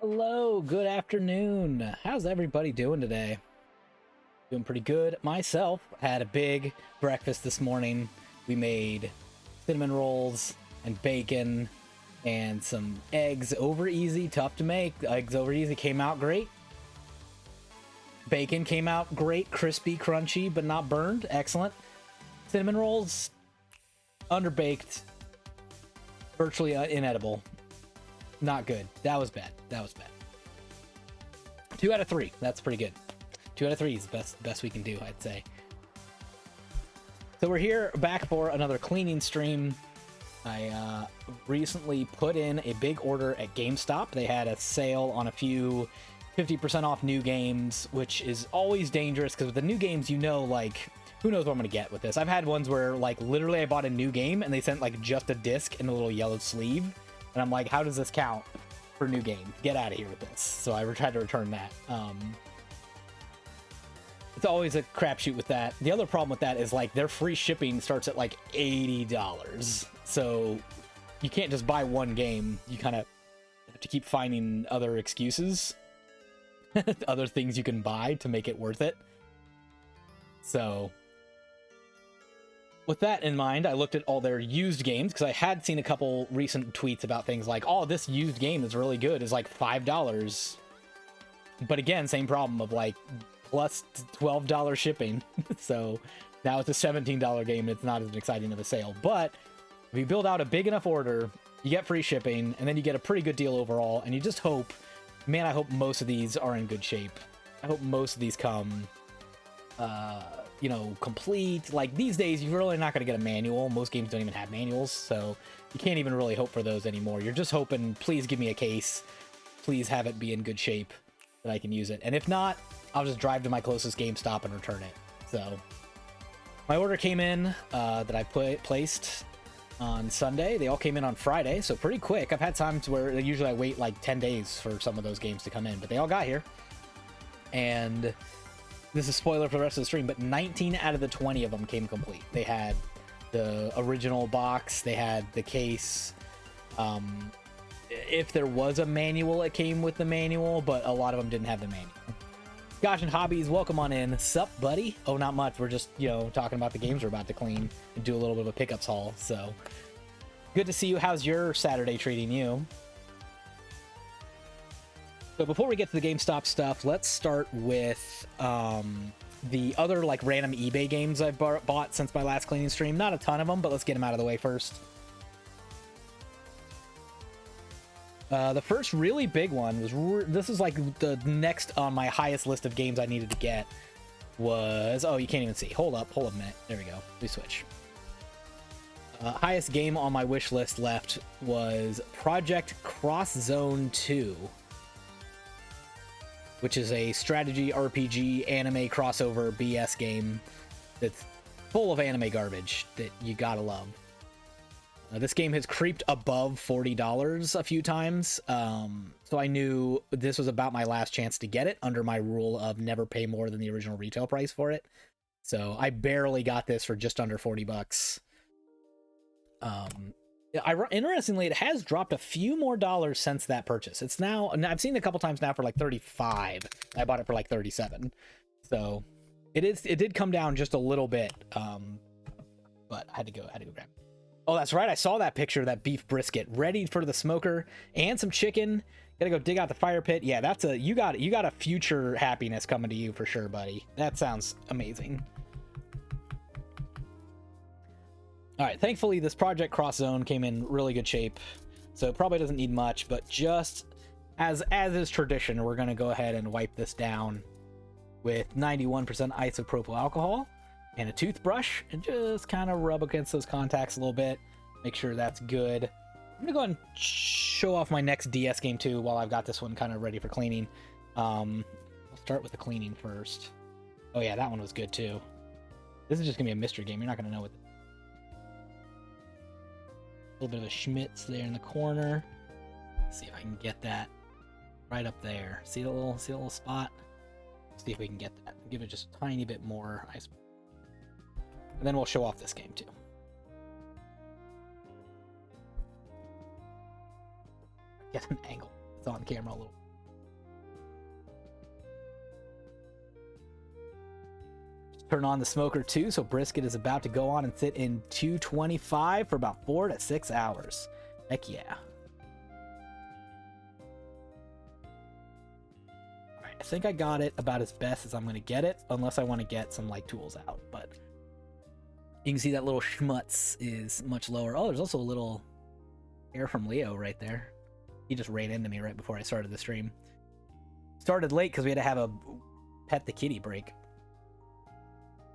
Hello, good afternoon. How's everybody doing today? Doing pretty good. Myself had a big breakfast this morning. We made cinnamon rolls and bacon and some eggs over easy. Tough to make. Eggs over easy came out great. Bacon came out great, crispy, crunchy, but not burned. Excellent. Cinnamon rolls, underbaked, virtually inedible. Not good. That was bad. That was bad. 2 out of 3. That's pretty good. 2 out of 3 is the best we can do, I'd say. So we're here back for another cleaning stream. I recently put in a big order at GameStop. They had a sale on a few 50% off new games, which is always dangerous because with the new games, you know, like, who knows what I'm going to get with this. I've had ones where, like, literally I bought a new game and they sent, like, just a disc in a little yellow sleeve. And I'm like, how does this count for new game? Get out of here with this. So I tried to return that. It's always a crapshoot with that. The other problem with that is, like, their free shipping starts at like $80. So you can't just buy one game. You kind of have to keep finding other excuses, other things you can buy to make it worth it. So with that in mind, I looked at all their used games because I had seen a couple recent tweets about things like, oh, this used game is really good. It's like $5. But again, same problem of like plus $12 shipping. So now it's a $17 game. It's not as exciting of a sale. But if you build out a big enough order, you get free shipping and then you get a pretty good deal overall. And you just hope, man, I hope most of these are in good shape. I hope most of these come you know, complete. Like these days, you're really not going to get a manual. Most games don't even have manuals, so you can't even really hope for those anymore. You're just hoping, please give me a case. Please have it be in good shape that I can use it. And if not, I'll just drive to my closest GameStop and return it. So my order came in that I placed on Sunday. They all came in on Friday, so pretty quick. I've had times where usually I wait like 10 days for some of those games to come in, but they all got here. And this is spoiler for the rest of the stream, but 19 out of the 20 of them came complete. They had the original box, they had the case. If there was a manual, it came with the manual, but a lot of them didn't have the manual. Gosh and Hobbies, welcome on in. Sup, buddy? Oh, not much. We're just, you know, talking about the games we're about to clean and do a little bit of a pickups haul. So good to see you. How's your Saturday treating you? So before we get to the GameStop stuff, let's start with the other like random eBay games I've bought since my last cleaning stream. Not a ton of them, but let's get them out of the way first. The first really big one was, this is like the next on my highest list of games I needed to get was, oh, you can't even see. Hold up a minute. There we go. We switch. Highest game on my wish list left was Project Cross Zone 2. Which is a strategy RPG anime crossover BS game that's full of anime garbage that you gotta love. This game has creeped above $40 a few times, so I knew this was about my last chance to get it under my rule of never pay more than the original retail price for it. So I barely got this for just under 40 bucks. Interestingly, it has dropped a few more dollars since that purchase. It's now, I've seen it a couple times now for like 35. I bought it for like 37. So it did come down just a little bit. But I had to go grab it. Oh, that's right. I saw that picture of that beef brisket ready for the smoker and some chicken. Gotta go dig out the fire pit. Yeah, that's you got a future happiness coming to you for sure, buddy. That sounds amazing. All right, thankfully this Project Cross Zone came in really good shape, so it probably doesn't need much, but just as is tradition, we're gonna go ahead and wipe this down with 91% isopropyl alcohol and a toothbrush and just kind of rub against those contacts a little bit, make sure that's good. I'm gonna go ahead and show off my next DS game too while I've got this one kind of ready for cleaning. I'll start with the cleaning first. Oh yeah, that one was good too. This is just gonna be a mystery game. You're not gonna know what. A little bit of a schmitz there in the corner. Let's see if I can get that right up there. See the little spot? See if we can get that. Give it just a tiny bit more ice. And then we'll show off this game too. Get an angle. It's on camera a little. Turn on the smoker too, so brisket is about to go on and sit in 225 for about 4 to 6 hours. Heck yeah. Alright, I think I got it about as best as I'm going to get it, unless I want to get some like tools out, but you can see that little schmutz is much lower. Oh, there's also a little air from Leo right there. He just ran into me right before I started the stream. Started late because we had to have a pet the kitty break.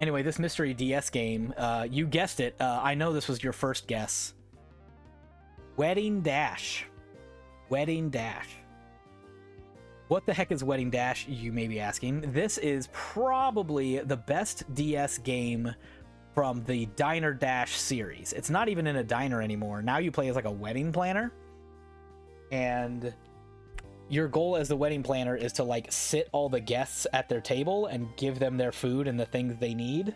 Anyway, this mystery DS game, you guessed it. I know this was your first guess. Wedding Dash. Wedding Dash. What the heck is Wedding Dash, you may be asking? This is probably the best DS game from the Diner Dash series. It's not even in a diner anymore. Now you play as like a wedding planner. And your goal as the wedding planner is to like sit all the guests at their table and give them their food and the things they need,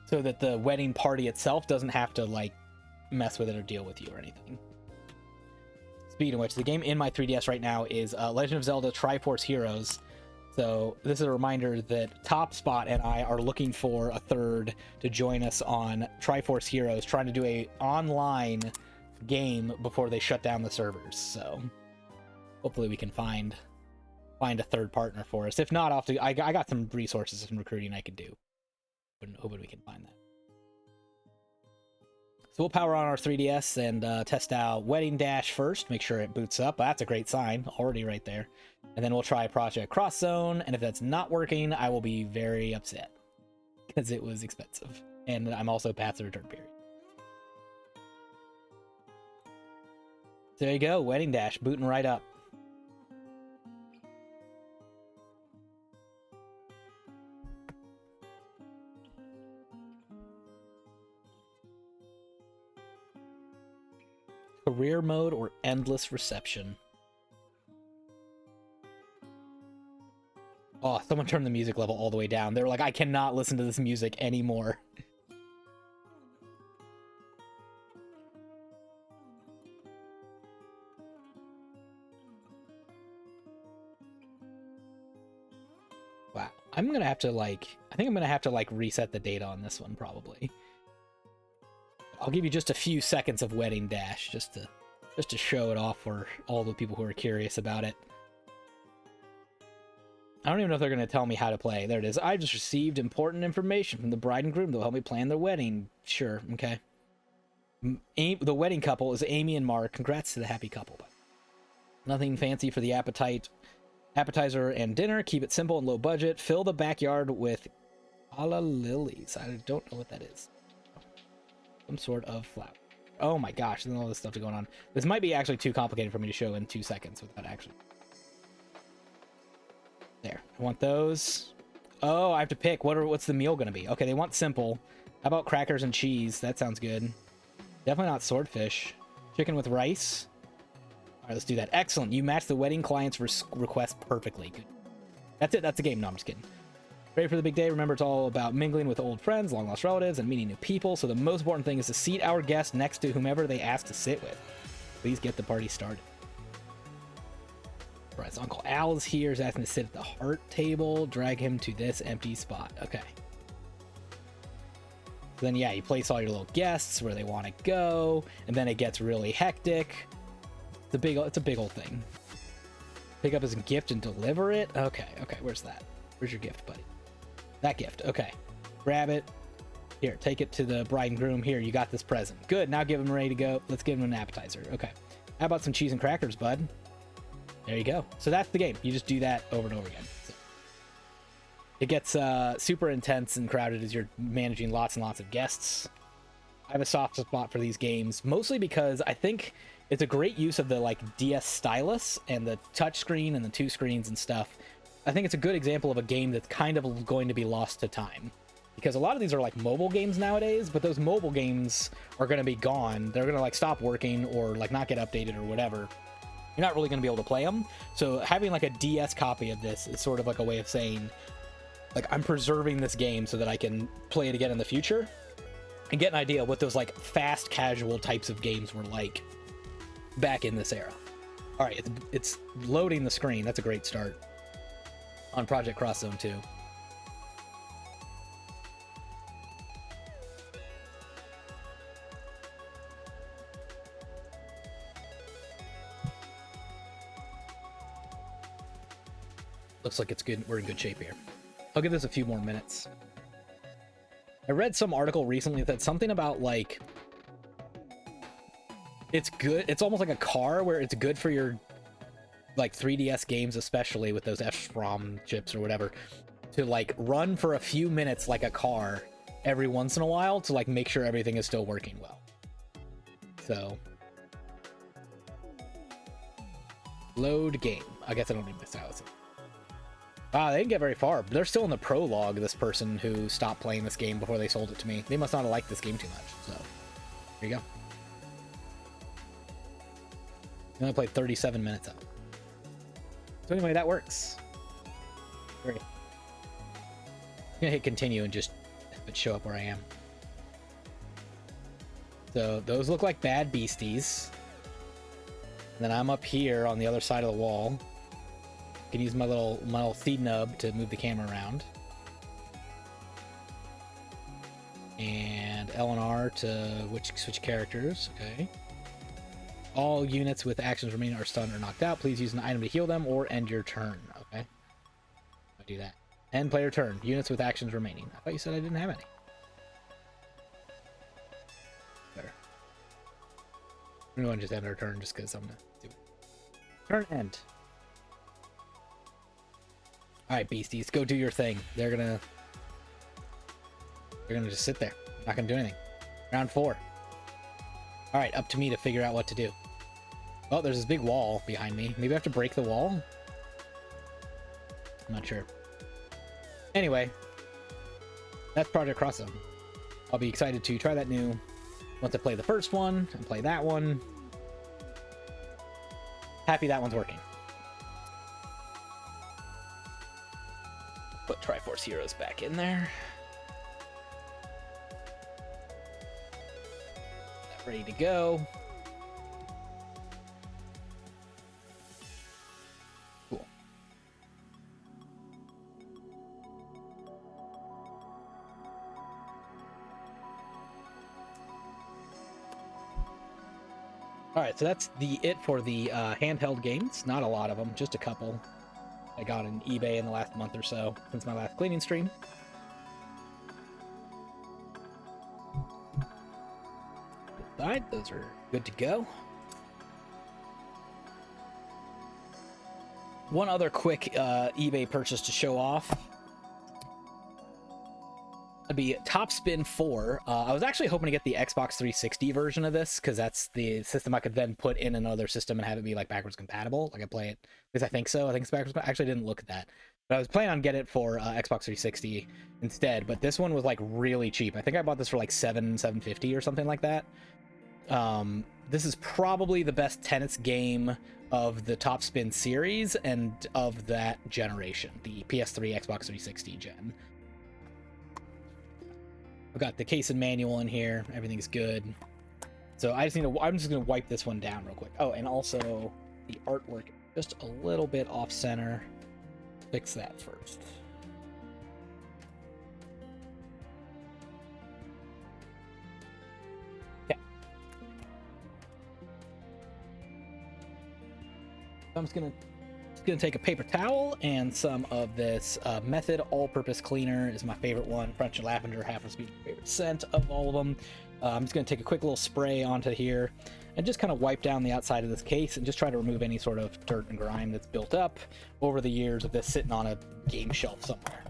so that the wedding party itself doesn't have to like mess with it or deal with you or anything. Speaking of which, the game in my 3DS right now is Legend of Zelda Triforce Heroes. So this is a reminder that Top Spot and I are looking for a third to join us on Triforce Heroes, trying to do a online game before they shut down the servers. So hopefully we can find a third partner for us. If not, I got some resources and recruiting I could do. Hoping we can find that. So we'll power on our 3DS and test out Wedding Dash first. Make sure it boots up. That's a great sign already right there. And then we'll try Project Cross Zone. And if that's not working, I will be very upset because it was expensive. And I'm also past the return period. So there you go. Wedding Dash booting right up. Career mode or endless reception. Oh, someone turned the music level all the way down. They were like, I cannot listen to this music anymore. Wow. I'm gonna have to like, I think I'm gonna have to like reset the data on this one probably. I'll give you just a few seconds of Wedding Dash just to show it off for all the people who are curious about it. I don't even know if they're going to tell me how to play. There it is. I just received important information from the bride and groom that will help me plan their wedding. Sure, okay. The wedding couple is Amy and Mark. Congrats to the happy couple. Nothing fancy for the appetizer and dinner. Keep it simple and low budget. Fill the backyard with calla lilies. I don't know what that is. Some sort of flower. Oh my gosh, there's all this stuff going on. This might be actually too complicated for me to show in 2 seconds without actually. There. I want those. Oh, I have to pick. What's the meal going to be? Okay, they want simple. How about crackers and cheese? That sounds good. Definitely not swordfish. Chicken with rice. All right, let's do that. Excellent. You matched the wedding client's request perfectly. Good. That's it. That's the game. No, I'm just kidding. Ready for the big day? Remember, it's all about mingling with old friends, long-lost relatives, and meeting new people. So the most important thing is to seat our guests next to whomever they ask to sit with. Please get the party started. All right, so Uncle Al is here. He's asking to sit at the heart table. Drag him to this empty spot. Okay. So then, yeah, you place all your little guests where they want to go, and then it gets really hectic. It's a big old thing. Pick up his gift and deliver it. Okay. Where's that? Where's your gift, buddy? That gift. Okay. Grab it. Here, take it to the bride and groom. Here, you got this present. Good. Now give him ready to go. Let's give him an appetizer. Okay. How about some cheese and crackers, bud? There you go. So that's the game. You just do that over and over again. So it gets super intense and crowded as you're managing lots and lots of guests. I have a soft spot for these games, mostly because I think it's a great use of the like DS stylus and the touch screen and the 2 screens and stuff. I think it's a good example of a game that's kind of going to be lost to time, because a lot of these are like mobile games nowadays, but those mobile games are going to be gone. They're going to like stop working or like not get updated or whatever. You're not really going to be able to play them. So having like a DS copy of this is sort of like a way of saying, like, I'm preserving this game so that I can play it again in the future and get an idea of what those like fast casual types of games were like back in this era. All right, it's loading the screen. That's a great start on Project Cross Zone 2. Looks like it's good. We're in good shape here. I'll give this a few more minutes. I read some article recently that something about like it's good. It's almost like a car where it's good for your like 3DS games, especially with those FROM chips or whatever, to like run for a few minutes like a car every once in a while to like make sure everything is still working well. So load game. I guess I don't need this out. They didn't get very far. They're still in the prologue, this person who stopped playing this game before they sold it to me. They must not have liked this game too much. So here you go. I only played 37 minutes of it. So anyway, that works. Great. I'm gonna hit continue and just have it show up where I am. So those look like bad beasties. And then I'm up here on the other side of the wall. I can use my little C nub to move the camera around. And L and R to switch characters. Okay. All units with actions remaining are stunned or knocked out. Please use an item to heal them or end your turn. Okay. I'll do that. End player turn. Units with actions remaining. I thought you said I didn't have any. There. I'm going to just end our turn just because I'm going to do it. Turn end. Alright, beasties. Go do your thing. They're gonna just sit there. Not gonna do anything. Round 4. Alright, up to me to figure out what to do. Oh, there's this big wall behind me. Maybe I have to break the wall? I'm not sure. Anyway, that's Project Cross Zone. I'll be excited to try that new once I play the first one and play that one. Happy that one's working. Put Triforce Heroes back in there. Ready to go. Cool. Alright, so that's it for the handheld games. Not a lot of them, just a couple. I got on eBay in the last month or so since my last cleaning stream. Alright, those are good to go. One other quick eBay purchase to show off. It'd be Top Spin 4. I was actually hoping to get the Xbox 360 version of this because that's the system I could then put in another system and have it be like backwards compatible. Like I play it because I think so. I think it's backwards. I actually didn't look at that, but I was planning on getting it for Xbox 360 instead. But this one was like really cheap. I think I bought this for like $750 or something like that. This is probably the best tennis game of the Top Spin series and of that generation, the PS3, Xbox 360 gen. I've got the case and manual in here. Everything's good. So I'm just gonna wipe this one down real quick. Oh, and also the artwork just a little bit off center. Fix that first. Okay. So I'm just gonna take a paper towel and some of this Method all-purpose cleaner is my favorite one. French and lavender happens to be my favorite scent of all of them. I'm just going to take a quick little spray onto here and just kind of wipe down the outside of this case and just try to remove any sort of dirt and grime that's built up over the years of this sitting on a game shelf somewhere.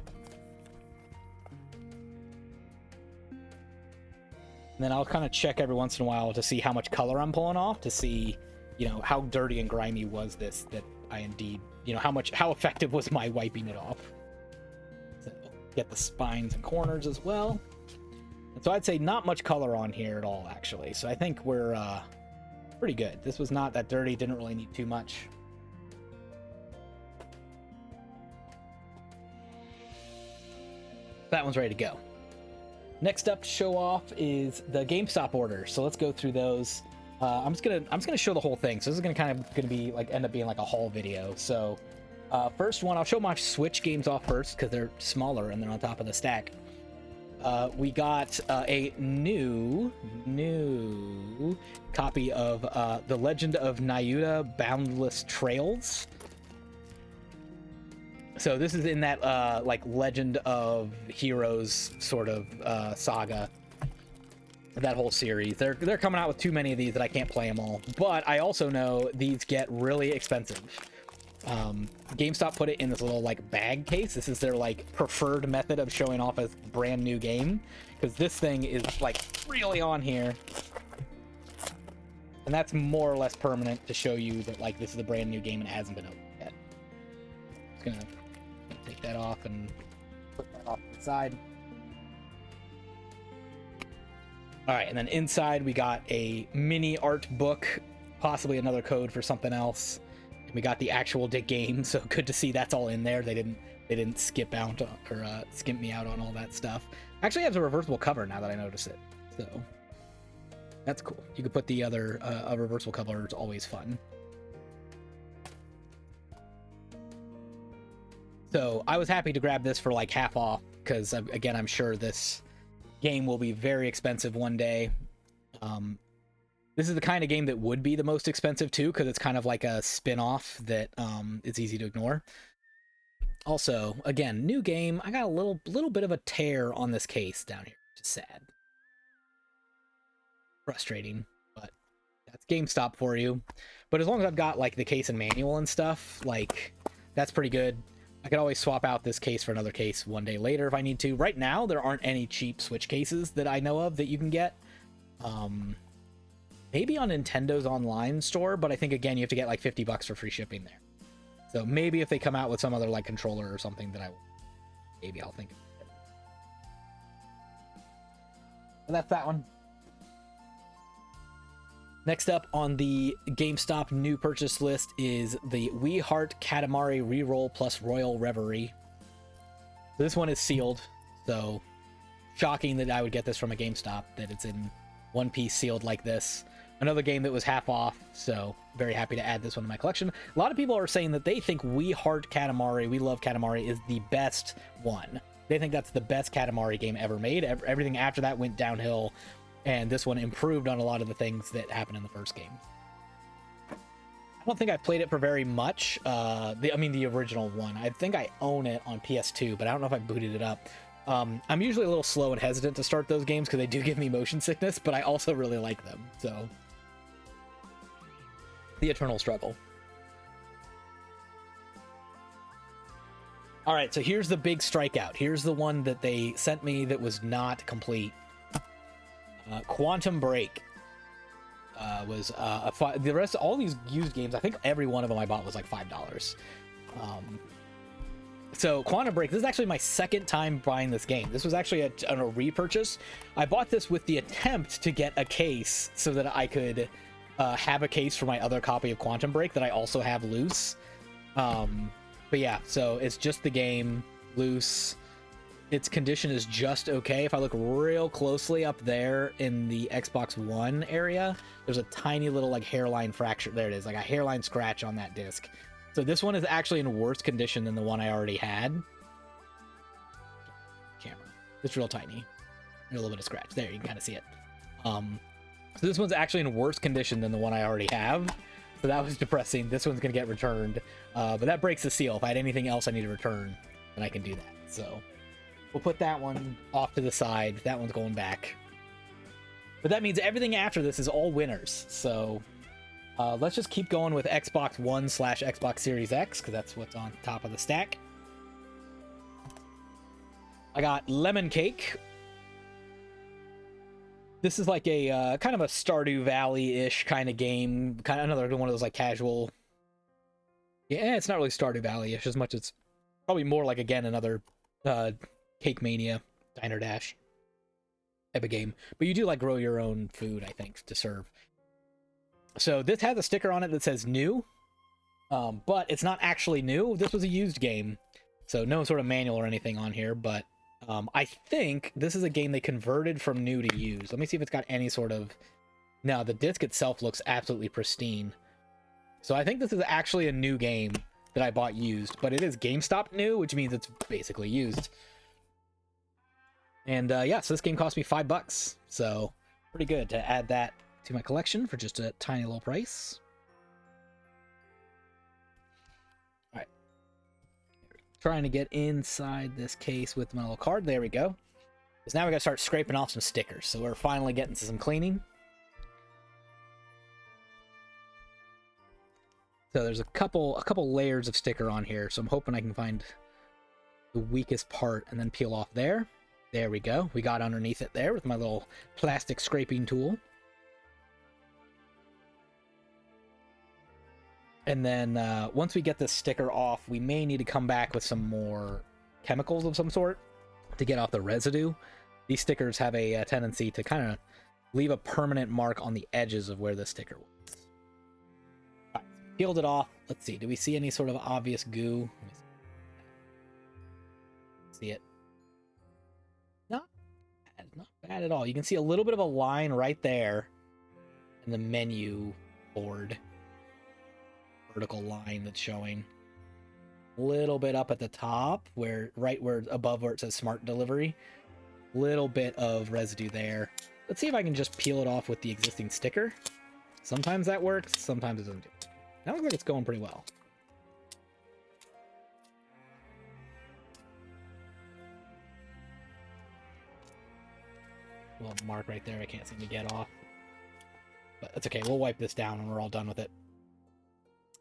And then I'll kind of check every once in a while to see how much color I'm pulling off, to see, you know, how dirty and grimy was this that I indeed, you know, how effective was my wiping it off. So get the spines and corners as well. And so I'd say not much color on here at all, actually. So I think we're pretty good. This was not that dirty, didn't really need too much. That one's ready to go. Next up to show off is the GameStop order. So let's go through those. I'm just gonna show the whole thing. So this is gonna be like end up being like a haul video. So first one, I'll show my Switch games off first because they're smaller and they're on top of the stack. We got a new copy of The Legend of Nayuta Boundless Trails. So this is in that like Legend of Heroes sort of saga, that whole series. They're coming out with too many of these that I can't play them all. But I also know these get really expensive. GameStop put it in this little like bag case. This is their like preferred method of showing off a brand new game, because this thing is like really on here, and that's more or less permanent to show you that like this is a brand new game and it hasn't been opened yet. Just gonna take that off and put that off to the side. All right, and then inside we got a mini art book, possibly another code for something else. We got the actual game, so good to see that's all in there. They didn't skip out or skimp me out on all that stuff. Actually has a reversible cover now that I notice it, so that's cool. You could put the other a reversible cover. It's always fun. So I was happy to grab this for like half off, because again, I'm sure this game will be very expensive one day. This is the kind of game that would be the most expensive too, because it's kind of like a spin-off that it's easy to ignore. Also, again, new game. I got a little bit of a tear on this case down here, which is sad. Frustrating, but that's GameStop for you. But as long as I've got like the case and manual and stuff, like that's pretty good. I could always swap out this case for another case one day later if I need to. Right now, there aren't any cheap Switch cases that I know of that you can get. Maybe on Nintendo's online store, but I think again you have to get like $50 for free shipping there. So maybe if they come out with some other like controller or something that maybe I'll think of it. But that's that one. Next up on the GameStop new purchase list is the We Heart Katamari Reroll plus Royal Reverie. So this one is sealed, so shocking that I would get this from a GameStop, that it's in one piece sealed like this. Another game that was half off, so very happy to add this one to my collection. A lot of people are saying that they think We Heart Katamari, We Love Katamari, is the best one. They think that's the best Katamari game ever made. Everything after that went downhill, and this one improved on a lot of the things that happened in the first game. I don't think I played it for very much. The original one. I think I own it on PS2, but I don't know if I booted it up. I'm usually a little slow and hesitant to start those games because they do give me motion sickness, but I also really like them, so... The eternal struggle. All right, so here's the big strikeout. Here's the one that they sent me that was not complete. Quantum Break was the rest of all these used games. I think every one of them I bought was like $5. So Quantum Break, this is actually my second time buying this game. This was actually a repurchase. I bought this with the attempt to get a case so that I could have a case for my other copy of Quantum Break that I also have loose. But yeah, so it's just the game loose. Its condition is just okay. If I look real closely up there in the Xbox One area, there's a tiny little like hairline fracture. There it is, like a hairline scratch on that disc. So this one is actually in worse condition than the one I already had. Camera. It's real tiny. A little bit of scratch. There, you can kind of see it. So this one's actually in worse condition than the one I already have. So that was depressing. This one's going to get returned. But that breaks the seal. If I had anything else I need to return, then I can do that. So we'll put that one off to the side. That one's going back. But that means everything after this is all winners. So let's just keep going with Xbox One / Xbox Series X, because that's what's on top of the stack. I got Lemon Cake. This is like a kind of a Stardew Valley-ish kind of game. Kind of another one of those like casual... Yeah, it's not really Stardew Valley-ish as much as it's probably more like, again, another Cake Mania, Diner Dash type of game. But you do like grow your own food, I think, to serve. So this has a sticker on it that says new, but it's not actually new. This was a used game, so no sort of manual or anything on here, but I think this is a game they converted from new to used. Let me see if it's got any sort of... No, the disc itself looks absolutely pristine. So I think this is actually a new game that I bought used, but it is GameStop new, which means it's basically used. And yeah, so this game cost me $5, so pretty good to add that to my collection for just a tiny little price. All right, trying to get inside this case with my little card. There we go. Because now we gotta start scraping off some stickers. So we're finally getting to some cleaning. So there's a couple layers of sticker on here. So I'm hoping I can find the weakest part and then peel off there. There we go. We got underneath it there with my little plastic scraping tool. And then once we get this sticker off, we may need to come back with some more chemicals of some sort to get off the residue. These stickers have a tendency to kind of leave a permanent mark on the edges of where the sticker was. All right, peeled it off. Let's see. Do we see any sort of obvious goo? See it? Not bad at all. You can see a little bit of a line right there in the menu board. Vertical line that's showing a little bit up at the top right where above where it says smart delivery, little bit of residue there. Let's see if I can just peel it off with the existing sticker. Sometimes that works, sometimes it doesn't do it. That looks like it's going pretty well. A little mark right there I can't seem to get off, but that's okay. We'll wipe this down when we're all done with it.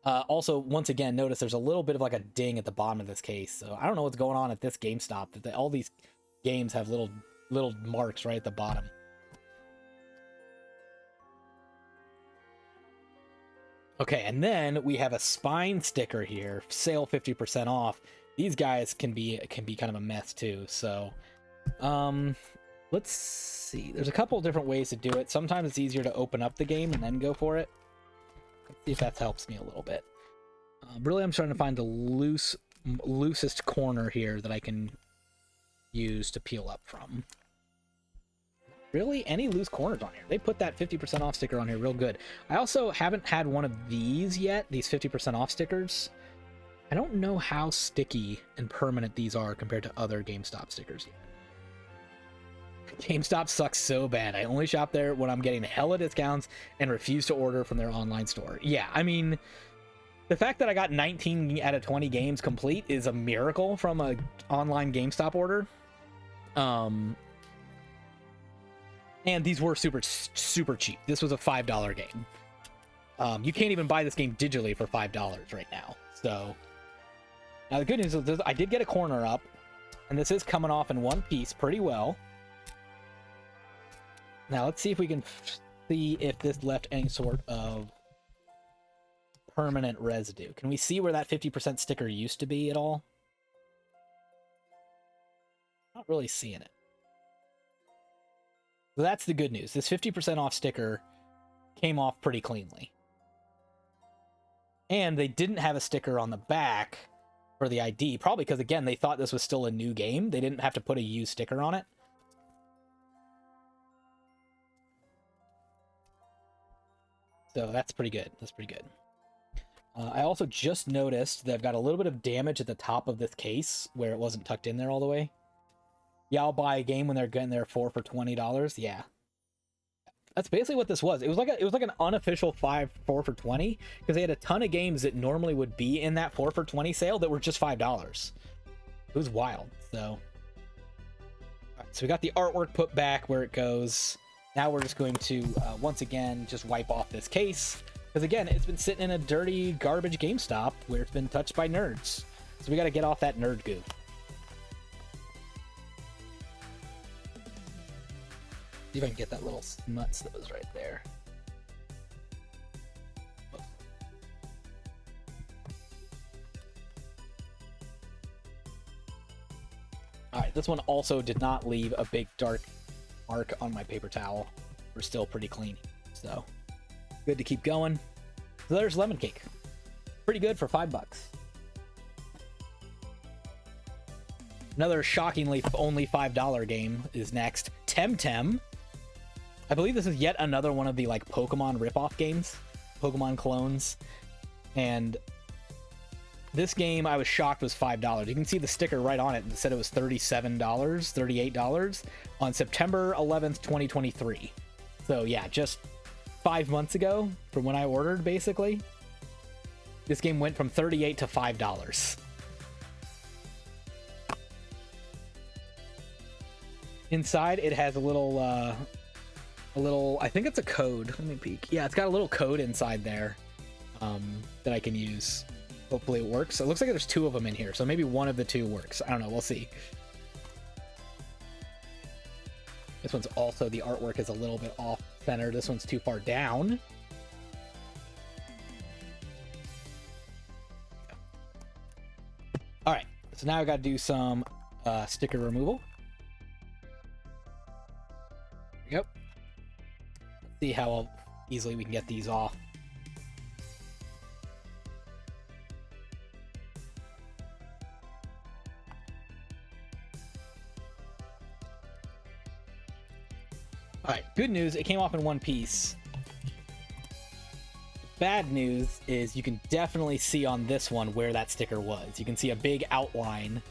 Also, once again, notice there's a little bit of like a ding at the bottom of this case. So I don't know what's going on at this GameStop. All these games have little marks right at the bottom. Okay, and then we have a spine sticker here, sale 50% off. These guys can be kind of a mess too. So, let's see. There's a couple of different ways to do it. Sometimes it's easier to open up the game and then go for it. Let's see if that helps me a little bit. Really, I'm trying to find the loosest corner here that I can use to peel up from. Really, any loose corners on here? They put that 50% off sticker on here real good. I also haven't had one of these yet, these 50% off stickers. I don't know how sticky and permanent these are compared to other GameStop stickers yet. GameStop sucks so bad. I only shop there when I'm getting hella discounts and refuse to order from their online store. Yeah, I mean, the fact that I got 19 out of 20 games complete is a miracle from a online GameStop order. And these were super cheap. This was a $5 game. You can't even buy this game digitally for $5 right now. So now the good news is I did get a corner up, and this is coming off in one piece pretty well. Now let's see if we can see if this left any sort of permanent residue. Can we see where that 50% sticker used to be at all? Not really seeing it. So that's the good news. This 50% off sticker came off pretty cleanly. And they didn't have a sticker on the back for the ID, probably because, again, they thought this was still a new game. They didn't have to put a used sticker on it. So that's pretty good. That's pretty good. I also just noticed that I've got a little bit of damage at the top of this case where it wasn't tucked in there all the way. Yeah, I'll buy a game when they're getting there for $20. Yeah, that's basically what this was. It was like an unofficial 4 for $20 because they had a ton of games that normally would be in that 4 for $20 sale that were just $5. It was wild. So, all right, so we got the artwork put back where it goes. Now we're just going to once again just wipe off this case because again it's been sitting in a dirty garbage GameStop where it's been touched by nerds. So we got to get off that nerd goo. See if I can get that little smuts that was right there. Alright, this one also did not leave a big dark mark on my paper towel. We're still pretty clean, so good to keep going. So there's lemon cake. Pretty good for $5. Another shockingly only $5 game is next. Temtem. I believe this is yet another one of the like Pokemon ripoff games, Pokemon clones. And this game I was shocked was $5. You can see the sticker right on it. It said it was $37, $38 on September 11th, 2023. So yeah, just 5 months ago from when I ordered, basically. This game went from $38 to $5. Inside, it has a little, I think it's a code. Let me peek. Yeah, it's got a little code inside there that I can use. Hopefully it works. It looks like there's 2 of them in here, so maybe one of the 2 works. I don't know. We'll see. This one's also, the artwork is a little bit off center. This one's too far down. All right, so now I got to do some sticker removal. Yep. Let's see how easily we can get these off. All right, good news, it came off in one piece. Bad news is you can definitely see on this one where that sticker was. You can see a big outline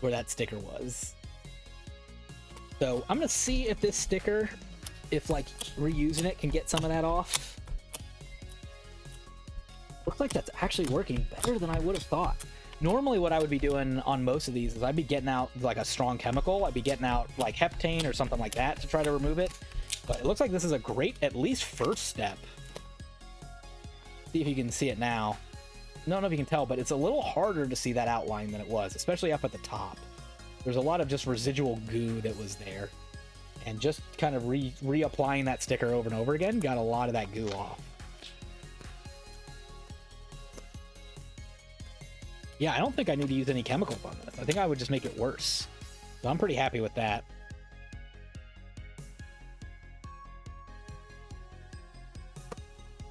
where that sticker was. So I'm gonna see if this sticker, if like reusing it can get some of that off. Looks like that's actually working better than I would have thought. Normally what I would be doing on most of these is I'd be getting out like a strong chemical. I'd be getting out like heptane or something like that to try to remove it. But it looks like this is a great, at least first step. See if you can see it now. I don't know if you can tell, but it's a little harder to see that outline than it was, especially up at the top. There's a lot of just residual goo that was there. And just kind of reapplying that sticker over and over again got a lot of that goo off. Yeah, I don't think I need to use any chemicals on this. I think I would just make it worse. So I'm pretty happy with that.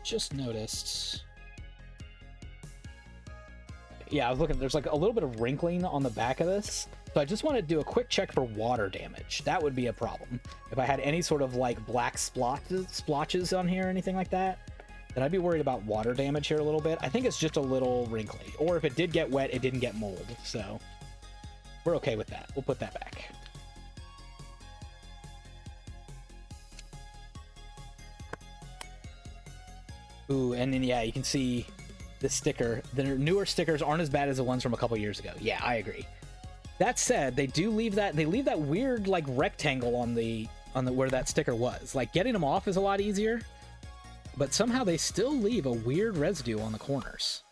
Just noticed. Yeah, I was looking, there's like a little bit of wrinkling on the back of this. So I just want to do a quick check for water damage. That would be a problem. If I had any sort of like black splotches on here or anything like that, then I'd be worried about water damage here a little bit. I think it's just a little wrinkly. Or if it did get wet, it didn't get mold. So we're okay with that. We'll put that back. Ooh, and then yeah, you can see the sticker. The newer stickers aren't as bad as the ones from a couple years ago. Yeah, I agree. That said, they do leave that, they leave that weird like rectangle on the where that sticker was. Like getting them off is a lot easier. But somehow they still leave a weird residue on the corners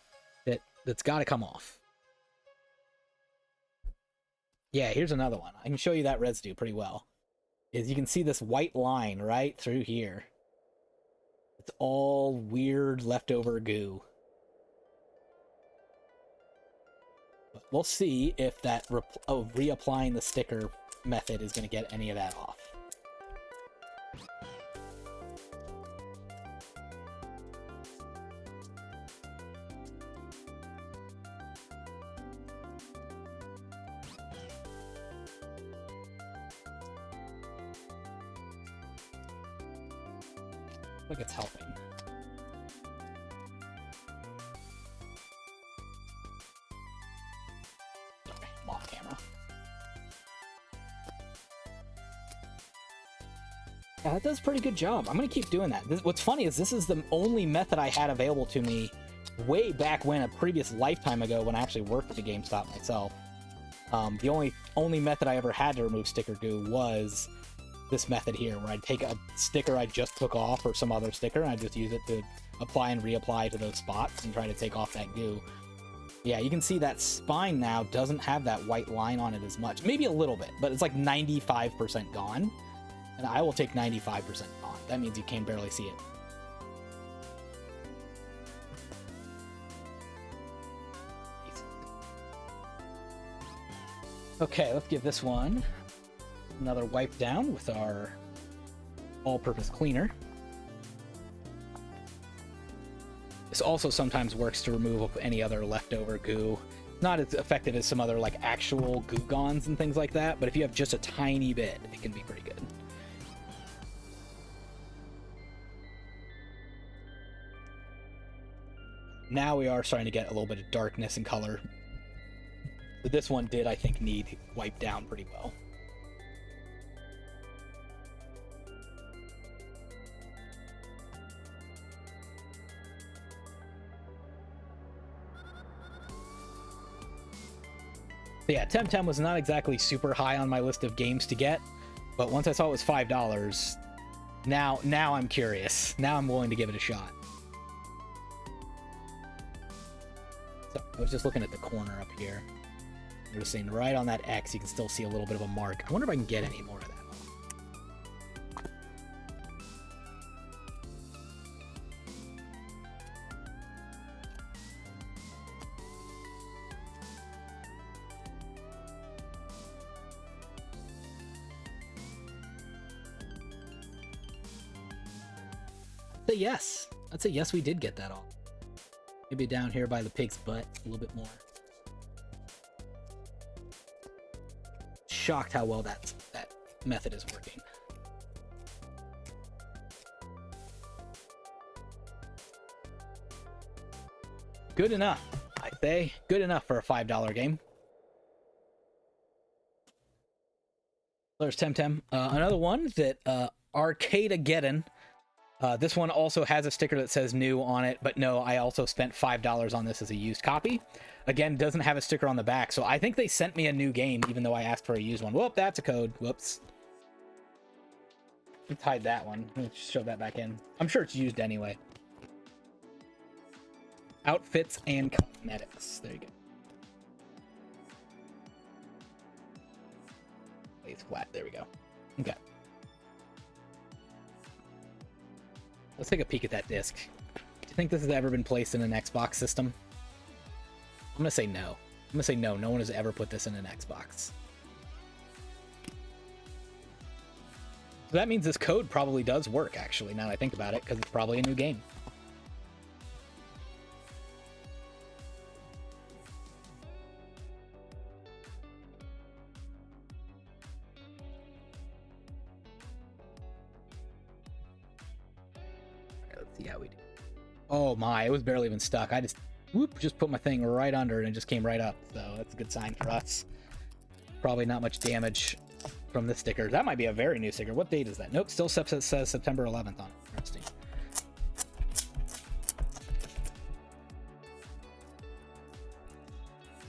that's got to come off. Yeah, here's another one. I can show you that residue pretty well. Is you can see this white line right through here. It's all weird leftover goo. But we'll see if that reapplying the sticker method is going to get any of that off. Like it's helping. Sorry, I'm off camera. Yeah, that does a pretty good job. I'm gonna keep doing that. What's funny is this is the only method I had available to me way back when, a previous lifetime ago, when I actually worked at the GameStop myself. The only method I ever had to remove sticker goo was this method here, where I'd take a sticker I just took off or some other sticker and I'd just use it to apply and reapply to those spots and try to take off that goo. Yeah, you can see that spine now doesn't have that white line on it as much. Maybe a little bit, but it's like 95% gone. And I will take 95% gone. That means you can barely see it. Okay, let's give this one another wipe down with our all-purpose cleaner. This also sometimes works to remove any other leftover goo. Not as effective as some other like actual Goo Gons and things like that, but if you have just a tiny bit, it can be pretty good. Now we are starting to get a little bit of darkness and color. But this one did, I think, need wiped down pretty well. So yeah, Temtem was not exactly super high on my list of games to get, but once I saw it was $5, now I'm curious. Now I'm willing to give it a shot. So I was just looking at the corner up here. Noticing right on that X, you can still see a little bit of a mark. I wonder if I can get any more of that. I'd say yes. I'd say yes, we did get that all. Maybe down here by the pig's butt a little bit more. Shocked how well that method is working. Good enough, I say. Good enough for a $5 game. There's Temtem. Another one that Arcade-ageddon. This one also has a sticker that says new on it, but no, I also spent $5 on this as a used copy. Again, doesn't have a sticker on the back, so I think they sent me a new game, even though I asked for a used one. Whoop, that's a code. Whoops. Let's hide that one. Let's show that back in. I'm sure it's used anyway. Outfits and cosmetics. There you go. It's flat. There we go. Okay. Let's take a peek at that disc. Do you think this has ever been placed in an Xbox system? I'm gonna say no. I'm gonna say no. No one has ever put this in an Xbox. So that means this code probably does work, actually, now that I think about it, because it's probably a new game. See how we do. Oh my, it was barely even stuck. I just put my thing right under it and it just came right up. So that's a good sign for us. Probably not much damage from this sticker. That might be a very new sticker. What date is that? Nope, still says September 11th on it. Interesting.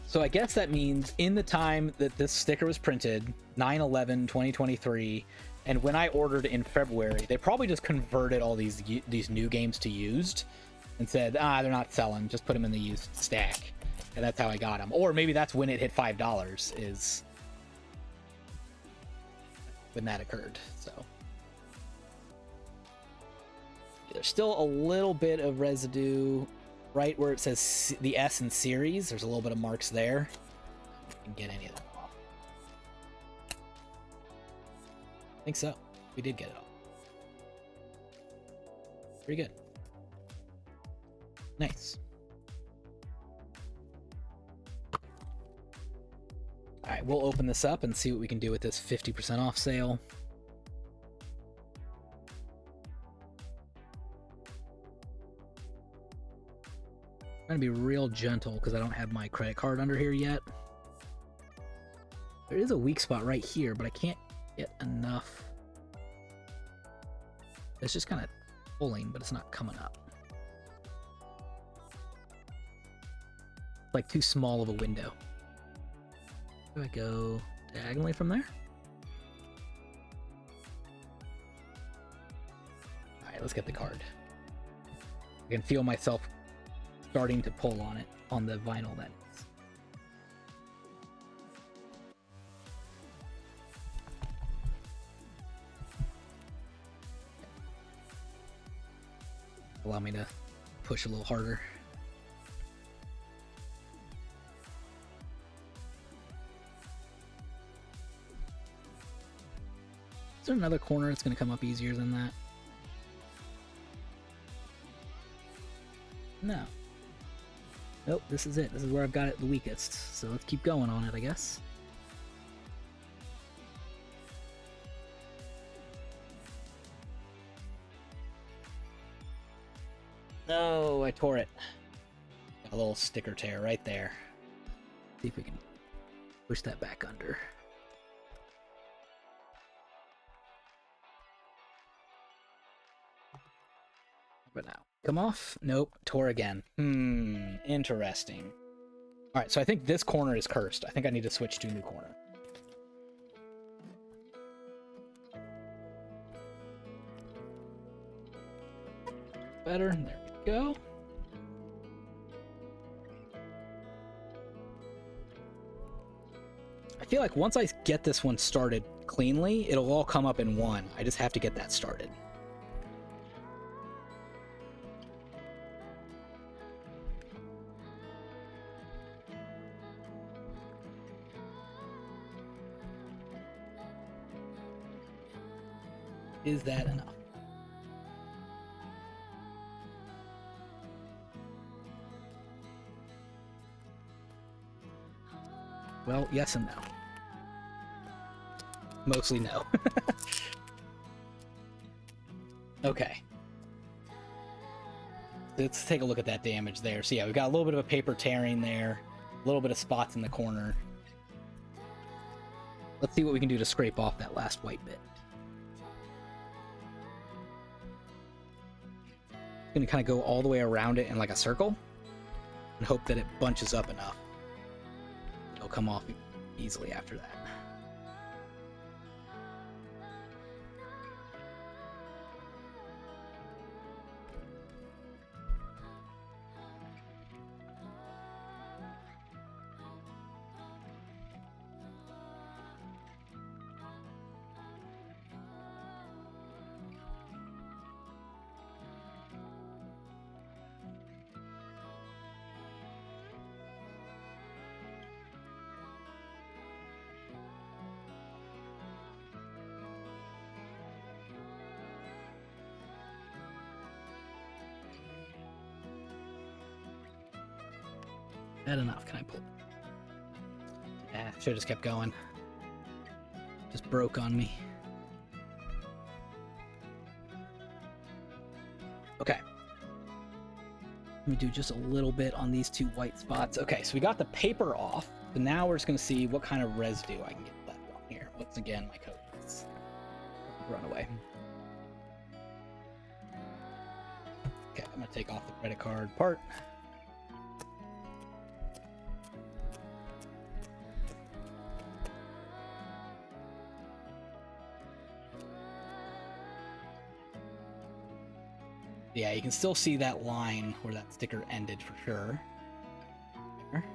So I guess that means in the time that this sticker was printed, 9/11/2023, and when I ordered in February, they probably just converted all these new games to used and said, they're not selling, just put them in the used stack. And that's how I got them. Or maybe that's when it hit $5, is when that occurred. So there's still a little bit of residue right where it says the S in series. There's a little bit of marks there. I can get any of that off. I think so. We did get it all. Pretty good. Nice. All right, we'll open this up and see what we can do with this 50% off sale. I'm gonna be real gentle because I don't have my credit card under here yet. There is a weak spot right here, but I can't get enough. It's just kind of pulling, but it's not coming up. It's like too small of a window. Do I go diagonally from there? All right, let's get the card. I can feel myself starting to pull on it, on the vinyl that is. Allow me to push a little harder. Is there another corner that's going to come up easier than that? No. Nope, this is it. This is where I've got it the weakest. So let's keep going on it, I guess. No, I tore it. A little sticker tear right there. See if we can push that back under. But now, come off? Nope, tore again. Interesting. All right, so I think this corner is cursed. I think I need to switch to a new corner. Better. There we go. I feel like once I get this one started cleanly, it'll all come up in one. I just have to get that started. Is that enough? Well, yes and no. Mostly no. Okay. Let's take a look at that damage there. So yeah, we've got a little bit of a paper tearing there, a little bit of spots in the corner. Let's see what we can do to scrape off that last white bit. I'm gonna kind of go all the way around it in like a circle and hope that it bunches up enough. It'll come off easily after that. That enough? Can I pull it? Yeah, should've just kept going. Just broke on me. Okay. Let me do just a little bit on these two white spots. Okay, so we got the paper off. So now we're just gonna see what kind of residue I can get left on here. Once again, my code is run away. Okay, I'm gonna take off the credit card part. Yeah, you can still see that line where that sticker ended for sure. There.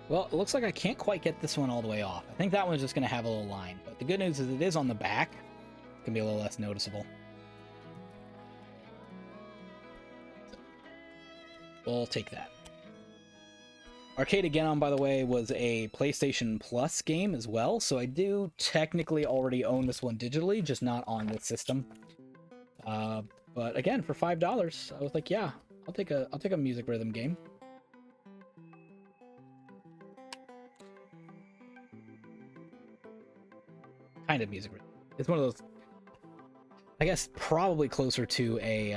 Well, it looks like I can't quite get this one all the way off. I think that one's just going to have a little line. But the good news is it is on the back. Can be a little less noticeable. So, we'll take that. Arcade Again, by the way, was a PlayStation Plus game as well, so I do technically already own this one digitally, just not on this system. But again, for $5, I was like, yeah, I'll take a music rhythm game. Kind of music rhythm. It's one of those, I guess, probably closer to a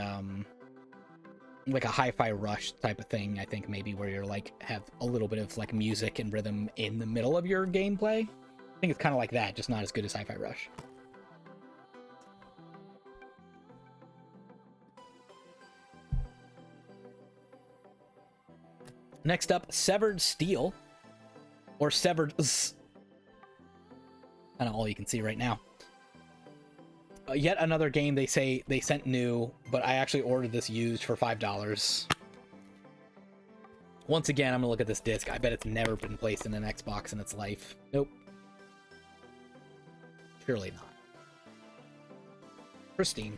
like a hi-fi rush type of thing. I think maybe where you're like have a little bit of like music and rhythm in the middle of your gameplay. I think it's kind of like that, just not as good as Hi-Fi Rush. Next up, Severed Steel, or Severed. Kind of all you can see right now. Yet another game they say they sent new, but I actually ordered this used for $5. Once again, I'm gonna look at this disc. I bet it's never been placed in an Xbox in its life. Nope. Surely not. Pristine.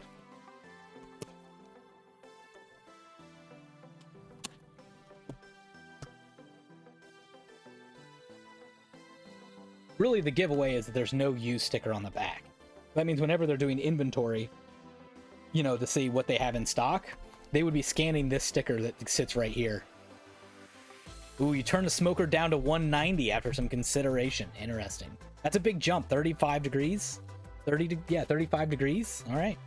Really, the giveaway is that there's no used sticker on the back. That means whenever they're doing inventory, you know, to see what they have in stock, they would be scanning this sticker that sits right here. Ooh, you turn the smoker down to 190 after some consideration. Interesting. That's a big jump. 35 degrees? 35 degrees? All right.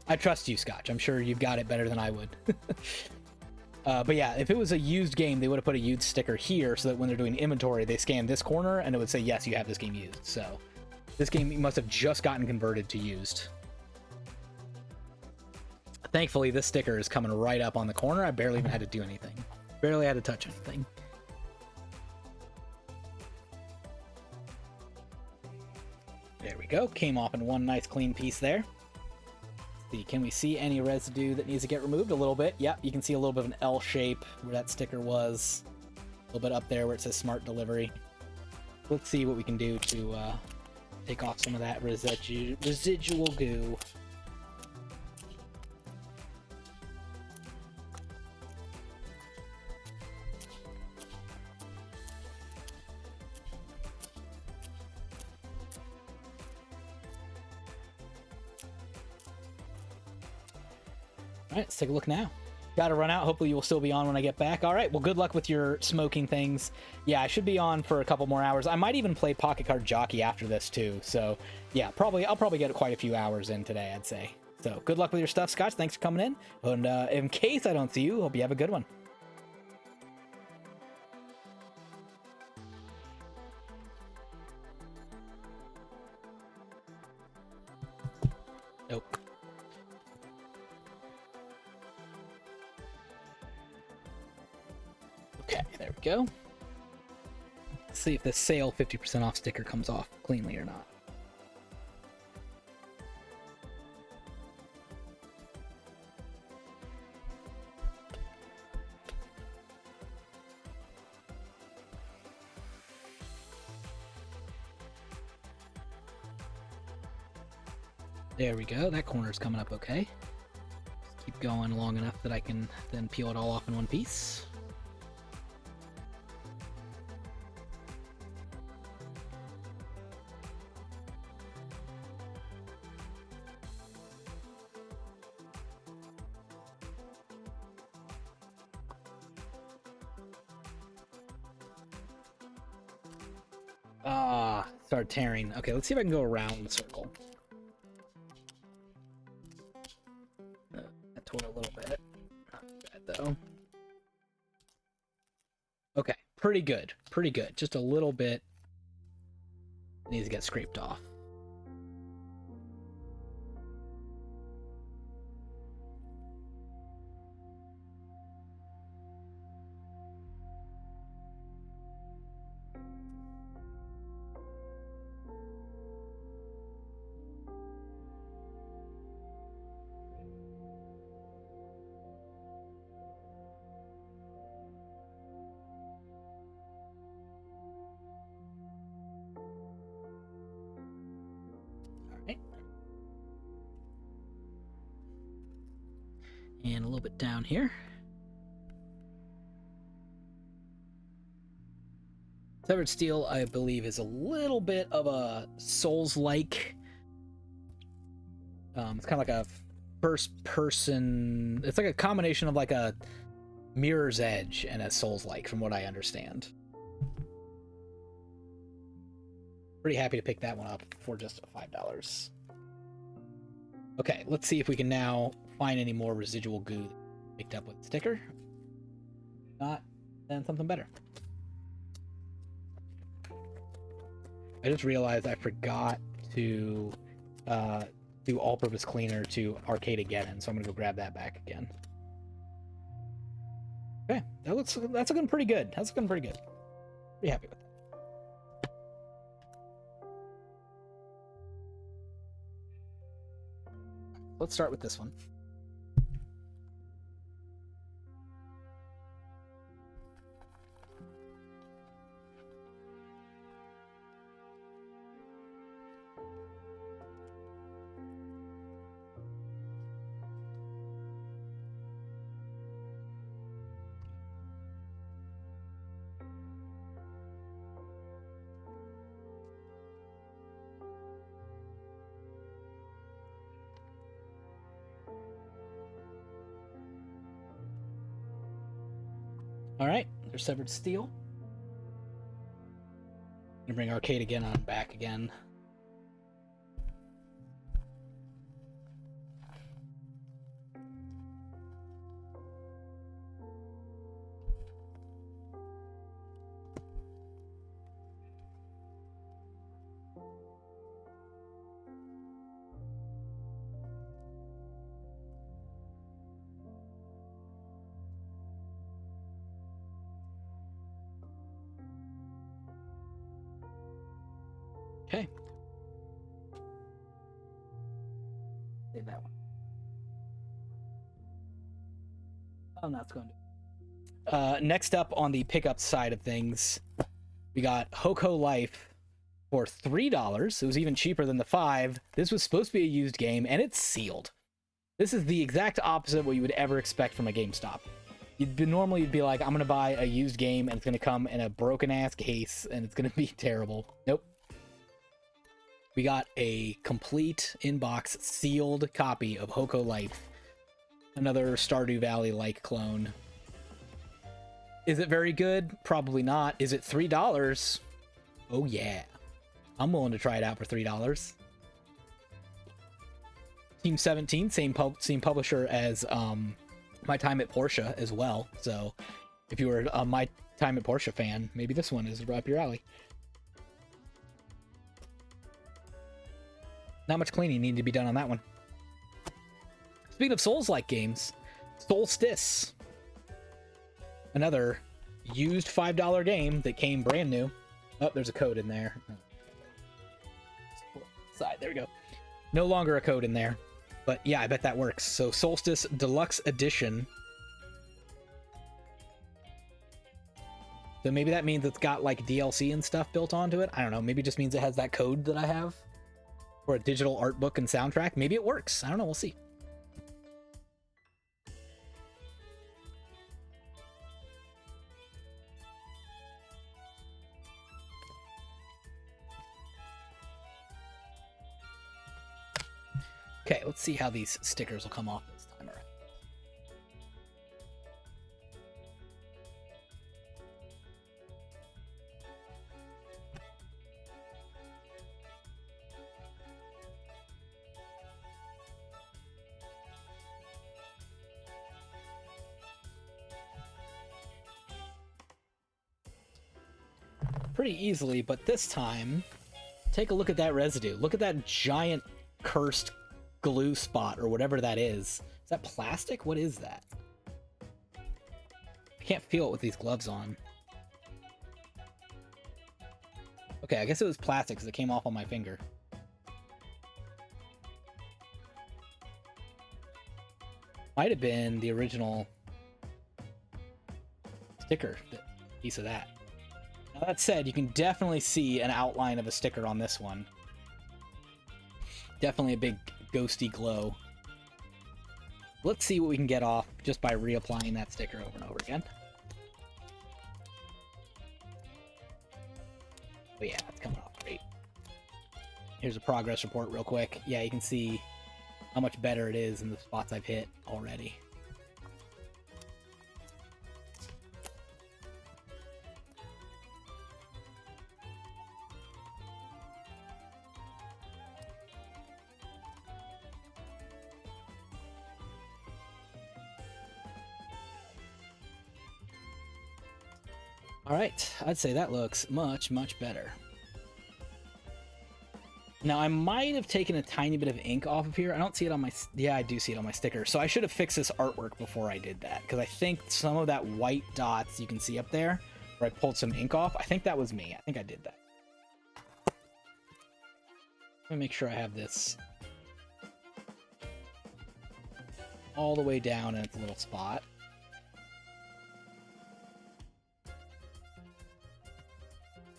I trust you, Scotch. I'm sure you've got it better than I would. But yeah, if it was a used game, they would have put a used sticker here so that when they're doing inventory, they scan this corner and it would say, yes, you have this game used. So this game must have just gotten converted to used. Thankfully, this sticker is coming right up on the corner. I barely even had to do anything. Barely had to touch anything. There we go. Came off in one nice clean piece there. Let's see, can we see any residue that needs to get removed? A little bit. Yep, you can see a little bit of an L shape where that sticker was. A little bit up there where it says Smart Delivery. Let's see what we can do to take off some of that residual goo. All right, let's take a look now. Got to run out. Hopefully you will still be on when I get back. All right, well, good luck with your smoking things. Yeah, I should be on for a couple more hours. I might even play Pocket Card Jockey after this too. So yeah, I'll probably get quite a few hours in today, I'd say. So good luck with your stuff, Scotch. Thanks for coming in. And in case I don't see you, hope you have a good one. Nope. Okay, there we go. Let's see if the sale 50% off sticker comes off cleanly or not. There we go. That corner's coming up okay. Just keep going long enough that I can then peel it all off in one piece. Start tearing. Okay, let's see if I can go around the circle. I tore a little bit. Not bad though. Okay, pretty good. Pretty good. Just a little bit needs to get scraped off. And a little bit down here. Severed Steel, I believe, is a little bit of a Souls-like. It's kind of like a first-person. It's like a combination of like a Mirror's Edge and a Souls-like, from what I understand. Pretty happy to pick that one up for just $5. Okay, let's see if we can now find any more residual goo picked up with the sticker. Not, then something better. I just realized I forgot to do all-purpose cleaner to Arcade again, so I'm gonna go grab that back again. Okay, that's looking pretty good. That's looking pretty good. Pretty happy with that. Let's start with this one. All right, there's Severed Steel. Gonna bring Arcade again on back again. Save that one. Oh, no, it's going to. Next up on the pickup side of things, we got Hoko Life for $3. It was even cheaper than the $5. This was supposed to be a used game, and it's sealed. This is the exact opposite of what you would ever expect from a GameStop. Normally you'd be like, I'm gonna buy a used game and it's gonna come in a broken ass case and it's gonna be terrible. Nope. We got a complete in-box sealed copy of Hoko Life. Another Stardew Valley like clone. Is it very good? Probably not. Is it $3? Oh yeah. I'm willing to try it out for $3. Team 17, same publisher as My Time at Porsche as well. So if you were a My Time at Porsche fan, maybe this one is right up your alley. Not much cleaning needed to be done on that one. Speaking of Souls-like games, Solstice. Another used $5 game that came brand new. Oh, there's a code in there. Side, there we go. No longer a code in there. But yeah, I bet that works. So Solstice Deluxe Edition. So maybe that means it's got like DLC and stuff built onto it. I don't know. Maybe it just means it has that code that I have for a digital art book and soundtrack. Maybe it works. I don't know. We'll see. Okay, let's see how these stickers will come off this time around. Pretty easily, but this time, take a look at that residue. Look at that giant cursed glue spot or whatever that is. Is that plastic? What is that? I can't feel it with these gloves on. Okay, I guess it was plastic because it came off on my finger. Might have been the original sticker, piece of that. Now that said, you can definitely see an outline of a sticker on this one. Definitely a big ghosty glow. Let's see what we can get off just by reapplying that sticker over and over again. Oh yeah, that's coming off great. Here's a progress report real quick. Yeah, you can see how much better it is in the spots I've hit already. Alright, I'd say that looks much, much better. Now, I might have taken a tiny bit of ink off of here. I don't see it on my... Yeah, I do see it on my sticker. So I should have fixed this artwork before I did that, because I think some of that white dots you can see up there, where I pulled some ink off, I think that was me. I think I did that. Let me make sure I have this all the way down in its little spot.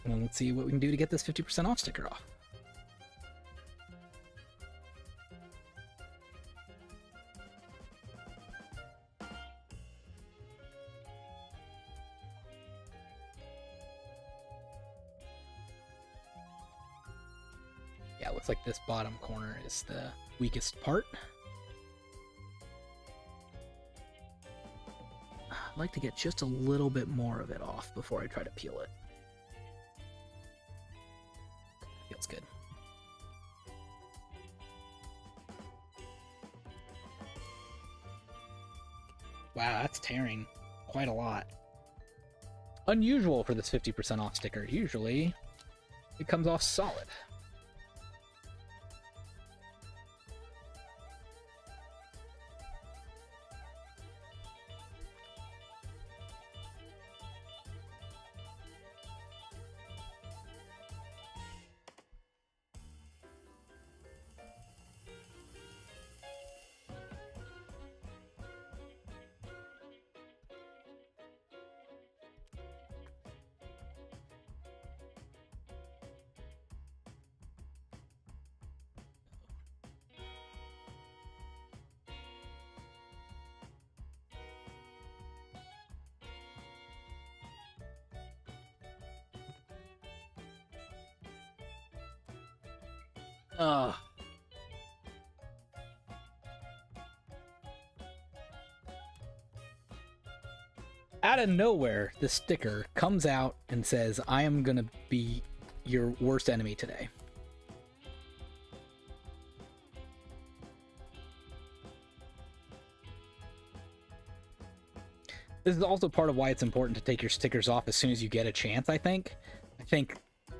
And then let's see what we can do to get this 50% off sticker off. Yeah, it looks like this bottom corner is the weakest part. I'd like to get just a little bit more of it off before I try to peel it. Feels good. Wow, that's tearing quite a lot. Unusual for this 50% off sticker. Usually, it comes off solid. Ugh. Out of nowhere, the sticker comes out and says, I am gonna be your worst enemy today. This is also part of why it's important to take your stickers off as soon as you get a chance, I think. I think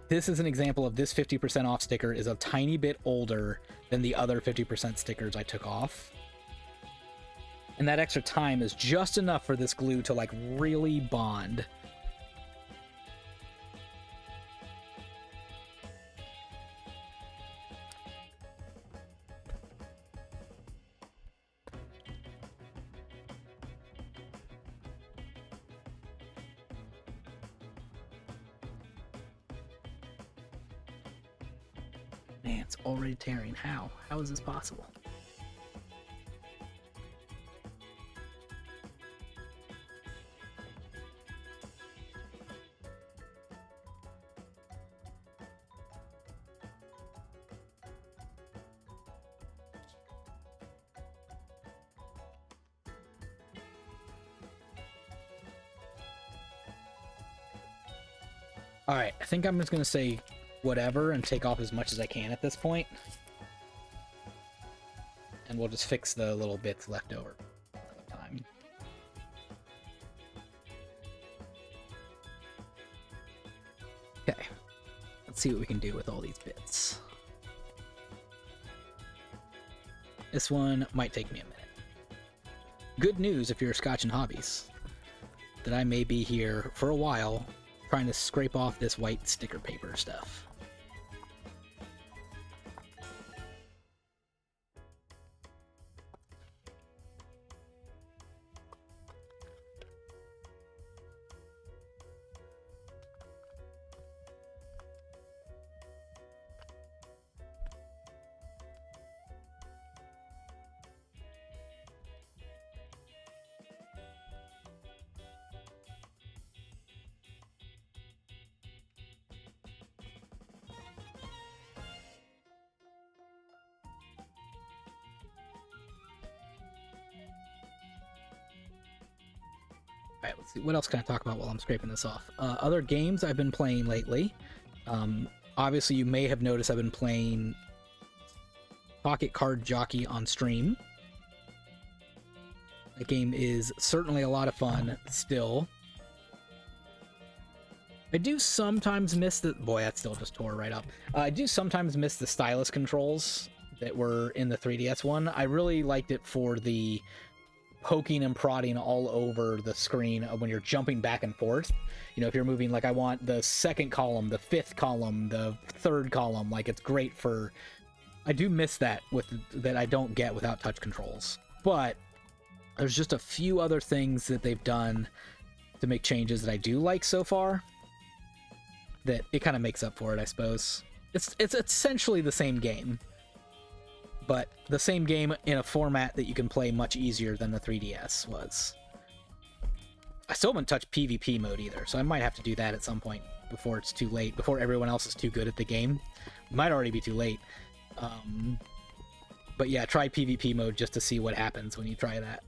this is an example of this 50% off sticker is a tiny bit older than the other 50% stickers I took off. And that extra time is just enough for this glue to like really bond. Man, it's already tearing. How? How is this possible? Alright, I think I'm just going to say whatever and take off as much as I can at this point. And we'll just fix the little bits left over another time. Okay, let's see what we can do with all these bits. This one might take me a minute. Good news if you're Scotch and Hobbies, that I may be here for a while trying to scrape off this white sticker paper stuff. Alright, let's see. What else can I talk about while I'm scraping this off? Other games I've been playing lately. Obviously, you may have noticed I've been playing Pocket Card Jockey on stream. That game is certainly a lot of fun still. I do sometimes miss the... Boy, that still just tore right up. I do sometimes miss the stylus controls that were in the 3DS one. I really liked it for the poking and prodding all over the screen when you're jumping back and forth. You know, if you're moving, like, I want the second column, the fifth column, the third column, like, it's great for... I do miss that that I don't get without touch controls. But there's just a few other things that they've done to make changes that I do like so far, that it kind of makes up for it, I suppose. It's essentially the same game, but the same game in a format that you can play much easier than the 3DS was. I still haven't touched PvP mode either, so I might have to do that at some point before it's too late, before everyone else is too good at the game. It might already be too late. But yeah, try PvP mode just to see what happens when you try that.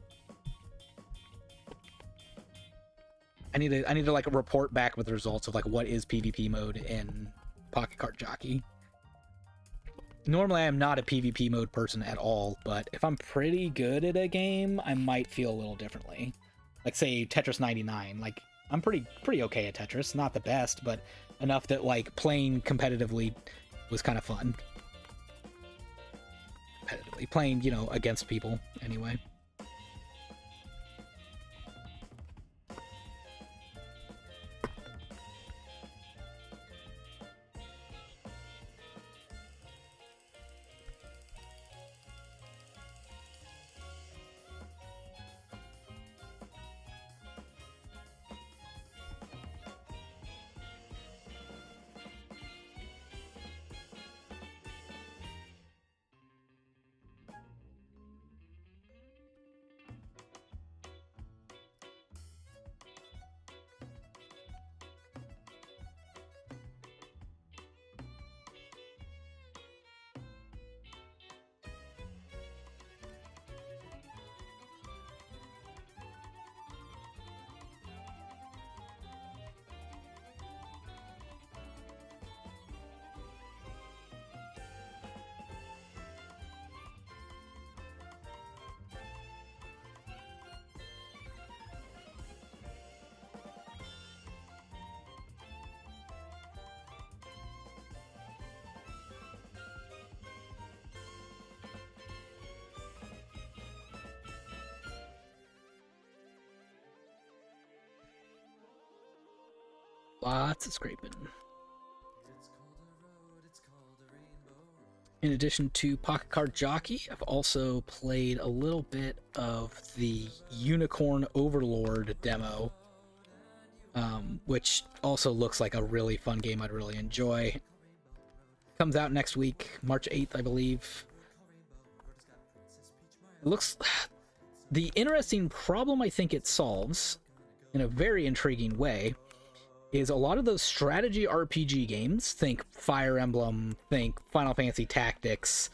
I need to like report back with the results of like what is PvP mode in Pocket Card Jockey. Normally, I am not a PvP mode person at all, but if I'm pretty good at a game, I might feel a little differently. Like, say, Tetris 99. Like, I'm pretty okay at Tetris. Not the best, but enough that, like, playing competitively was kind of fun. Competitively. Playing, you know, against people, anyway. Lots of scraping. In addition to Pocket Card Jockey, I've also played a little bit of the Unicorn Overlord demo, which also looks like a really fun game I'd really enjoy. Comes out next week, March 8th, I believe. It looks... The interesting problem I think it solves, in a very intriguing way, is a lot of those strategy RPG games, think Fire Emblem, think Final Fantasy Tactics,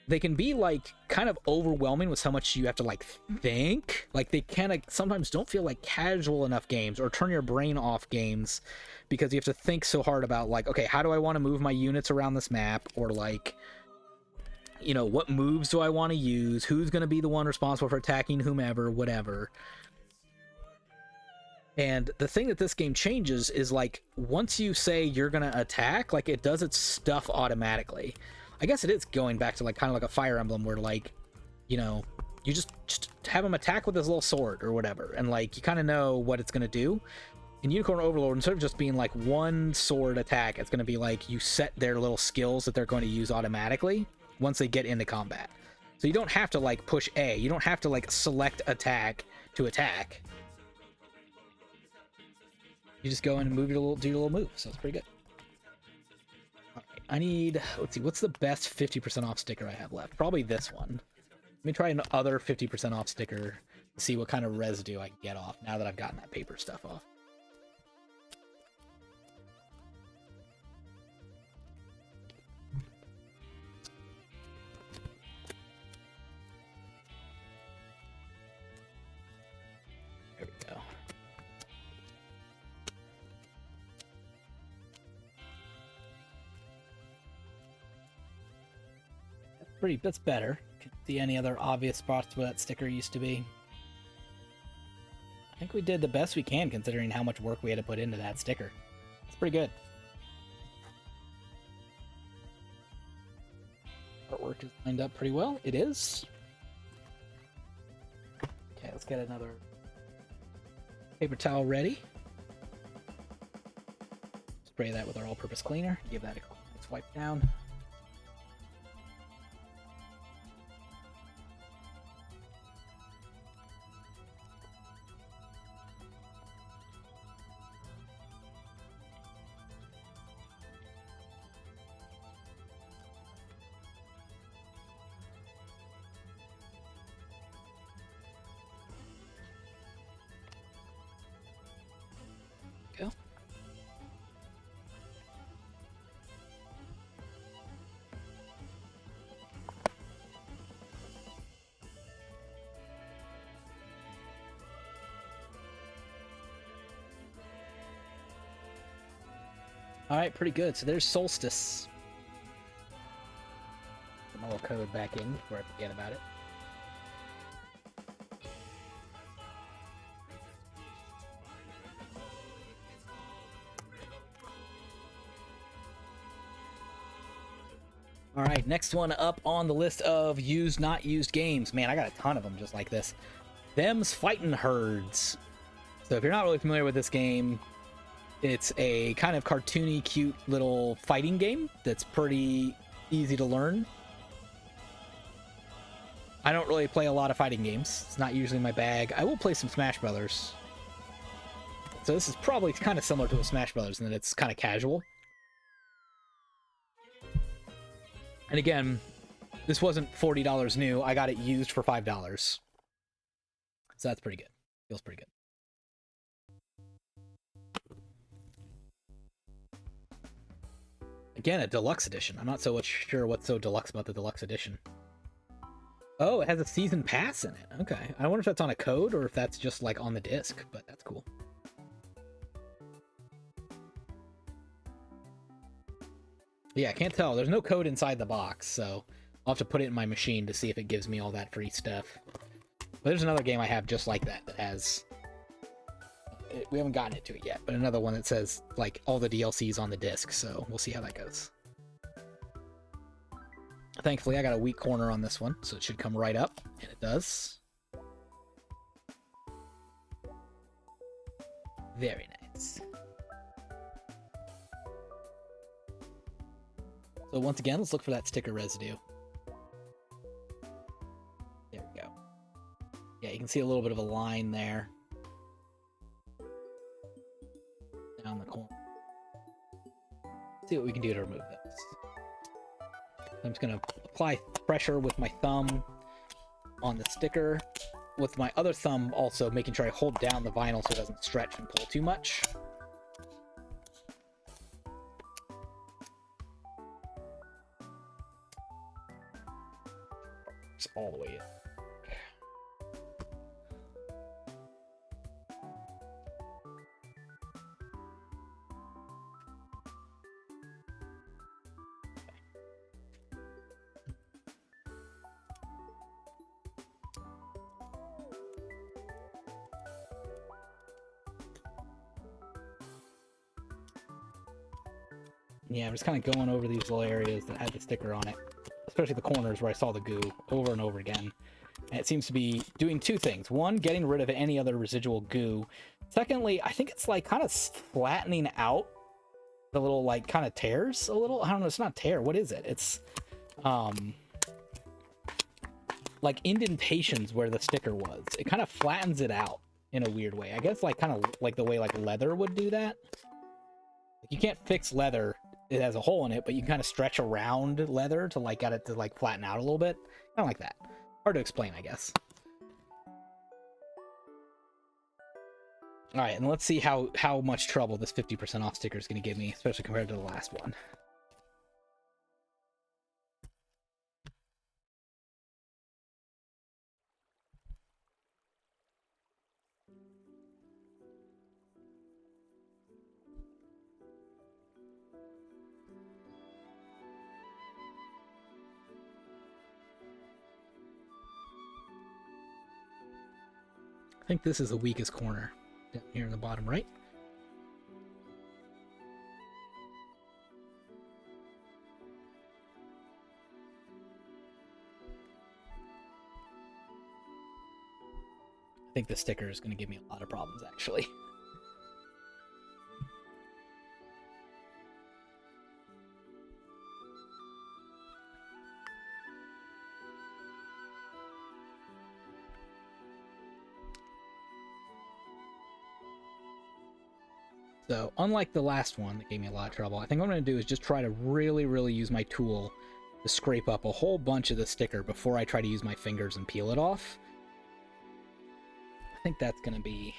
they can be like kind of overwhelming with how much you have to like think. Like they kind of sometimes don't feel like casual enough games, or turn your brain off games, because you have to think so hard about like, okay, how do I want to move my units around this map, or like, you know, what moves do I want to use, who's going to be the one responsible for attacking whomever, whatever. And the thing that this game changes is, like, once you say you're gonna attack, like, it does its stuff automatically. I guess it is going back to, like, kind of like a Fire Emblem where, like, you know, you just have him attack with his little sword or whatever, and, like, you kind of know what it's gonna do. In Unicorn Overlord, instead of just being, like, one sword attack, it's gonna be, like, you set their little skills that they're going to use automatically once they get into combat. So you don't have to, like, push A. You don't have to, like, select attack to attack. You just go in and move your little, do your little move, so it's pretty good. All right, I need, let's see, what's the best 50% off sticker I have left? Probably this one. Let me try another 50% off sticker to see what kind of residue I can get off now that I've gotten that paper stuff off. There we go. That's better. Can see any other obvious spots where that sticker used to be. I think we did the best we can considering how much work we had to put into that sticker. It's pretty good. Artwork is lined up pretty well. It is. Okay, let's get another paper towel ready. Spray that with our all-purpose cleaner. Give that a nice wipe down. Go. All right, pretty good. So there's Solstice. Put my little code back in before I forget about it. All right, next one up on the list of used, not used games. Man, I got a ton of them just like this. Them's Fightin' Herds. So if you're not really familiar with this game, it's a kind of cartoony, cute little fighting game that's pretty easy to learn. I don't really play a lot of fighting games. It's not usually my bag. I will play some Smash Brothers. So this is probably kind of similar to a Smash Brothers in that it's kind of casual. And again, this wasn't $40 new. I got it used for $5. So that's pretty good. Feels pretty good. Again, a deluxe edition. I'm not so much sure what's so deluxe about the deluxe edition. Oh, it has a season pass in it. Okay. I wonder if that's on a code or if that's just like on the disc, but that's cool. Yeah, I can't tell. There's no code inside the box, so I'll have to put it in my machine to see if it gives me all that free stuff. But there's another game I have just like that that has... We haven't gotten it to it yet, but another one that says, like, all the DLCs on the disc, so we'll see how that goes. Thankfully, I got a weak corner on this one, so it should come right up, and it does. Very nice. So once again, let's look for that sticker residue. There we go. Yeah, you can see a little bit of a line there. Down the corner. Let's see what we can do to remove this. I'm just going to apply pressure with my thumb on the sticker. With my other thumb also making sure I hold down the vinyl so it doesn't stretch and pull too much. It's all the way in. Yeah, I'm just kind of going over these little areas that had the sticker on it, especially the corners where I saw the goo over and over again. And it seems to be doing two things. One, getting rid of any other residual goo. Secondly, I think it's like kind of flattening out the little like kind of tears a little. I don't know, it's not tear. What is it? It's like indentations where the sticker was. It kind of flattens it out in a weird way. I guess like kind of like the way like leather would do that. Like, you can't fix leather. It has a hole in it, but you can kind of stretch around leather to like get it to like flatten out a little bit. Kind of like that. Hard to explain, I guess. All right, and let's see how much trouble this 50% off sticker is going to give me, especially compared to the last one. I think this is the weakest corner down here in the bottom right. I think this sticker is going to give me a lot of problems, actually. So, unlike the last one that gave me a lot of trouble, I think what I'm going to do is just try to really use my tool to scrape up a whole bunch of the sticker before I try to use my fingers and peel it off. I think that's going to be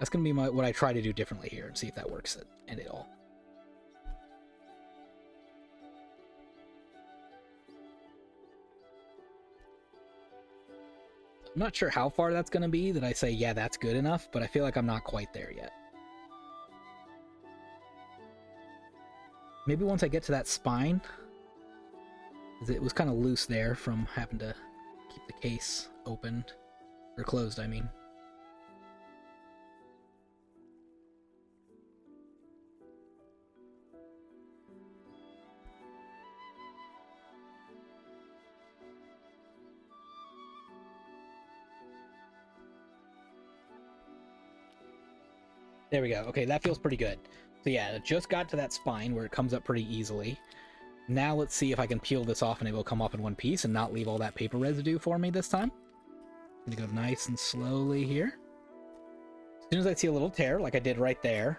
what I try to do differently here and see if that works at all. I'm not sure how far that's going to be that I say, yeah, that's good enough, but I feel like I'm not quite there yet. Maybe once I get to that spine, because it was kind of loose there from having to keep the case opened, or closed, I mean. There we go. Okay, that feels pretty good. So yeah, it just got to that spine where it comes up pretty easily. Now let's see if I can peel this off and it will come off in one piece and not leave all that paper residue for me this time. I'm gonna go nice and slowly here. As soon as I see a little tear, like I did right there,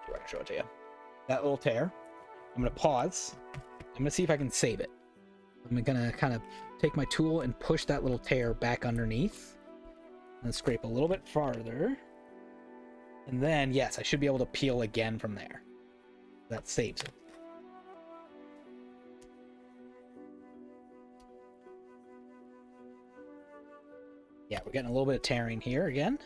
I can show it to you. That little tear, I'm gonna pause. I'm gonna see if I can save it. I'm gonna kind of take my tool and push that little tear back underneath and scrape a little bit farther. And then, yes, I should be able to peel again from there. That saves it. Yeah, we're getting a little bit of tearing here again.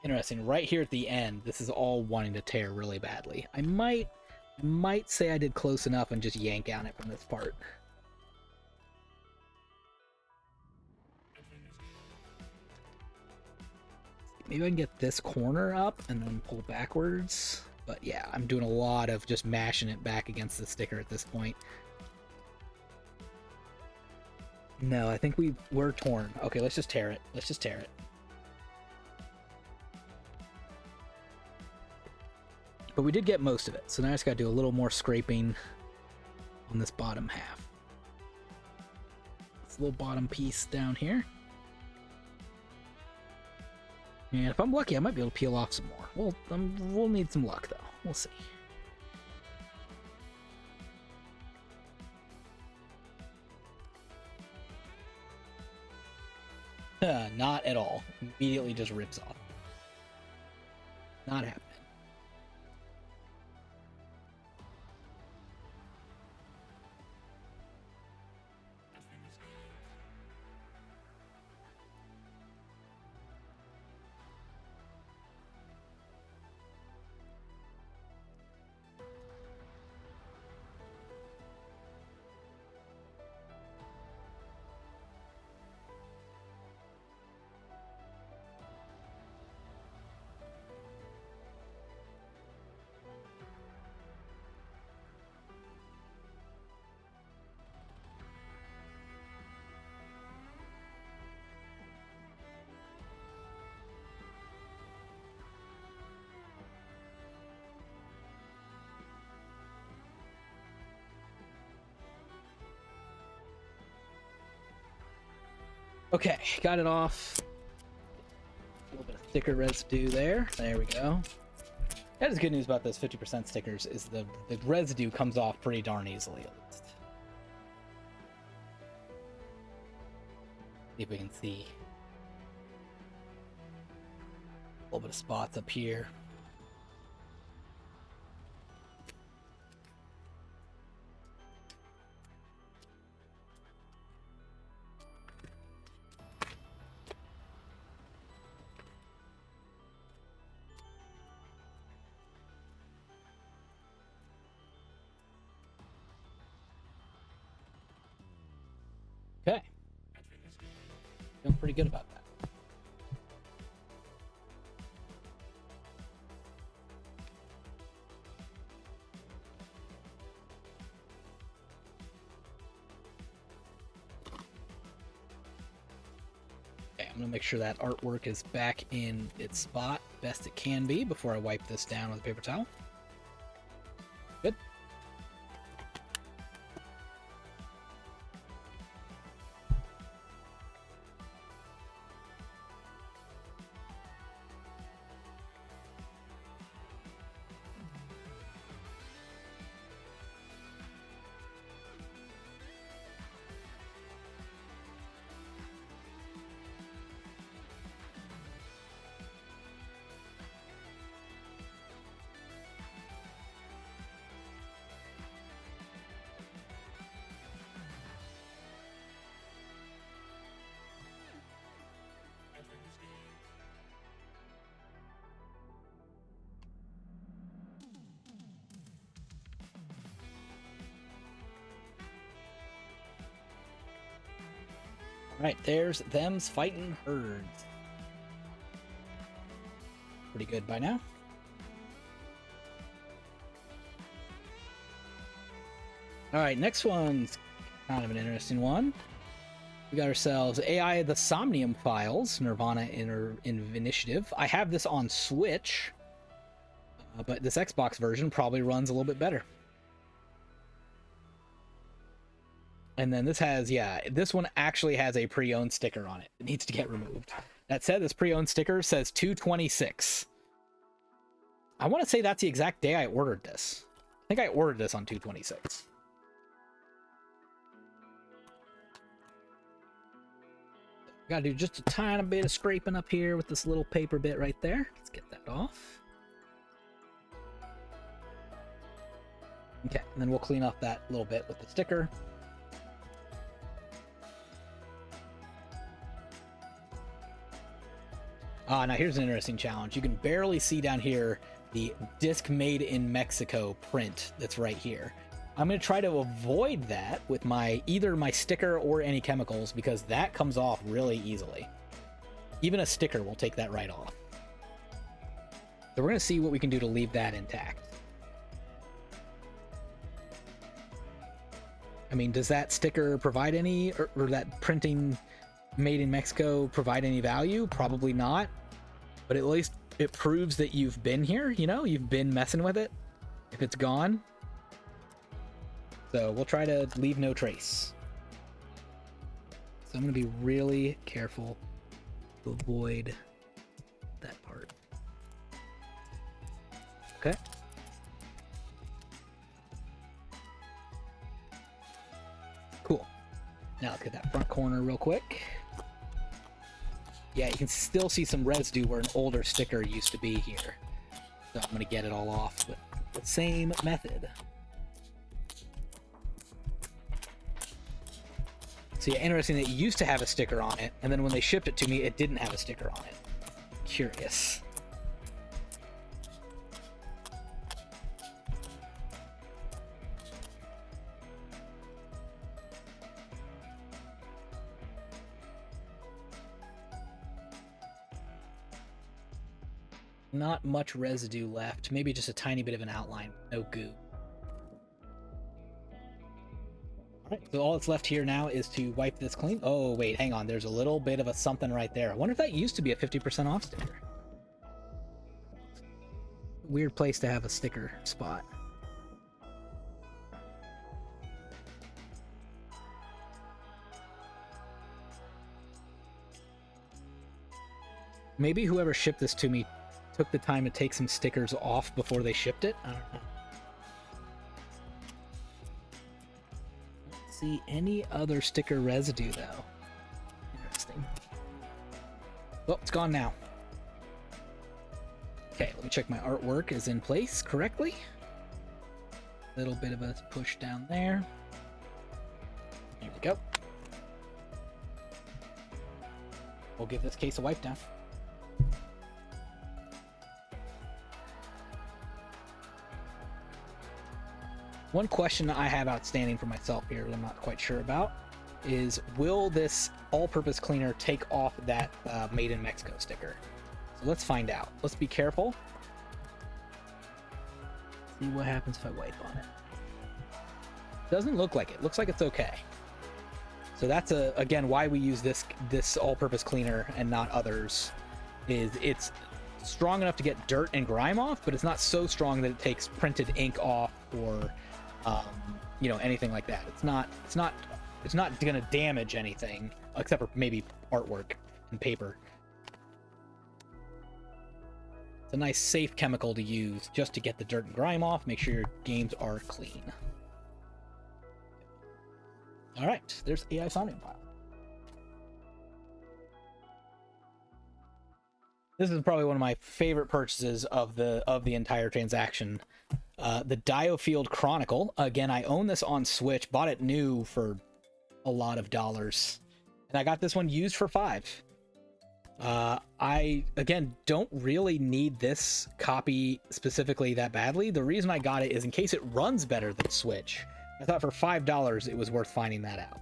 Interesting. Right here at the end, this is all wanting to tear really badly. I might say I did close enough and just yank on it from this part. Maybe I can get this corner up and then pull backwards. But yeah, I'm doing a lot of just mashing it back against the sticker at this point. No, I think we're torn. Okay, let's just tear it. Let's just tear it. But we did get most of it, so now I just gotta do a little more scraping on this bottom half. This little bottom piece down here. And if I'm lucky, I might be able to peel off some more. We'll need some luck, though. We'll see. Not at all. Immediately just rips off. Not happening. Okay, got it off. A little bit of sticker residue there. There we go. That is good news about those 50% stickers, is the residue comes off pretty darn easily, at least. See if we can see a little bit of spots up here. Okay. Feeling pretty good about that. Okay, I'm gonna make sure that artwork is back in its spot best it can be before I wipe this down with a paper towel. Good. Alright, there's them's fighting herds. Pretty good by now. Alright, next one's kind of an interesting one. We got ourselves AI the Somnium Files, Nirvana Initiative. I have this on Switch, but this Xbox version probably runs a little bit better. And then this has, yeah, this one actually has a pre-owned sticker on it. It needs to get removed. That said, this pre-owned sticker says 2/26. I want to say that's the exact day I ordered this. I think I ordered this on 2/26. Gotta do just a tiny bit of scraping up here with this little paper bit right there. Let's get that off. Okay, and then we'll clean up that little bit with the sticker. Now here's an interesting challenge. You can barely see down here the disc made in Mexico print that's right here. I'm going to try to avoid that with either my sticker or any chemicals, because that comes off really easily. Even a sticker will take that right off. So we're going to see what we can do to leave that intact. I mean, does that sticker provide any, or that printing made in Mexico provide any value? Probably not. But at least it proves that you've been here, you know, you've been messing with it if it's gone. So we'll try to leave no trace. So I'm going to be really careful to avoid that part. Okay. Cool. Now let's get that front corner real quick. Yeah, you can still see some residue where an older sticker used to be here. So I'm going to get it all off with the same method. So yeah, interesting that it used to have a sticker on it, and then when they shipped it to me, it didn't have a sticker on it. Curious. Not much residue left. Maybe just a tiny bit of an outline. No goo. Alright, so all that's left here now is to wipe this clean. Oh, wait, hang on. There's a little bit of a something right there. I wonder if that used to be a 50% off sticker. Weird place to have a sticker spot. Maybe whoever shipped this to me took the time to take some stickers off before they shipped it. I don't know. Don't see any other sticker residue though. Interesting. Oh, it's gone now. Okay, let me check my artwork is in place correctly. Little bit of a push down there. There we go. We'll give this case a wipe down. One question I have outstanding for myself here that I'm not quite sure about is, will this all-purpose cleaner take off that Made in Mexico sticker? So let's find out. Let's be careful. See what happens if I wipe on it. Doesn't look like it. Looks like it's okay. So that's again why we use this all-purpose cleaner and not others. Is it's strong enough to get dirt and grime off, but it's not so strong that it takes printed ink off or you know, anything like that. It's not gonna damage anything except for maybe artwork and paper. It's a nice safe chemical to use just to get the dirt and grime off, make sure your games are clean. All right, there's AI sounding file. This is probably one of my favorite purchases of the entire transaction. The Diofield Chronicle. Again, I own this on Switch, bought it new for a lot of dollars, and I got this one used for $5. I, again, don't really need this copy specifically that badly. The reason I got it is in case it runs better than Switch. I thought for $5 it was worth finding that out.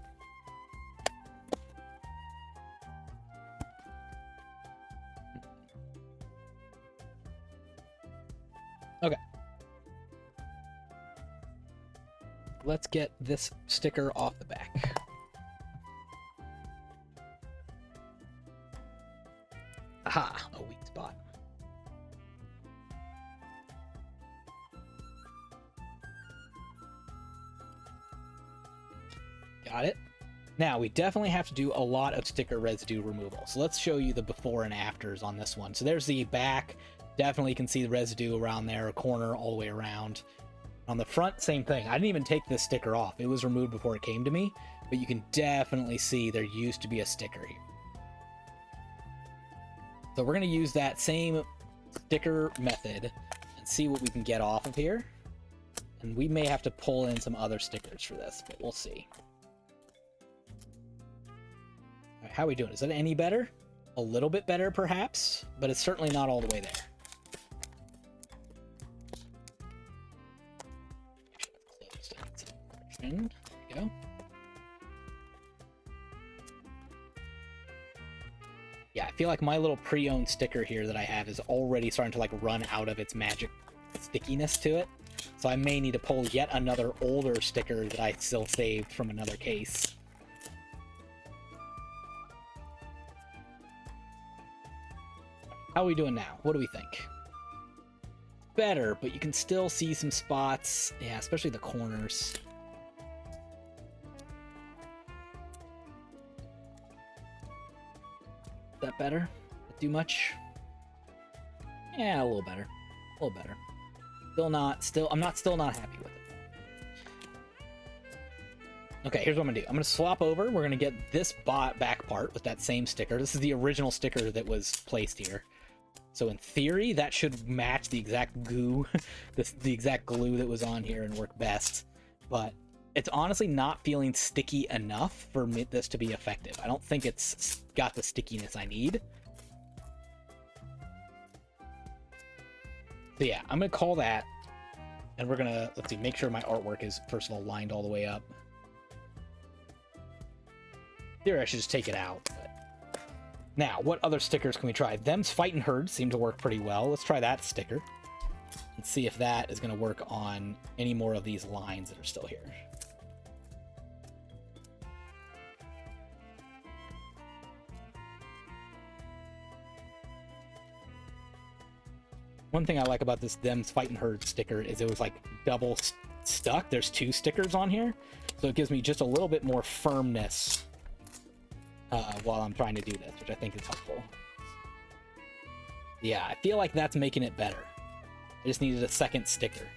Okay. Let's get this sticker off the back. Aha, a weak spot. Got it. Now, we definitely have to do a lot of sticker residue removal. So let's show you the before and afters on this one. So there's the back. Definitely can see the residue around there, a corner all the way around. On the front, same thing. I didn't even take this sticker off. It was removed before it came to me, but you can definitely see there used to be a sticker here. So we're going to use that same sticker method and see what we can get off of here. And we may have to pull in some other stickers for this, but we'll see. All right, how are we doing? Is that any better? a little bit better, perhaps, but it's certainly not all the way there. There we go. Yeah, I feel like my little pre-owned sticker here that I have is already starting to like run out of its magic stickiness to it. So I may need to pull yet another older sticker that I still saved from another case. How are we doing now? What do we think? Better, but you can still see some spots. Yeah, especially the corners. Is that better? Do much? Yeah, a little better. A little better. I'm still not happy with it. Okay, here's what I'm gonna do. I'm gonna swap over. We're gonna get this back part with that same sticker. This is the original sticker that was placed here. So in theory, that should match the exact goo, the exact glue that was on here and work best. But it's honestly not feeling sticky enough for this to be effective. I don't think it's got the stickiness I need. So yeah, I'm gonna call that, and we're gonna, let's see, make sure my artwork is first of all lined all the way up. Here I should just take it out. But... Now, what other stickers can we try? Them's Fightin' Herds seem to work pretty well. Let's try that sticker and see if that is gonna work on any more of these lines that are still here. One thing I like about this Them's Fightin' Herds sticker is it was like double stuck. There's two stickers on here, so it gives me just a little bit more firmness while I'm trying to do this, which I think is helpful. Yeah, I feel like that's making it better. I just needed a second sticker,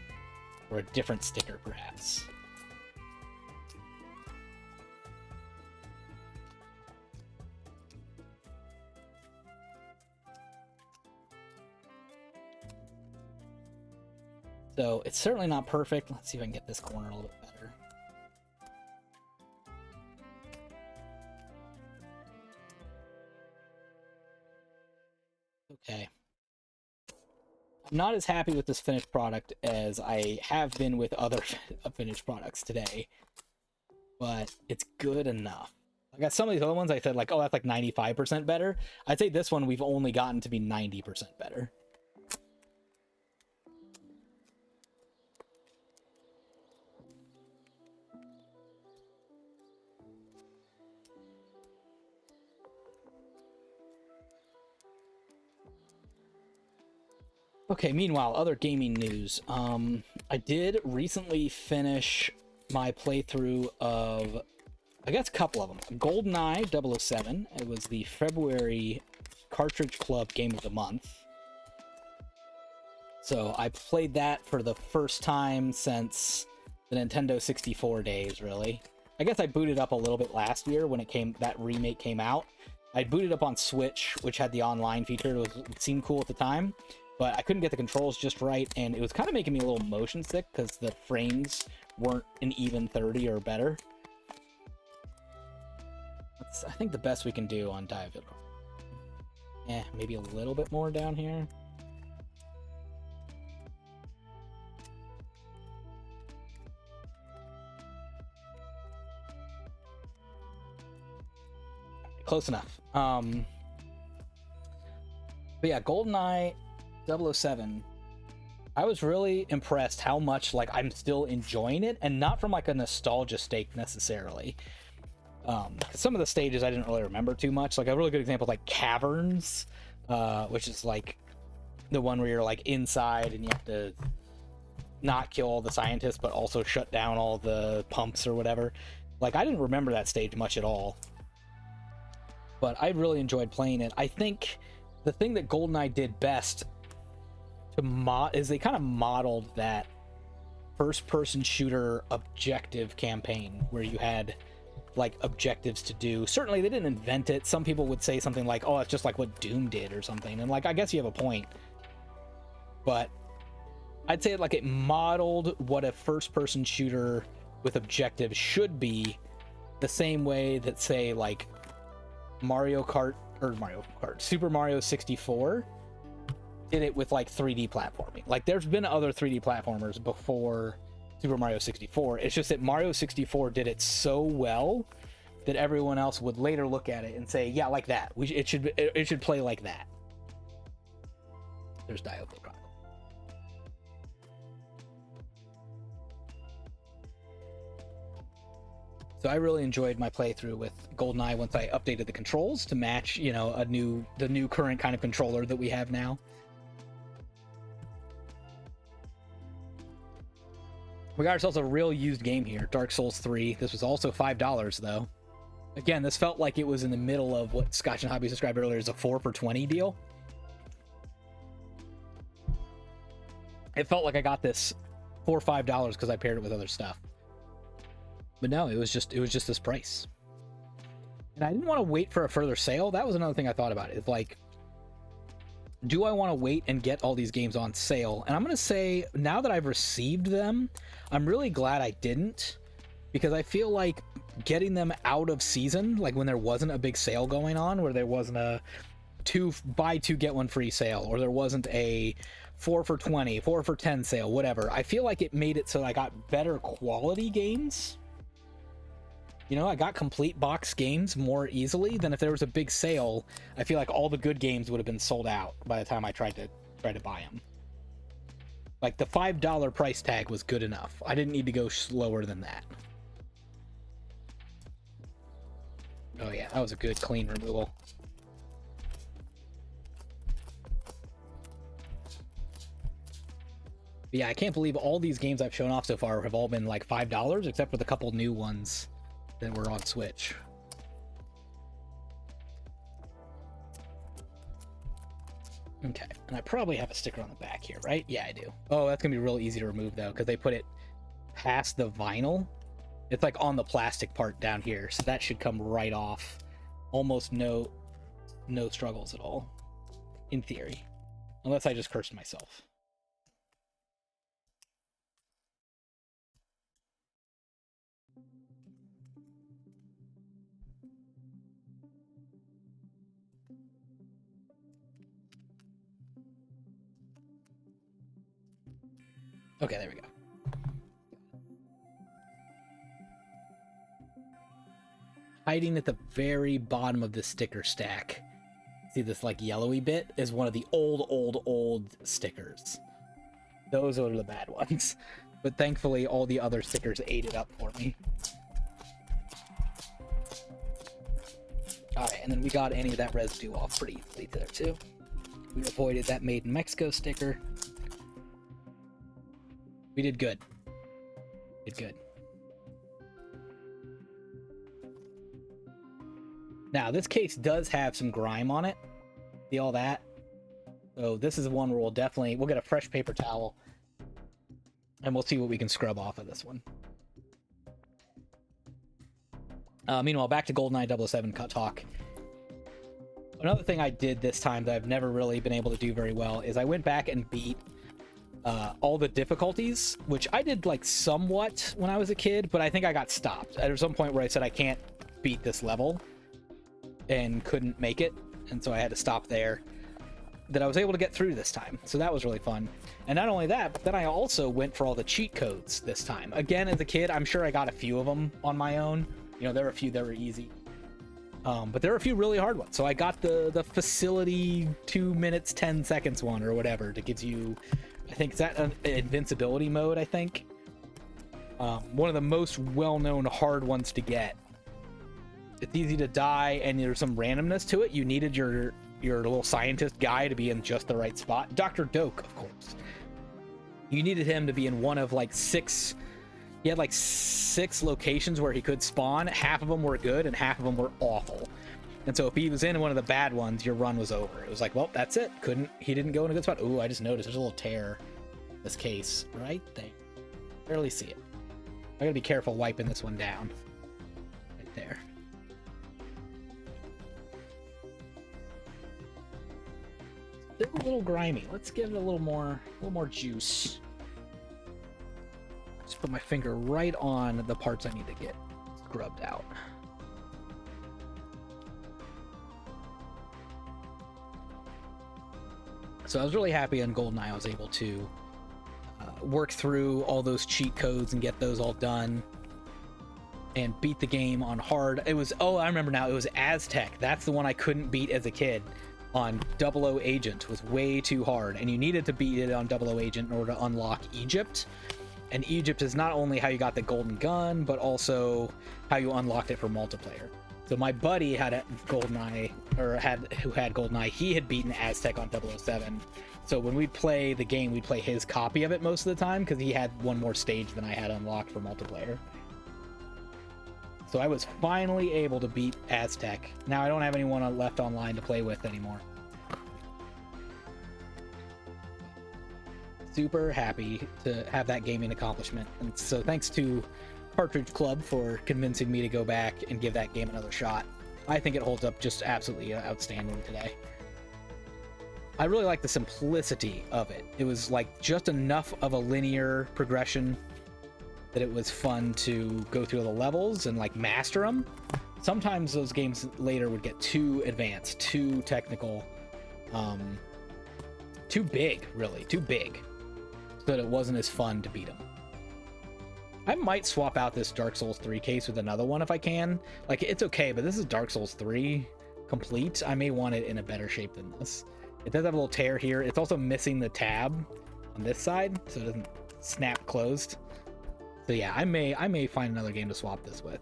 or a different sticker perhaps. So it's certainly not perfect. Let's see if I can get this corner a little bit better. Okay. I'm not as happy with this finished product as I have been with other finished products today, but it's good enough. I got some of these other ones I said like, oh, that's like 95% better. I'd say this one we've only gotten to be 90% better. Okay, meanwhile, other gaming news. I did recently finish my playthrough of, I guess, a couple of them. GoldenEye 007. It was the February Cartridge Club Game of the Month. So I played that for the first time since the Nintendo 64 days, really. I guess I booted up a little bit last year when that remake came out. I booted up on Switch, which had the online feature. It seemed cool at the time. But I couldn't get the controls just right, and it was kind of making me a little motion sick because the frames weren't an even 30 or better. That's, I think, the best we can do on Diavid. Maybe a little bit more down here. Close enough. But yeah, GoldenEye 007, I was really impressed how much like I'm still enjoying it, and not from like a nostalgia stake necessarily. Some of the stages I didn't really remember too much. Like a really good example is like Caverns, which is like the one where you're like inside and you have to not kill all the scientists but also shut down all the pumps or whatever. Like I didn't remember that stage much at all, but I really enjoyed playing it. I think the thing that GoldenEye did best is they kind of modeled that first-person shooter objective campaign where you had like objectives to do. Certainly they didn't invent it. Some people would say something like, oh, it's just like what Doom did or something, and like I guess you have a point, but I'd say like it modeled what a first-person shooter with objectives should be, the same way that say like Mario Kart or Mario Kart, Super Mario 64 did it with like 3D platforming. Like there's been other 3D platformers before Super Mario 64. It's just that Mario 64 did it so well that everyone else would later look at it and say, yeah, like that. It should play like that. There's Diablo Chronicle. So I really enjoyed my playthrough with GoldenEye once I updated the controls to match, you know, the new current kind of controller that we have now. We got ourselves a real used game here, Dark Souls 3. This was also $5 though. Again, this felt like it was in the middle of what Scotch and Hobby described earlier as a 4 for $20 deal. It felt like I got this $4 or $5 because I paired it with other stuff. But no, it was just this price. And I didn't want to wait for a further sale. That was another thing I thought about. It's like, do I want to wait and get all these games on sale? And I'm going to say, now that I've received them, I'm really glad I didn't, because I feel like getting them out of season, like when there wasn't a big sale going on, where there wasn't a buy two get one free sale, or there wasn't a 4 for 20, 4 for 10 sale, whatever. I feel like it made it so I got better quality games. You know, I got complete box games more easily than if there was a big sale. I feel like all the good games would have been sold out by the time I tried to buy them. Like the $5 price tag was good enough. I didn't need to go slower than that. Oh yeah, that was a good clean removal. But yeah, I can't believe all these games I've shown off so far have all been like $5, except for the couple new ones that were on Switch. Okay, and I probably have a sticker on the back here, right? Yeah, I do. Oh, that's gonna be real easy to remove though, because they put it past the vinyl. It's like on the plastic part down here, so that should come right off. Almost no struggles at all, in theory, unless I just cursed myself. Okay, there we go. Hiding at the very bottom of the sticker stack. See this like yellowy bit is one of the old stickers. Those are the bad ones. But thankfully all the other stickers ate it up for me. Alright, and then we got any of that residue off pretty easily there too. We avoided that Made in Mexico sticker. We did good. Did good. Now, this case does have some grime on it. See all that? So this is one where we'll get a fresh paper towel and we'll see what we can scrub off of this one. Meanwhile, back to GoldenEye 007 talk. Another thing I did this time that I've never really been able to do very well is I went back and beat all the difficulties, which I did like somewhat when I was a kid, but I think I got stopped. There was some point where I said I can't beat this level and couldn't make it, and so I had to stop there. That I was able to get through this time, so that was really fun. And not only that, but then I also went for all the cheat codes this time. Again, as a kid, I'm sure I got a few of them on my own. You know, there were a few that were easy, but there were a few really hard ones. So I got the facility 2 minutes 10 seconds one or whatever that gives you, I think, is that an invincibility mode, I think. One of the most well-known hard ones to get. It's easy to die, and there's some randomness to it. You needed your little scientist guy to be in just the right spot. Dr. Doak, of course. You needed him to be in one of like 6... He had like 6 locations where he could spawn. Half of them were good, and half of them were awful. And so if he was in one of the bad ones, your run was over. It was like, well, that's it. He didn't go in a good spot. Ooh, I just noticed there's a little tear in this case right there. Barely see it. I gotta be careful wiping this one down. Right there. Still a little grimy. Let's give it a little more juice. Just put my finger right on the parts I need to get scrubbed out. So I was really happy on GoldenEye I was able to work through all those cheat codes and get those all done and beat the game on hard. It was, oh, I remember now, it was Aztec. That's the one I couldn't beat as a kid on 00 Agent. Was way too hard, and you needed to beat it on 00 Agent in order to unlock Egypt. And Egypt is not only how you got the golden gun, but also how you unlocked it for multiplayer. So my buddy had a GoldenEye, who had GoldenEye, he had beaten Aztec on 007. So when we'd play the game, we'd play his copy of it most of the time, because he had one more stage than I had unlocked for multiplayer. So I was finally able to beat Aztec. Now I don't have anyone left online to play with anymore. Super happy to have that gaming accomplishment. And so thanks to Partridge Club for convincing me to go back and give that game another shot. I think it holds up just absolutely outstanding today. I really like the simplicity of it. It was like just enough of a linear progression that it was fun to go through the levels and like master them. Sometimes those games later would get too advanced, too technical, too big, really, too big, so that it wasn't as fun to beat them. I might swap out this Dark Souls 3 case with another one if I can. Like, it's okay, but this is Dark Souls 3 complete. I may want it in a better shape than this. It does have a little tear here. It's also missing the tab on this side, so it doesn't snap closed. So yeah, I may find another game to swap this with.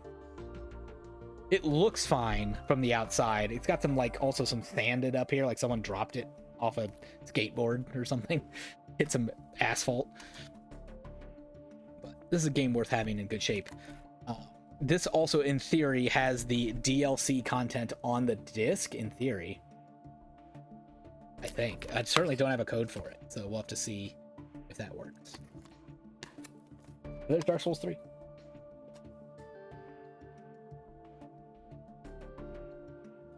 It looks fine from the outside. It's got some, like, also some sanded up here, like someone dropped it off a skateboard or something. Hit some asphalt. But this is a game worth having in good shape. This also, in theory, has the DLC content on the disc, in theory. I think. I certainly don't have a code for it, so we'll have to see if that works. There's Dark Souls 3.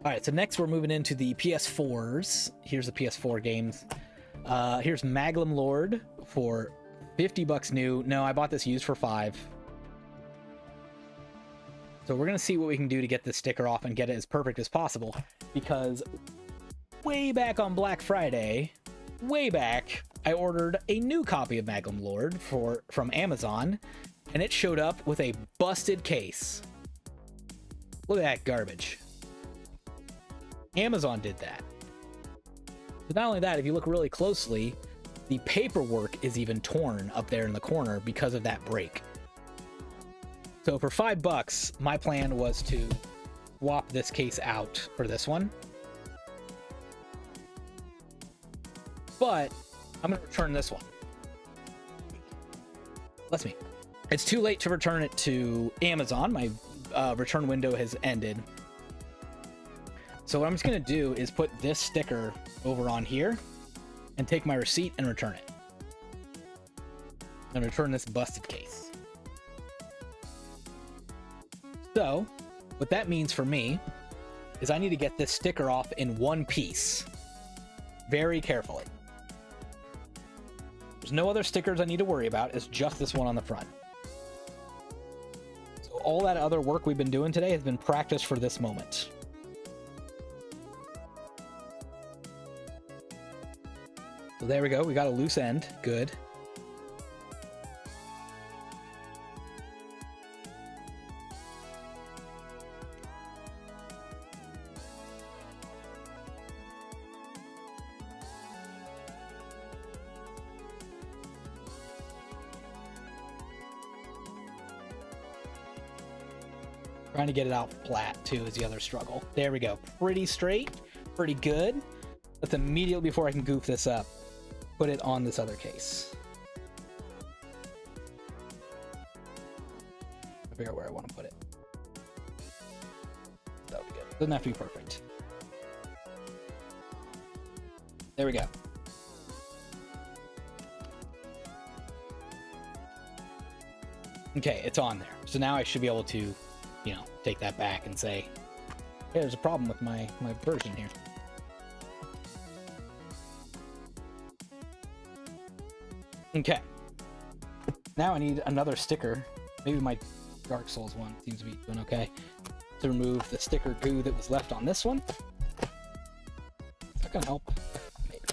Alright, so next we're moving into the PS4s. Here's the PS4 games. Here's Magnum Lord for $50 new. No, I bought this used for $5. So we're going to see what we can do to get this sticker off and get it as perfect as possible. Because way back on Black Friday, I ordered a new copy of Magnum Lord from Amazon, and it showed up with a busted case. Look at that garbage. Amazon did that. But not only that, if you look really closely, the paperwork is even torn up there in the corner because of that break. So for $5, my plan was to swap this case out for this one. But I'm going to return this one. Bless me. It's too late to return it to Amazon. My return window has ended. So what I'm just going to do is put this sticker over on here and take my receipt and return it. And return this busted case. So what that means for me is I need to get this sticker off in one piece. Very carefully. There's no other stickers I need to worry about. It's just this one on the front. So all that other work we've been doing today has been practice for this moment. So there we go. We got a loose end. Good. Trying to get it out flat, too, is the other struggle. There we go. Pretty straight. Pretty good. Let's immediately, before I can goof this up, put it on this other case. I figure out where I want to put it. That'll be good. Doesn't have to be perfect. There we go. Okay, it's on there. So now I should be able to, you know, take that back and say, hey, there's a problem with my version here. Okay. Now I need another sticker. Maybe my Dark Souls one seems to be doing okay. To remove the sticker goo that was left on this one. Is that gonna help? Maybe.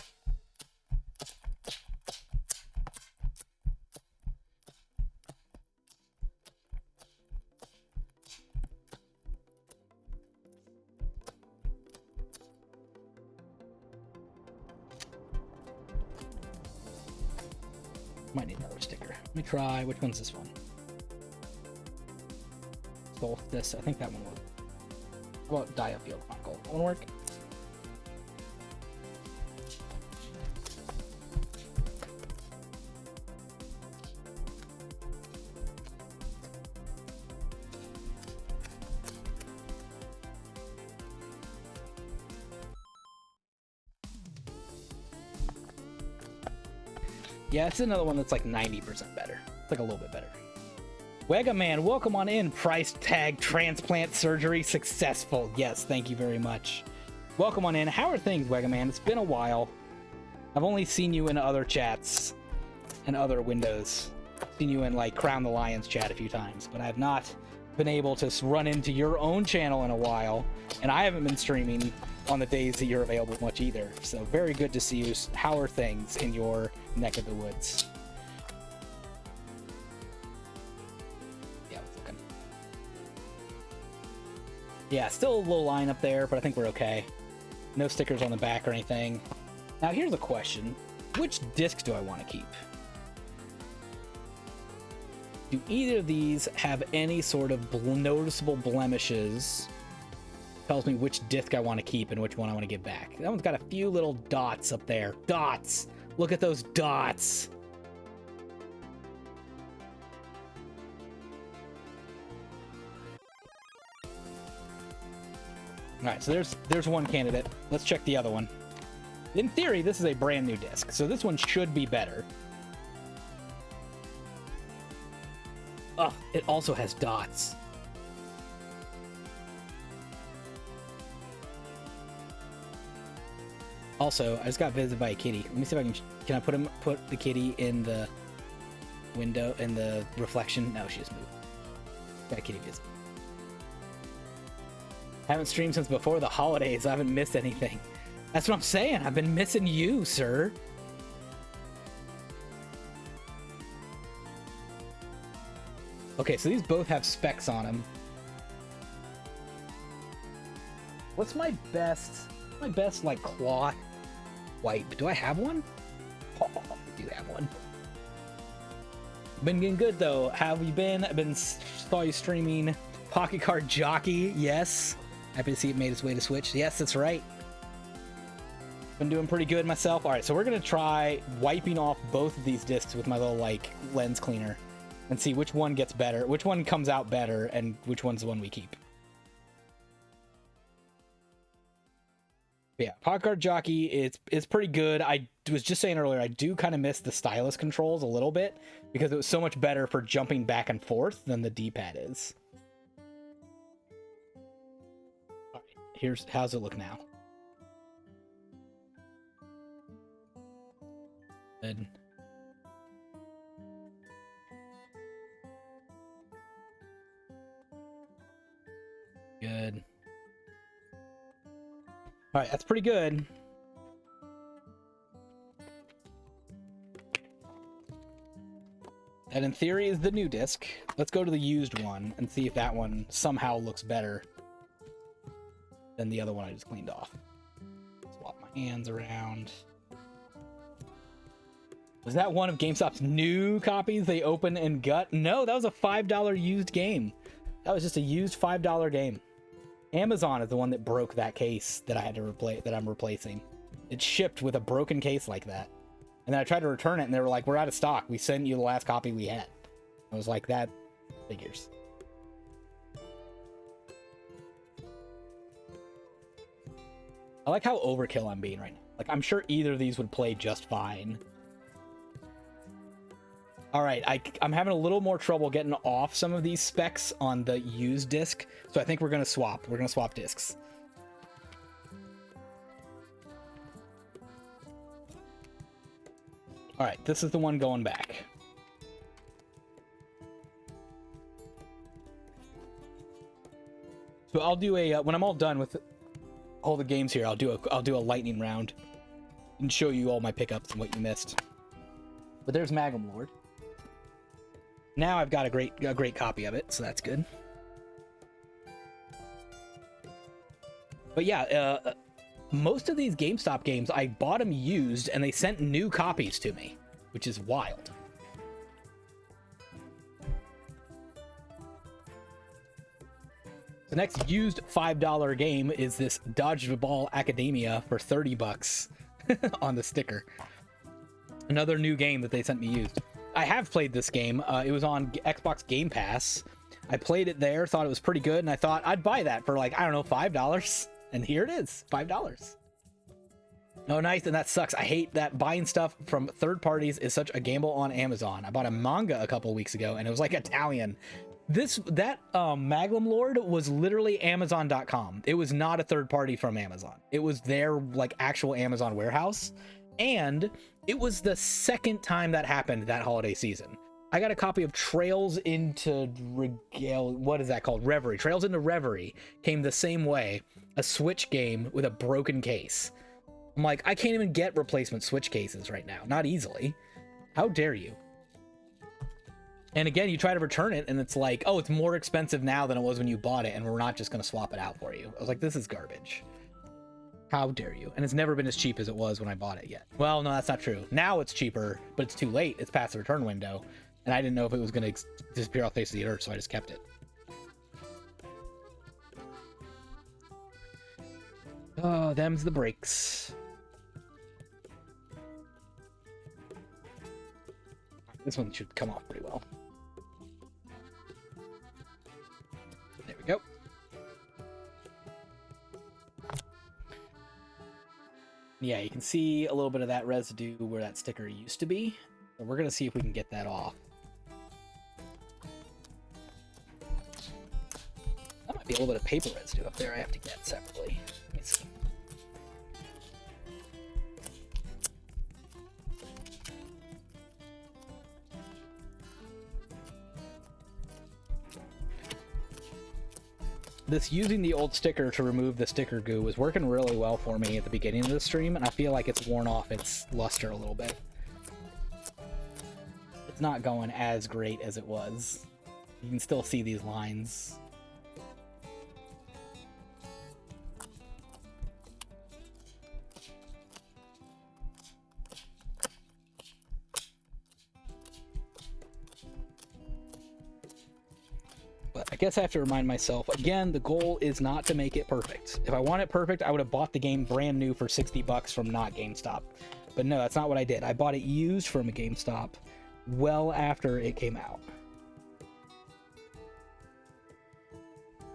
Might need another sticker. Let me try. Which one's this one? Solstice. I think that one will. How about Dia Field Chronicle? That one work? Yeah, it's another one that's like 90% better. It's like a little bit better. Wega Man, welcome on in. Price tag transplant surgery successful. Yes, thank you very much. Welcome on in. How are things, Wega Man? It's been a while. I've only seen you in other chats and other windows. Seen you in like Crown the Lions chat a few times, but I've not been able to run into your own channel in a while, and I haven't been streaming on the days that you're available much either. So very good to see you. How are things in your neck of the woods? Yeah, it's looking. Yeah, still a little line up there, but I think we're okay. No stickers on the back or anything. Now here's a question. Which disc do I want to keep? Do either of these have any sort of noticeable blemishes? Tells me which disc I want to keep and which one I want to give back. That one's got a few little dots up there. Dots! Look at those dots! Alright, so there's one candidate. Let's check the other one. In theory, this is a brand new disc, so this one should be better. Oh, it also has dots. Also, I just got visited by a kitty. Let me see if I can I put the kitty in the window, in the reflection? No, she just moved. Got a kitty visit. Haven't streamed since before the holidays. I haven't missed anything. That's what I'm saying. I've been missing you, sir. Okay, so these both have specs on them. What's my best like cloth wipe? Do I have one? Oh, I do have one. Been getting good though. How have you been? Saw you streaming Pocket Card Jockey. Yes. Happy to see it made its way to Switch. Yes, that's right. Been doing pretty good myself. All right, so we're gonna try wiping off both of these discs with my little like lens cleaner and see which one gets better, which one comes out better, and which one's the one we keep. Yeah, Pocket Card Jockey, it's pretty good. I was just saying earlier, I do kind of miss the stylus controls a little bit because it was so much better for jumping back and forth than the D-pad is. All right, how's it look now? Good. Good. All right, that's pretty good. That in theory is the new disc. Let's go to the used one and see if that one somehow looks better than the other one I just cleaned off. Swap my hands around. Was that one of GameStop's new copies they open and gut? No, that was a $5 used game. That was just a used $5 game. Amazon is the one that broke that case that I had to replace, that I'm replacing. It shipped with a broken case like that. And then I tried to return it and they were like, we're out of stock. We sent you the last copy we had. I was like, that figures. I like how overkill I'm being right now. Like, I'm sure either of these would play just fine. All right, I'm having a little more trouble getting off some of these specs on the used disc, so I think we're gonna swap. We're gonna swap discs. All right, this is the one going back. So I'll do a when I'm all done with all the games here, I'll do a lightning round and show you all my pickups and what you missed. But there's Magnum Lord. Now I've got a great copy of it, so that's good. But yeah, most of these GameStop games, I bought them used, and they sent new copies to me, which is wild. The next used $5 game is this Dodgeball Academia for $30 on the sticker. Another new game that they sent me used. I have played this game. It was on Xbox Game Pass. I played it there, thought it was pretty good, and I thought I'd buy that for like, I don't know, $5. And here it is, $5. Oh, nice, and that sucks. I hate that buying stuff from third parties is such a gamble on Amazon. I bought a manga a couple weeks ago, and it was like Italian. That Magnum Lord was literally Amazon.com. It was not a third party from Amazon. It was their like actual Amazon warehouse, and it was the second time that happened that holiday season. I got a copy of Trails into what is that called? Reverie. Trails into Reverie came the same way. A Switch game with a broken case. I'm like, I can't even get replacement Switch cases right now. Not easily. How dare you? And again, you try to return it, and it's like, oh, it's more expensive now than it was when you bought it, and we're not just going to swap it out for you. I was like, this is garbage. How dare you? And it's never been as cheap as it was when I bought it yet. Well, no, that's not true. Now it's cheaper, but it's too late. It's past the return window, and I didn't know if it was going to disappear off the face of the earth, so I just kept it. Oh, them's the breaks. This one should come off pretty well. There we go. Yeah, you can see a little bit of that residue where that sticker used to be. So we're going to see if we can get that off. That might be a little bit of paper residue up there I have to get separately. Let me see. This using the old sticker to remove the sticker goo was working really well for me at the beginning of the stream, and I feel like it's worn off its luster a little bit. It's not going as great as it was. You can still see these lines. But I guess I have to remind myself, again, the goal is not to make it perfect. If I want it perfect, I would have bought the game brand new for $60 from not GameStop. But no, that's not what I did. I bought it used from a GameStop well after it came out.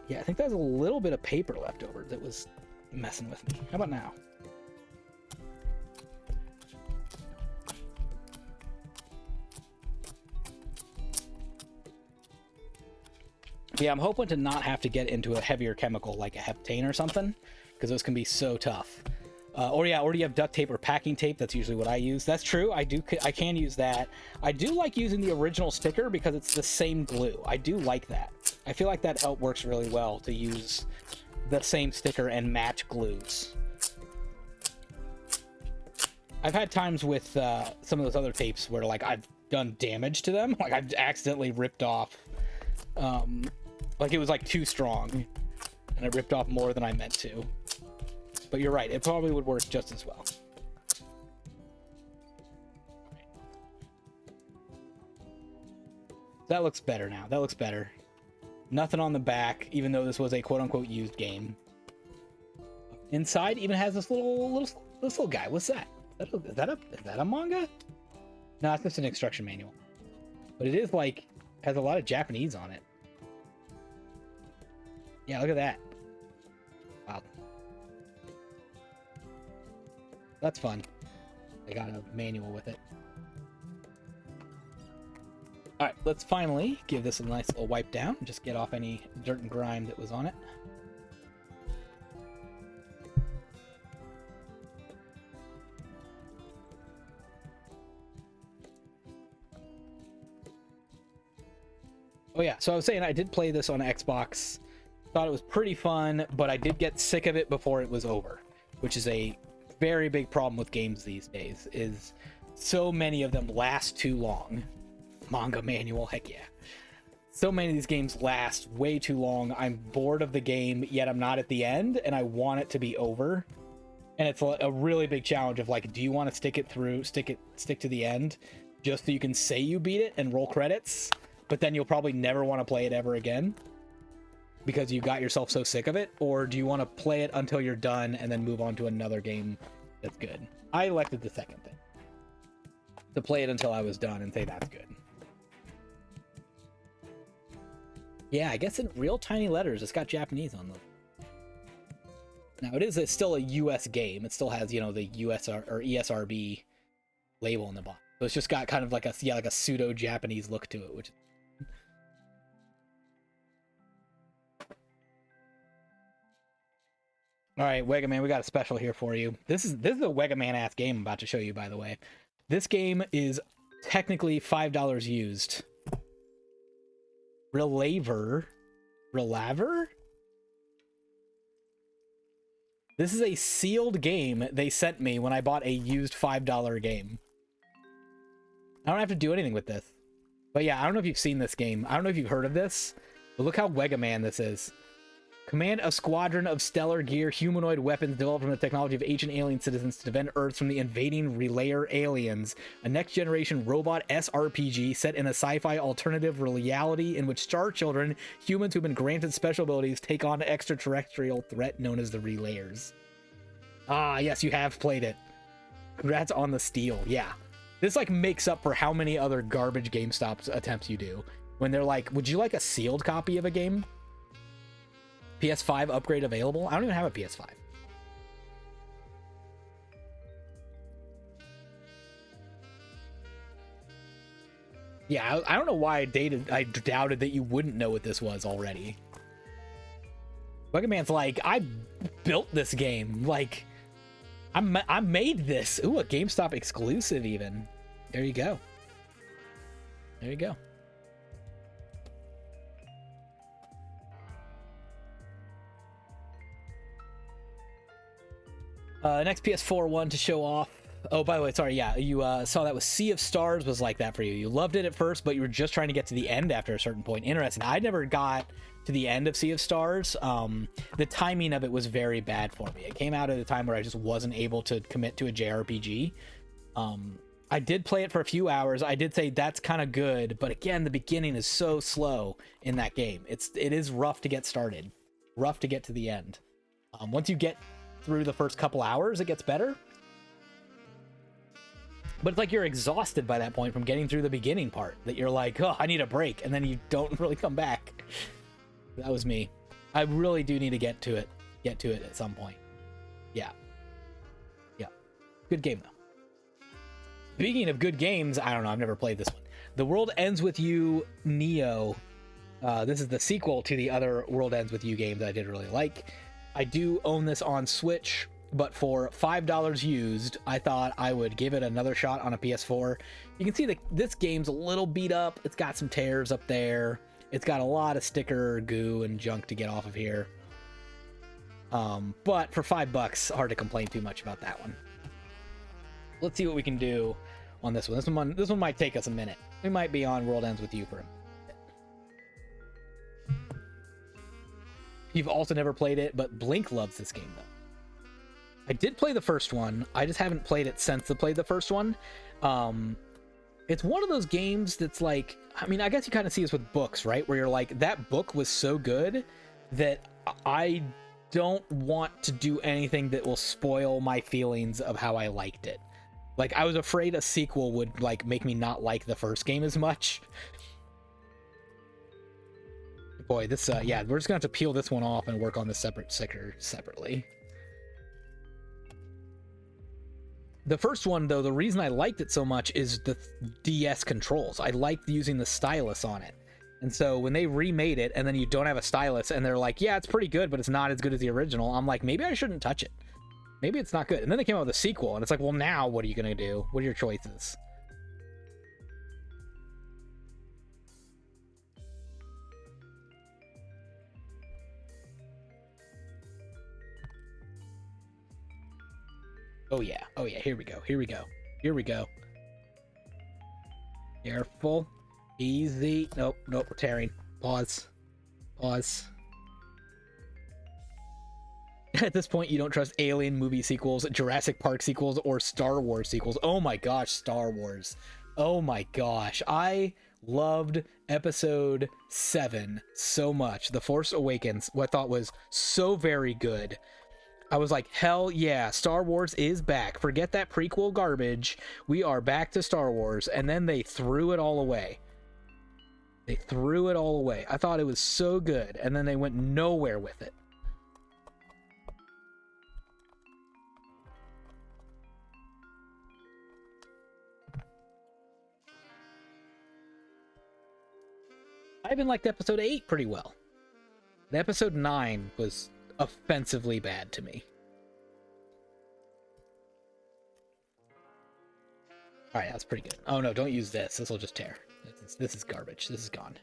Yeah, I think there's a little bit of paper left over that was messing with me. How about now? Yeah, I'm hoping to not have to get into a heavier chemical like a heptane or something, because those can be so tough. Or you have duct tape or packing tape. That's usually what I use. That's true. I can use that. I do like using the original sticker because it's the same glue. I do like that. I feel like that works really well to use the same sticker and match glues. I've had times with some of those other tapes where like I've done damage to them. Like I've accidentally ripped off. Like it was like too strong, and I ripped off more than I meant to. But you're right, it probably would work just as well. That looks better now. That looks better. Nothing on the back, even though this was a quote-unquote used game. Inside even has this little guy. What's that? Is that a manga? No, it's just an instruction manual. But it is like has a lot of Japanese on it. Yeah, look at that. Wow. That's fun. They got a manual with it. Alright, let's finally give this a nice little wipe down. Just get off any dirt and grime that was on it. Oh yeah, so I was saying I did play this on Xbox. Thought it was pretty fun, but I did get sick of it before it was over, which is a very big problem with games these days, is so many of them last too long. Manga manual, heck yeah. So many of these games last way too long. I'm bored of the game, yet I'm not at the end, and I want it to be over. And it's a really big challenge of like, do you want to stick to the end, just so you can say you beat it and roll credits, but then you'll probably never want to play it ever again. because you got yourself so sick of it, or do you want to play it until you're done and then move on to another game that's good? I elected the second thing. To play it until I was done and say that's good. Yeah, I guess in real tiny letters, it's got Japanese on them. Now, it is still a US game. It still has, you know, the USR or ESRB label in the box. So it's just got kind of like a, yeah, like a pseudo-Japanese look to it, which is... All right, Wega Man, we got a special here for you. This is a Wega Man ass game I'm about to show you, by the way. This game is technically $5 used. Relaver? This is a sealed game they sent me when I bought a used $5 game. I don't have to do anything with this. But yeah, I don't know if you've seen this game. I don't know if you've heard of this, but look how Wega Man this is. Command a squadron of stellar gear humanoid weapons developed from the technology of ancient alien citizens to defend Earth from the invading Relayer aliens. A next-generation robot SRPG set in a sci-fi alternative reality in which star children, humans who've been granted special abilities, take on an extraterrestrial threat known as the Relayers. Ah, yes, you have played it. Congrats on the steal. Yeah. This, like, makes up for how many other garbage GameStop attempts you do. When they're like, would you like a sealed copy of a game? PS5 upgrade available? I don't even have a PS5. Yeah, I don't know why I doubted that you wouldn't know what this was already. Wega Man's like, I built this game. Like, I made this. Ooh, a GameStop exclusive even. There you go. There you go. Next PS4 one to show off. Oh, by the way, sorry, yeah, you saw that was Sea of Stars was like that for you. You loved it at first, but you were just trying to get to the end after a certain point. Interesting. I never got to the end of Sea of Stars. The timing of it was very bad for me. It came out at a time where I just wasn't able to commit to a JRPG. I did play it for a few hours. I did say that's kind of good, but again, the beginning is so slow in that game. It is rough to get started, rough to get to the end. Once you get through the first couple hours, it gets better. But it's like you're exhausted by that point from getting through the beginning part, that you're like, oh, I need a break, and then you don't really come back. That was me. I really do need to get to it at some point. Yeah. Good game, though. Speaking of good games, I don't know, I've never played this one. The World Ends With You Neo. This is the sequel to the other World Ends With You game that I did really like. I do own this on Switch, but for $5 used, I thought I would give it another shot on a PS4. You can see that this game's a little beat up. It's got some tears up there. It's got a lot of sticker goo and junk to get off of here. But for $5, hard to complain too much about that one. Let's see what we can do on this one. This one might take us a minute. We might be on World Ends With You for a minute. You've also never played it, but Blink loves this game, though. I did play the first one. I just haven't played it since I played the first one. It's one of those games that's like, I mean, I guess you kind of see this with books, right? Where you're like, that book was so good that I don't want to do anything that will spoil my feelings of how I liked it. Like, I was afraid a sequel would, like, make me not like the first game as much. Boy, this, yeah, we're just gonna have to peel this one off and work on the sticker separately. The first one, though, the reason I liked it so much is the DS controls. I liked using the stylus on it. And so when they remade it and then you don't have a stylus and they're like, yeah, it's pretty good, but it's not as good as the original, I'm like, maybe I shouldn't touch it. Maybe it's not good. And then they came out with a sequel and it's like, well, now what are you gonna do? What are your choices? Oh yeah, here we go. Careful. Easy. Nope, we're tearing. Pause. At this point, you don't trust Alien movie sequels, Jurassic Park sequels, or Star Wars sequels. Oh my gosh, Star Wars. Oh my gosh. I loved episode 7 so much. The Force Awakens, what I thought was so very good. I was like, hell yeah, Star Wars is back. Forget that prequel garbage. We are back to Star Wars. And then they threw it all away. They threw it all away. I thought it was so good. And then they went nowhere with it. I even liked episode 8 pretty well. The episode 9 was offensively bad to me. Alright, that's pretty good. Oh no, don't use this. This will just tear. This is garbage. This is gone.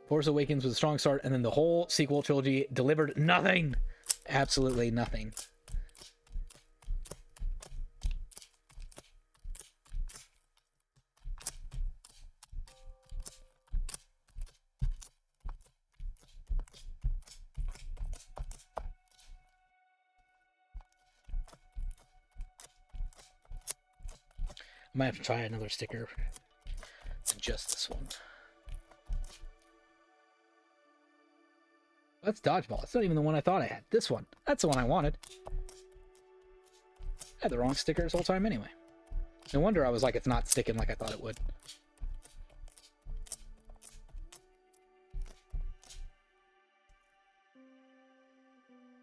Force Awakens was a strong start, and then the whole sequel trilogy delivered nothing. Absolutely nothing. I might have to try another sticker than just this one. That's Dodgeball. It's not even the one I thought I had. This one. That's the one I wanted. I had the wrong sticker this whole time anyway. No wonder I was like, it's not sticking like I thought it would.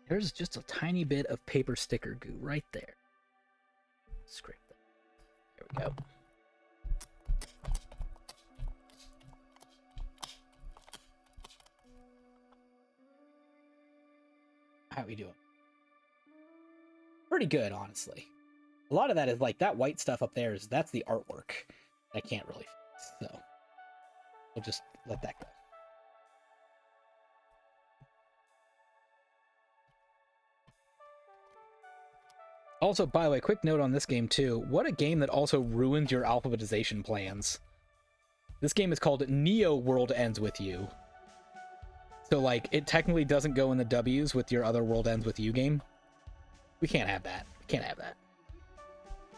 There's just a tiny bit of paper sticker goo right there. Scrape that. There we go. How we doing? Pretty good, honestly. A lot of that is like that white stuff up there that's the artwork. I can't really fix, so we'll just let that go. Also, by the way, quick note on this game too. What a game that also ruins your alphabetization plans. This game is called Neo World Ends With You. So, like, it technically doesn't go in the W's with your other World Ends With You game. We can't have that. Can't have that.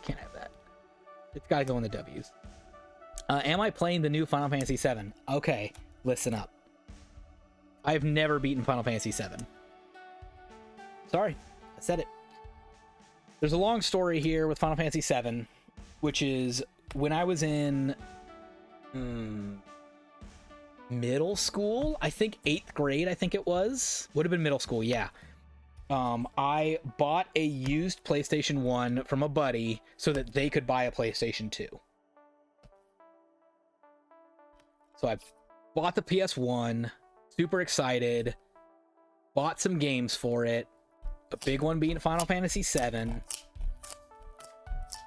Can't have that. It's gotta go in the W's. Am I playing the new Final Fantasy VII? Okay, listen up. I've never beaten Final Fantasy VII. Sorry, I said it. There's a long story here with Final Fantasy VII, which is when I was in middle school, I think 8th grade, I think it was. Would have been middle school, yeah. I bought a used PlayStation 1 from a buddy so that they could buy a PlayStation 2. So I bought the PS1, super excited, bought some games for it. A big one being Final Fantasy VII.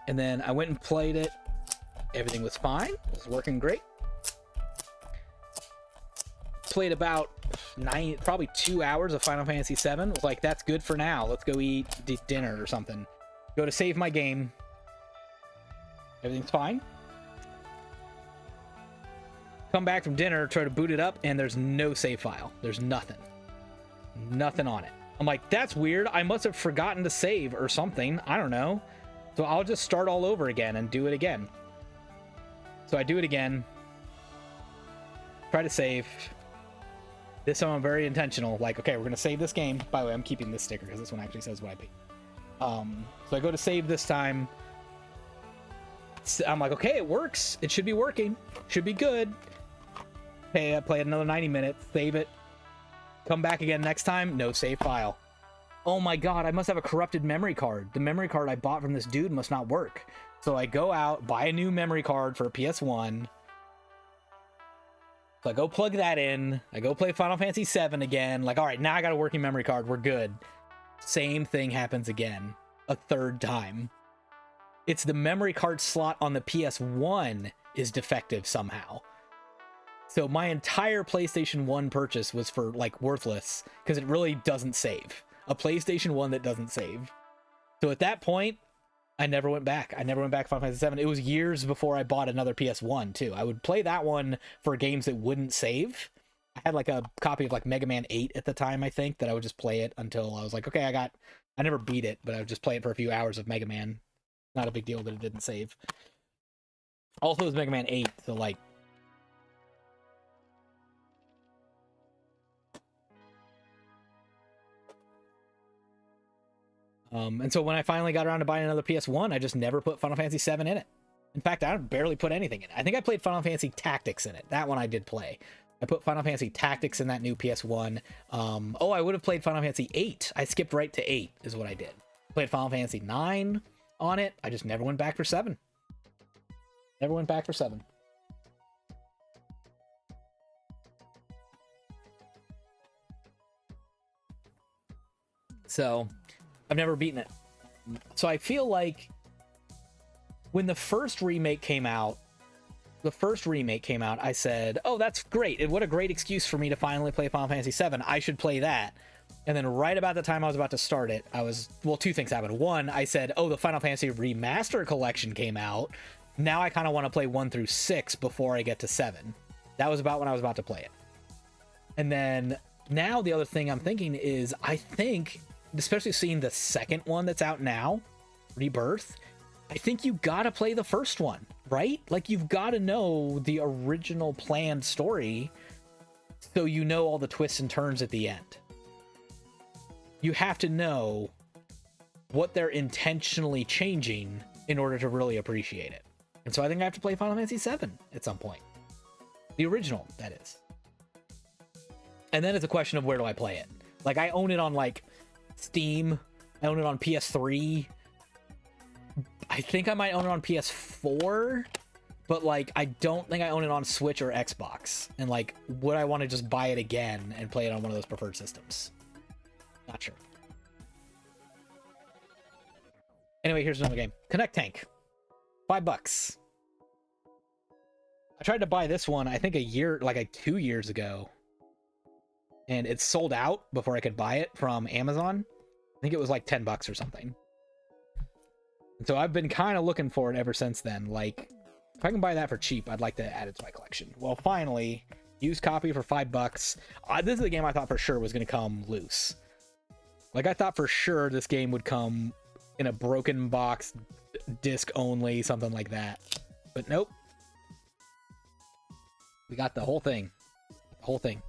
And then I went and played it. Everything was fine. It was working great. Played about probably 2 hours of Final Fantasy VII. Was like, that's good for now. Let's go eat dinner or something. Go to save my game. Everything's fine. Come back from dinner, try to boot it up, and there's no save file. There's nothing. Nothing on it. I'm like, that's weird. I must have forgotten to save or something. I don't know. So I'll just start all over again and do it again. So I do it again. Try to save. This time I'm very intentional. Like, okay, we're going to save this game. By the way, I'm keeping this sticker because this one actually says what I beat. So I go to save this time. I'm like, okay, it works. It should be working. Should be good. Hey, I play another 90 minutes. Save it. Come back again next time, no save file. Oh my god, I must have a corrupted memory card. The memory card I bought from this dude must not work. So I go out, buy a new memory card for a PS1. So I go plug that in. I go play Final Fantasy VII again. Like, all right, now I got a working memory card. We're good. Same thing happens again. A third time. It's the memory card slot on the PS1 is defective somehow. So my entire PlayStation 1 purchase was for, like, worthless, because it really doesn't save. A PlayStation 1 that doesn't save. So at that point, I never went back. I never went back to Final Fantasy VII. It was years before I bought another PS1, too. I would play that one for games that wouldn't save. I had, like, a copy of, like, Mega Man 8 at the time, I think, that I would just play it until I was like, okay, I never beat it, but I would just play it for a few hours of Mega Man. Not a big deal that it didn't save. Also, it's Mega Man 8, so like. And so when I finally got around to buying another PS1, I just never put Final Fantasy 7 in it. In fact, I barely put anything in it. I think I played Final Fantasy Tactics in it. That one I did play. I put Final Fantasy Tactics in that new PS1. Oh, I would have played Final Fantasy 8. I skipped right to 8 is what I did. Played Final Fantasy 9 on it. I just never went back for 7. Never went back for 7. So, I've never beaten it. So I feel like when the first remake came out, I said, oh, that's great. What a great excuse for me to finally play Final Fantasy 7. I should play that. And then right about the time I was about to start it, well, two things happened. One, I said, oh, the Final Fantasy Remaster Collection came out. Now I kind of want to play 1 through 6 before I get to 7. That was about when I was about to play it. And then now the other thing I'm thinking is, I think, especially seeing the second one that's out now, Rebirth, I think you gotta play the first one, right? Like, you've got to know the original planned story so you know all the twists and turns at the end. You have to know what they're intentionally changing in order to really appreciate it. And so I think I have to play Final Fantasy VII at some point. The original, that is. And then it's a question of where do I play it? Like, I own it on, like, Steam. I own it on PS3. I think I might own it on PS4, but like I don't think I own it on Switch or Xbox. And like, would I want to just buy it again and play it on one of those preferred systems? Not sure. Anyway, here's another game. Connect Tank. $5. I tried to buy this one, I think 2 years ago. And it sold out before I could buy it from Amazon. I think it was like $10 or something. So I've been kind of looking for it ever since then. Like, if I can buy that for cheap, I'd like to add it to my collection. Well, finally, used copy for $5. This is a game I thought for sure was going to come loose. Like, I thought for sure this game would come in a broken box, disc only, something like that. But nope. We got the whole thing. The whole thing.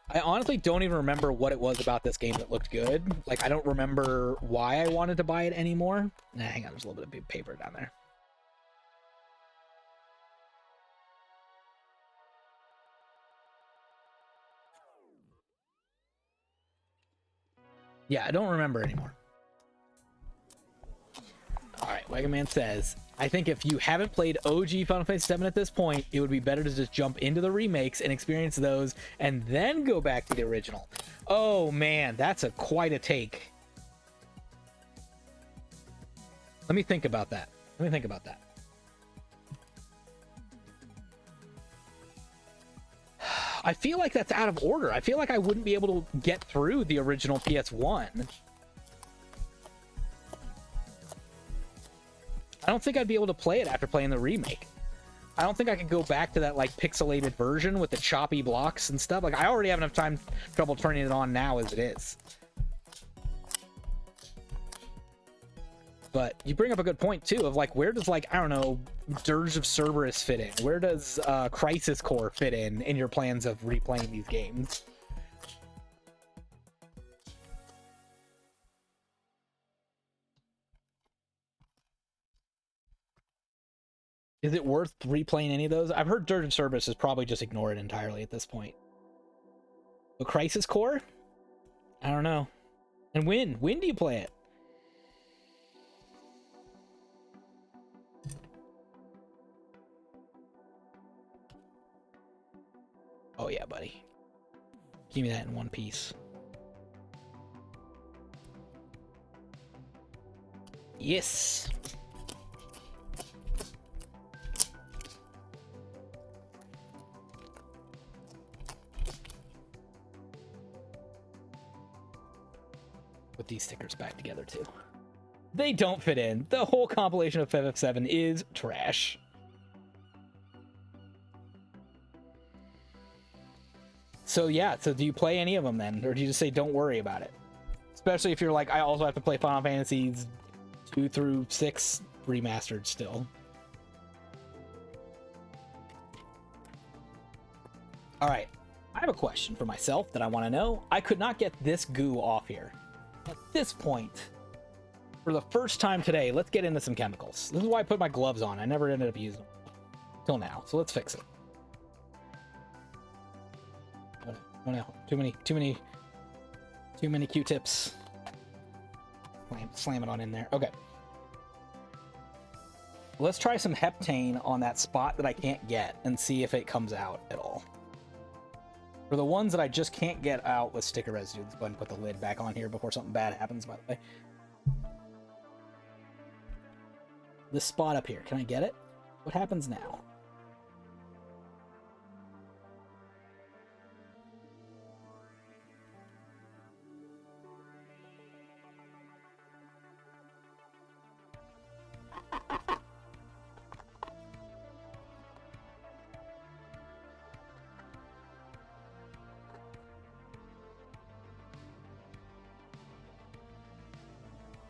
I honestly don't even remember what it was about this game that looked good. Like, I don't remember why I wanted to buy it anymore. Nah, hang on, there's a little bit of paper down there. Yeah, I don't remember anymore. Alright, Mega Man says, I think if you haven't played OG Final Fantasy VII at this point, it would be better to just jump into the remakes and experience those, and then go back to the original. Oh man, that's quite a take. Let me think about that. I feel like that's out of order. I feel like I wouldn't be able to get through the original PS1. I don't think I'd be able to play it after playing the remake. I don't think I could go back to that, like, pixelated version with the choppy blocks and stuff. Like, I already have enough trouble turning it on now as it is. But you bring up a good point, too, of, like, where does, like, I don't know, Dirge of Cerberus fit in? Where does Crisis Core fit in your plans of replaying these games? Is it worth replaying any of those? I've heard Dirge of Cerberus is probably just ignore it entirely at this point. But Crisis Core? I don't know. And when do you play it? Oh yeah, buddy. Give me that in one piece. Yes. Put these stickers back together too. They don't fit in. The whole compilation of FF7 is trash. So yeah, so do you play any of them then? Or do you just say don't worry about it? Especially if you're like, I also have to play Final Fantasies 2 through 6 remastered still. question for myself that I want to know. I could not get this goo off here. At this point, for the first time today, let's get into some chemicals. This is why I put my gloves on. I never ended up using them till now. So let's fix it. Oh no, too many Q-tips. Slam it on in there. Okay. Let's try some heptane on that spot that I can't get and see if it comes out at all. For the ones that I just can't get out with sticker residue, let's go ahead and put the lid back on here before something bad happens, by the way. This spot up here, can I get it? What happens now?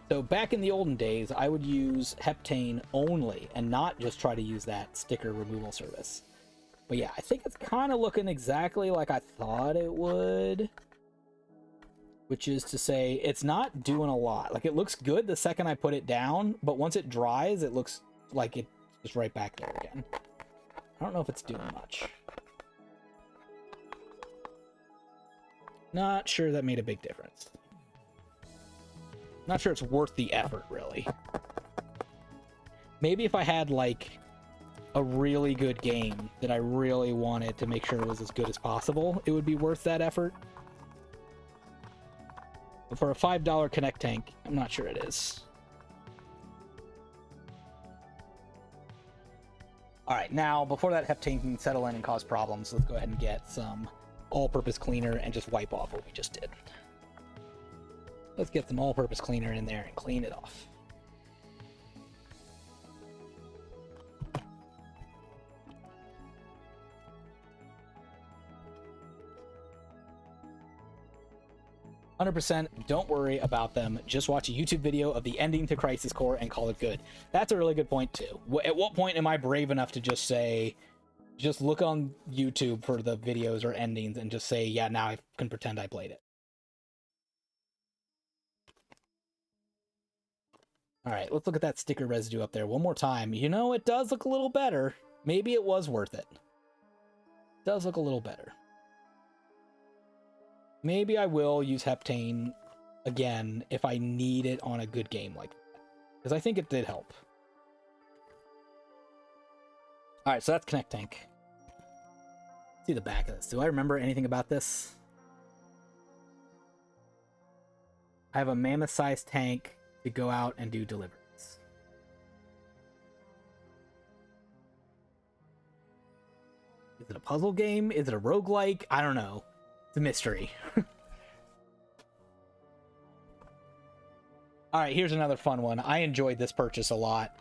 So back in the olden days, I would use heptane only and not just try to use that sticker removal service. But yeah, I think it's kind of looking exactly like I thought it would. Which is to say, it's not doing a lot. Like, it looks good the second I put it down, but once it dries, it looks like it's just right back there again. I don't know if it's doing much. Not sure that made a big difference. Not sure it's worth the effort, really. Maybe if I had, like, a really good game that I really wanted to make sure it was as good as possible, it would be worth that effort. But for a $5 Connect tank, I'm not sure it is. Alright, now, before that heptane can settle in and cause problems, let's go ahead and get some all-purpose cleaner and just wipe off what we just did. Let's get some all-purpose cleaner in there and clean it off. Don't worry about them. Just watch a YouTube video of the ending to Crisis Core and call it good. That's a really good point, too. At what point am I brave enough to just say, just look on YouTube for the videos or endings and just say, yeah, now I can pretend I played it. All right, let's look at that sticker residue up there one more time. You know, it does look a little better. Maybe it was worth it. It does look a little better. Maybe I will use heptane again if I need it on a good game like that. Because I think it did help. All right, so that's Connect Tank. Let's see the back of this. Do I remember anything about this? I have a mammoth-sized tank to go out and do deliveries. Is it a puzzle game? Is it a roguelike? I don't know. It's a mystery. Alright, here's another fun one. I enjoyed this purchase a lot.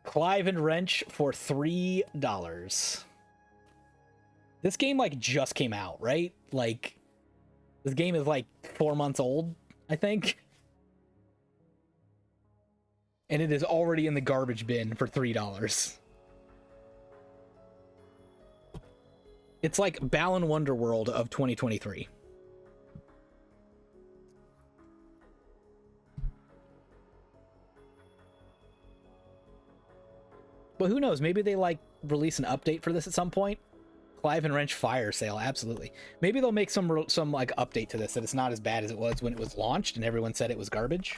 Clive and Wrench for $3. This game, like, just came out, right? Like, this game is, like, 4 months old, I think. And it is already in the garbage bin for $3. It's like Balan Wonderworld of 2023. But who knows? Maybe they, like, release an update for this at some point. Clive and Wrench fire sale, absolutely. Maybe they'll make some like update to this that it's not as bad as it was when it was launched and everyone said it was garbage.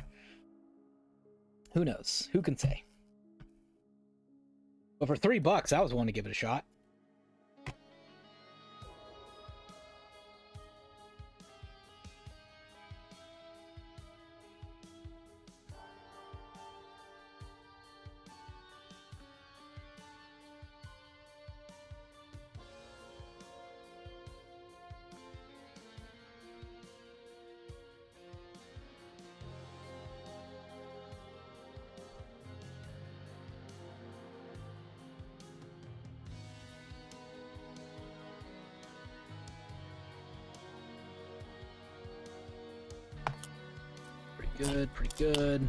Who knows? Who can say? But for $3, I was willing to give it a shot. Good, pretty good.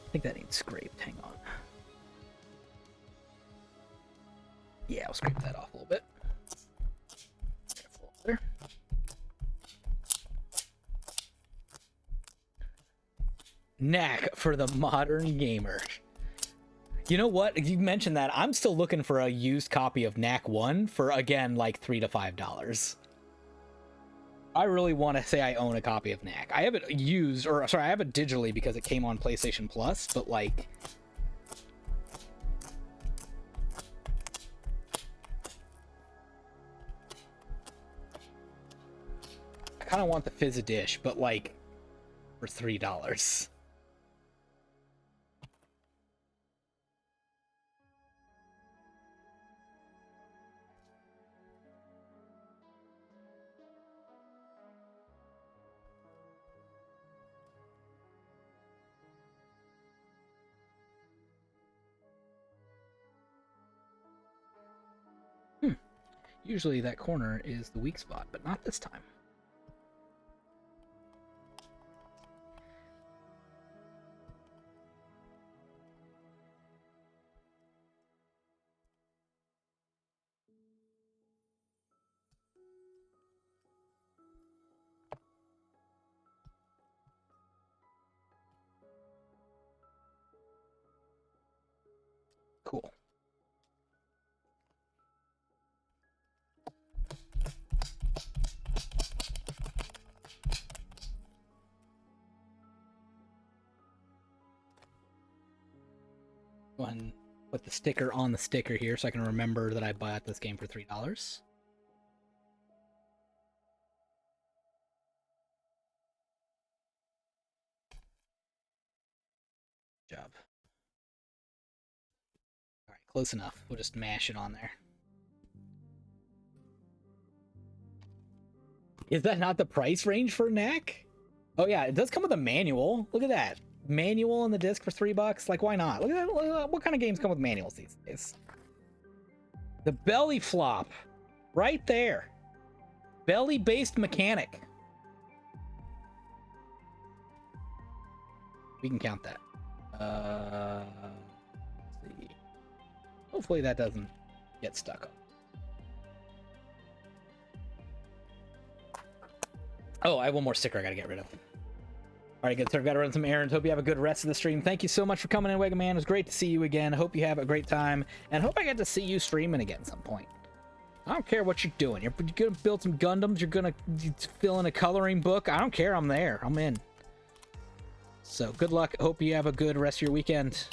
I think that needs scraped. Hang on. Yeah, I'll scrape that off a little bit. There. Knack for the modern gamer. You know what? You mentioned that. I'm still looking for a used copy of Knack 1 for, again, like $3 to $5. I really want to say I own a copy of Knack. I have it used, or sorry, I have it digitally because it came on PlayStation Plus, but like... I kind of want the Fizz-a-Dish, but like for $3. Usually that corner is the weak spot, but not this time. Cool. Go ahead and put the sticker on the sticker here so I can remember that I bought this game for $3. Good job. All right, close enough. We'll just mash it on there. Is that not the price range for Knack? Oh yeah, it does come with a manual. Look at that. Manual on the disc for $3. Like, why not? Look at that. Look at that. What kind of games come with manuals these days? The belly flop. Right there. Belly-based mechanic. We can count that. Let's see. Hopefully that doesn't get stuck up. Oh, I have one more sticker I gotta get rid of. All right, good sir. I've got to run some errands. Hope you have a good rest of the stream. Thank you so much for coming in, Wega Man. It was great to see you again. Hope you have a great time, and hope I get to see you streaming again at some point. I don't care what you're doing. You're gonna build some Gundams. You're gonna fill in a coloring book. I don't care. I'm there. I'm in. So good luck. Hope you have a good rest of your weekend.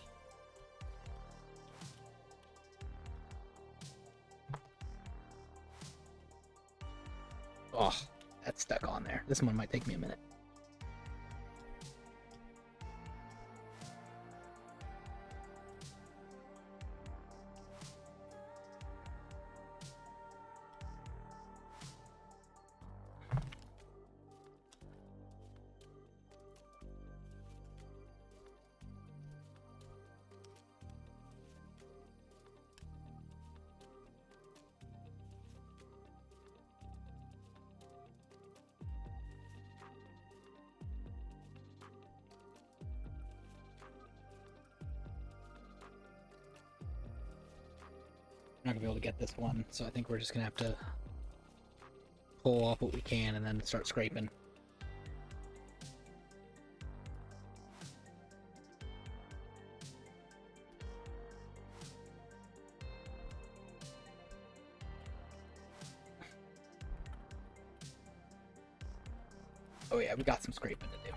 Oh, that's stuck on there. This one might take me a minute. Not gonna be able to get this one, so I think we're just gonna have to pull off what we can and then start scraping. Oh yeah, we got some scraping to do.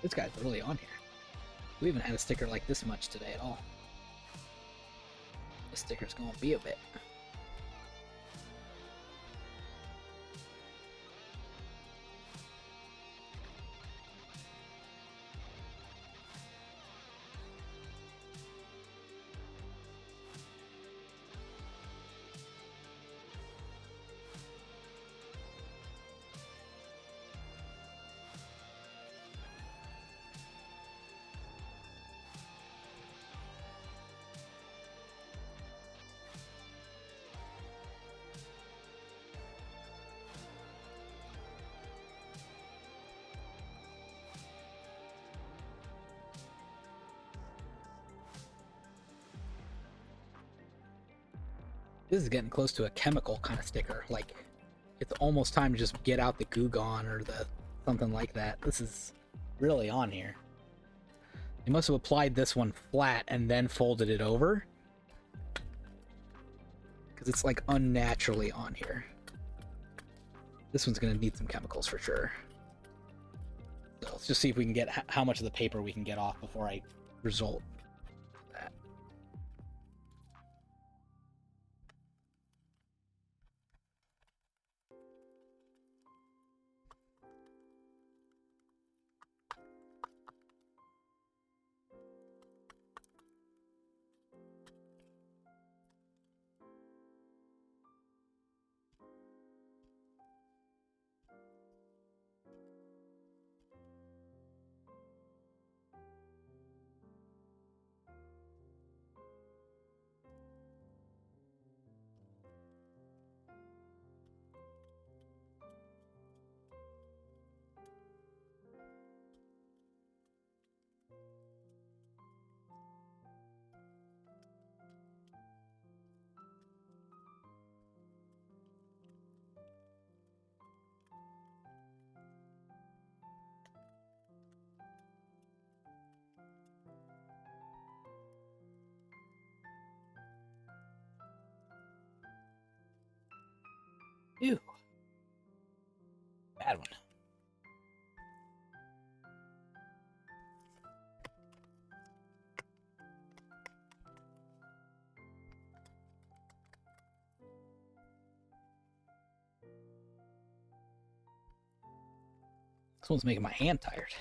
This guy's really on here. We haven't had a sticker like this much today at all. The sticker's gonna be a bit. This is getting close to a chemical kind of sticker. Like, it's almost time to just get out the Goo Gone or the something like that. This is really on here. They must have applied this one flat and then folded it over, because it's like unnaturally on here. This one's gonna need some chemicals for sure. So let's just see if we can get how much of the paper we can get off before I result that. Ew. Bad one. This one's making my hand tired.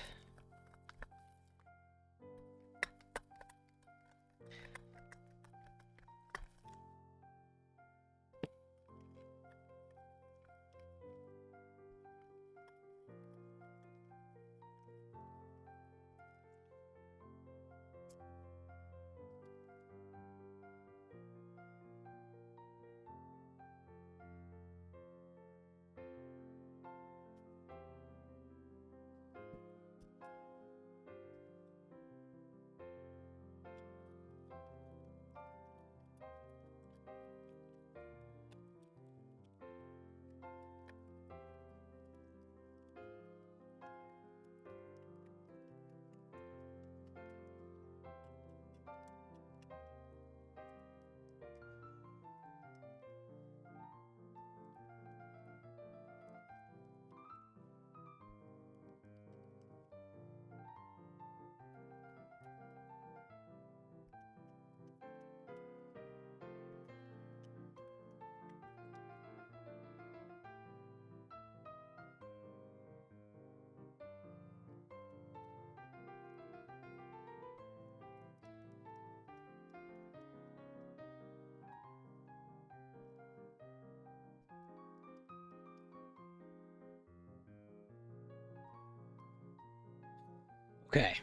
Okay.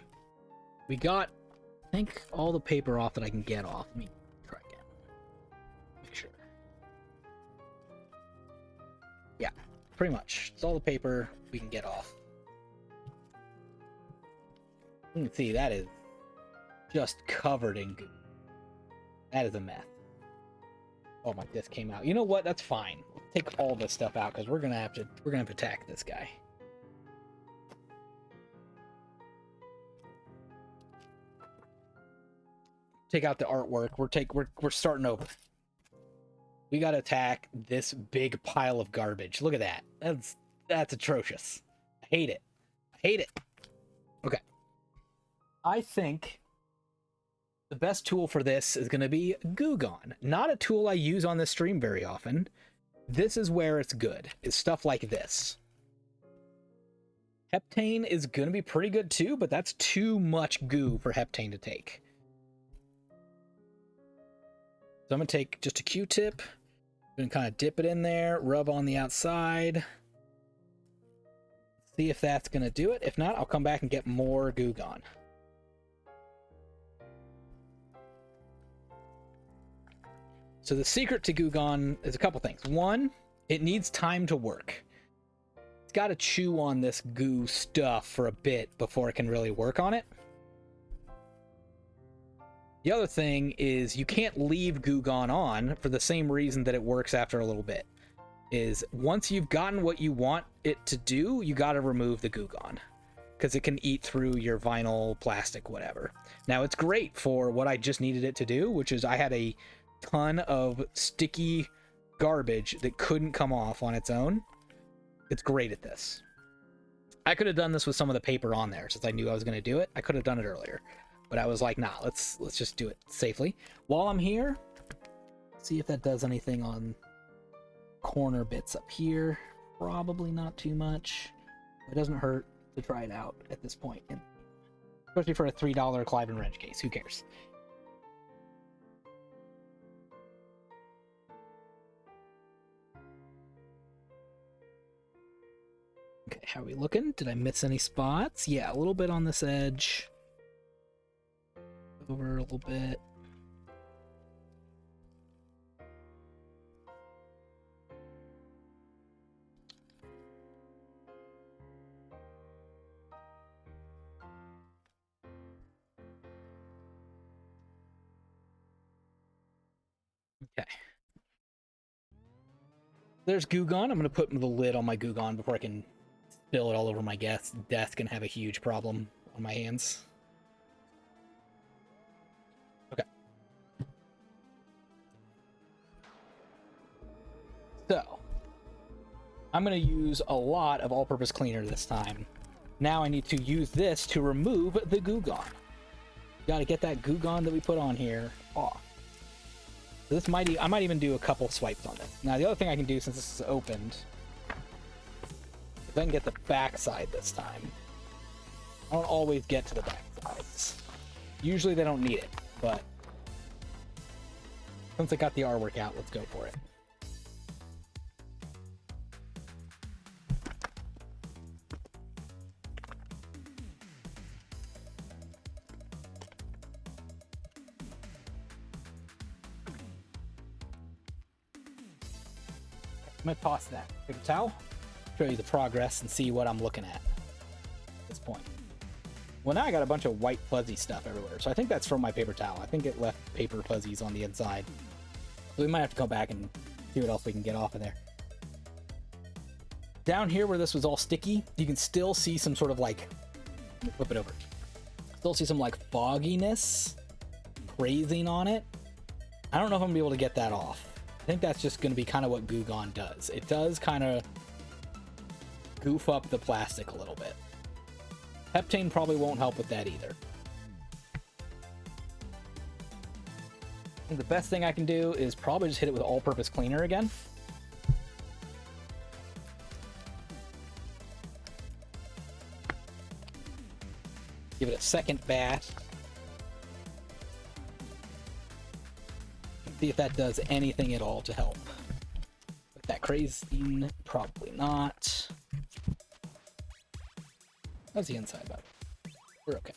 We got, I think, all the paper off that I can get off. Let me try again. Make sure. Yeah, pretty much. It's all the paper we can get off. You can see that is just covered in goo. That is a mess. Oh, my disc came out. You know what? That's fine. Let's take all this stuff out because we're gonna have to attack this guy. Take out the artwork. We're starting over. We gotta attack this big pile of garbage. Look at that. That's atrocious. I hate it. I hate it. Okay. I think the best tool for this is going to be Goo Gone. Not a tool I use on this stream very often. This is where it's good, is stuff like this. Heptane is going to be pretty good too, but that's too much goo for Heptane to take. So I'm going to take just a Q-tip and kind of dip it in there, rub on the outside. See if that's going to do it. If not, I'll come back and get more Goo Gone. So the secret to Goo Gone is a couple things. One, it needs time to work. It's got to chew on this goo stuff for a bit before it can really work on it. The other thing is you can't leave Goo Gone on for the same reason that it works after a little bit. Is once you've gotten what you want it to do, you got to remove the Goo Gone, because it can eat through your vinyl, plastic, whatever. Now it's great for what I just needed it to do, which is I had a ton of sticky garbage that couldn't come off on its own. It's great at this. I could have done this with some of the paper on there since I knew I was going to do it. I could have done it earlier, but I was like, nah, let's just do it safely. While I'm here, see if that does anything on corner bits up here. Probably not too much. It doesn't hurt to try it out at this point, and especially for a $3 Clive and Wrench case. Who cares? Okay, how are we looking? Did I miss any spots? Yeah, a little bit on this edge. Over a little bit. Okay. There's Goo Gone. I'm going to put the lid on my Goo Gone before I can spill it all over my desk and have a huge problem on my hands. Okay. So, I'm going to use a lot of all-purpose cleaner this time. Now I need to use this to remove the Goo Gone. Got to get that Goo Gone that we put on here off. So this I might even do a couple swipes on this. Now the other thing I can do, since this is opened, is I can get the back side this time. I don't always get to the back sides. Usually they don't need it, but since I got the artwork out, let's go for it. I'm gonna toss that paper towel, show you the progress, and see what I'm looking at this point. Well, now I got a bunch of white fuzzy stuff everywhere, so I think that's from my paper towel. I think it left paper fuzzies on the inside. So we might have to go back and see what else we can get off of there. Down here where this was all sticky, you can still see some sort of like, flip it over. Still see some like fogginess, crazing on it. I don't know if I'm gonna be able to get that off. I think that's just going to be kind of what Goo Gone does. It does kind of goof up the plastic a little bit. Heptane probably won't help with that either. I think the best thing I can do is probably just hit it with all-purpose cleaner again. Give it a second bath. See if that does anything at all to help. With that crazing, probably not. How's the inside about it? We're okay.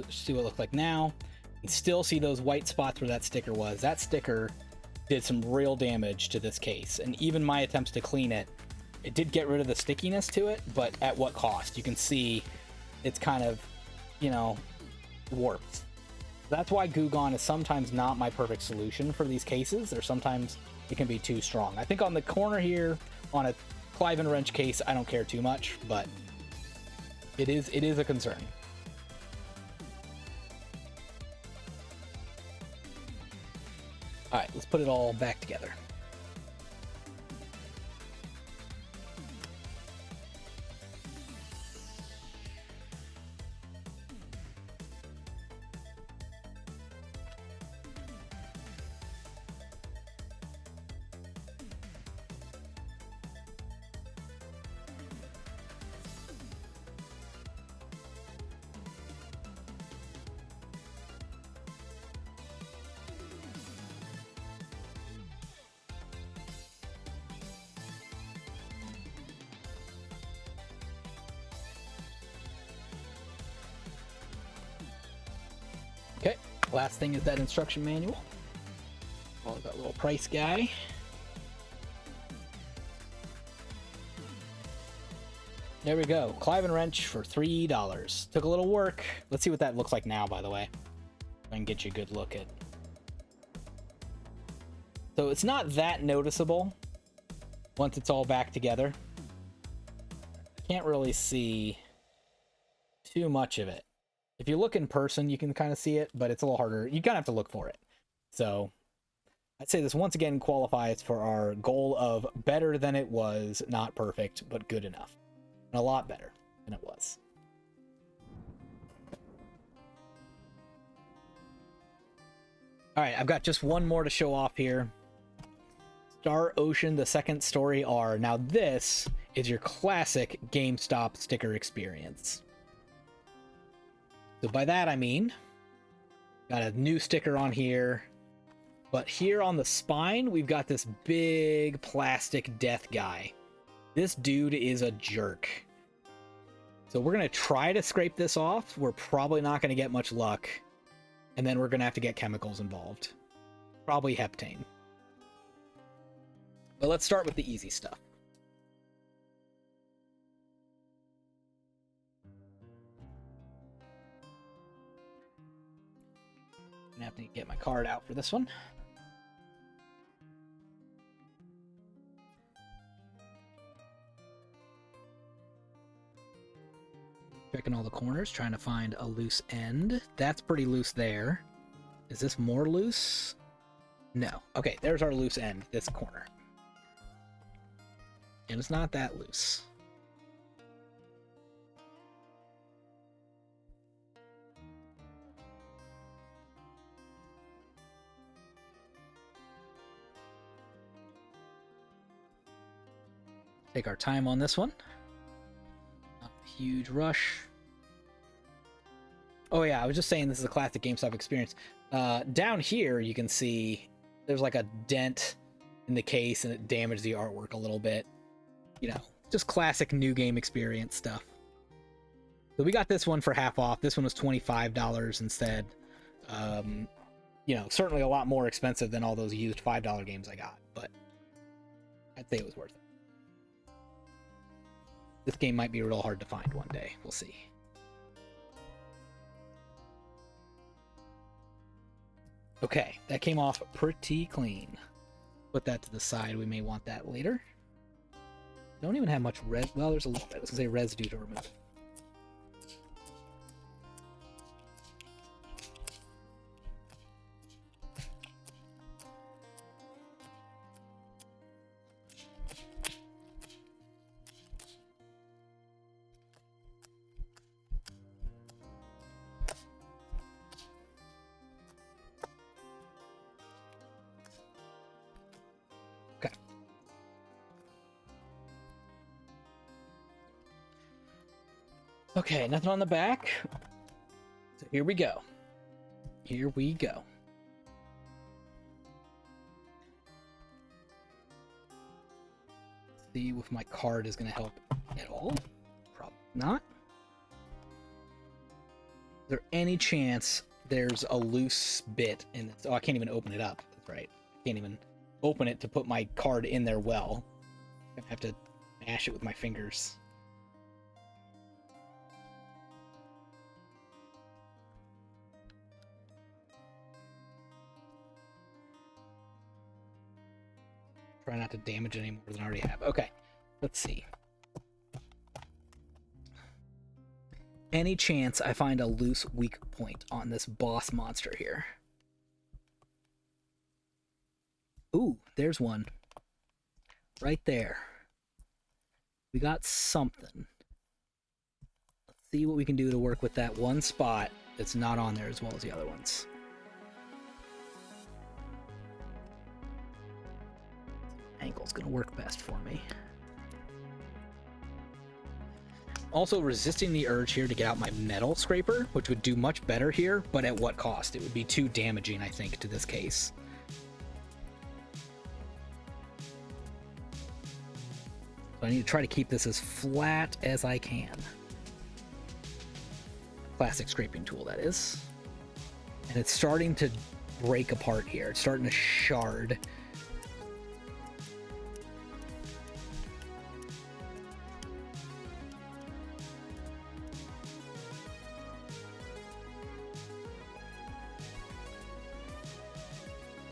See what it looks like now. You can still see those white spots where that sticker was. That sticker did some real damage to this case, and even my attempts to clean it, it did get rid of the stickiness to it, but at what cost? You can see it's kind of, you know, warped. That's why Goo Gone is sometimes not my perfect solution for these cases, or sometimes it can be too strong. I think on the corner here, on a Clive and Wrench case, I don't care too much, but it is a concern. All right, let's put it all back together. Okay, last thing is that instruction manual. Oh, that little price guy. There we go. Clive and Wrench for $3. Took a little work. Let's see what that looks like now, by the way. I can get you a good look at. So it's not that noticeable once it's all back together. Can't really see too much of it. If you look in person, you can kind of see it, but it's a little harder. You kind of have to look for it. So I'd say this once again qualifies for our goal of better than it was, not perfect, but good enough. And a lot better than it was. All right, I've got just one more to show off here. Star Ocean, the second story R. Now this is your classic GameStop sticker experience. So by that I mean, got a new sticker on here, but here on the spine, we've got this big plastic death guy. This dude is a jerk. So we're gonna try to scrape this off. We're probably not gonna get much luck. And then we're gonna have to get chemicals involved. Probably heptane. But let's start with the easy stuff. I'm gonna have to get my card out for this one. Checking all the corners, trying to find a loose end. That's pretty loose there. Is this more loose? No. Okay, there's our loose end, this corner. And it's not that loose. Take our time on this one. Not a huge rush. Oh yeah, I was just saying this is a classic GameStop experience. Down here, you can see there's like a dent in the case and it damaged the artwork a little bit. You know, just classic new game experience stuff. So we got this one for half off. This one was $25 instead. You know, certainly a lot more expensive than all those used $5 games I got, but I'd say it was worth it. This game might be real hard to find one day. We'll see. Okay, that came off pretty clean. Put that to the side. We may want that later. Don't even have much red. Well, there's a little bit. I was gonna say residue to remove. Okay, nothing on the back. So here we go. Here we go. See if my card is going to help at all. Probably not. Is there any chance there's a loose bit in this? Oh, I can't even open it up. That's right. I can't even open it to put my card in there well. I have to mash it with my fingers. Try not to damage any more than I already have. Okay, let's see. Any chance I find a loose weak point on this boss monster here? Ooh, there's one. Right there. We got something. Let's see what we can do to work with that one spot that's not on there as well as the other ones. Angle's gonna work best for me. Also resisting the urge here to get out my metal scraper, which would do much better here, but at what cost? It would be too damaging, I think, to this case. So I need to try to keep this as flat as I can. Plastic scraping tool, that is. And it's starting to break apart here. It's starting to shard.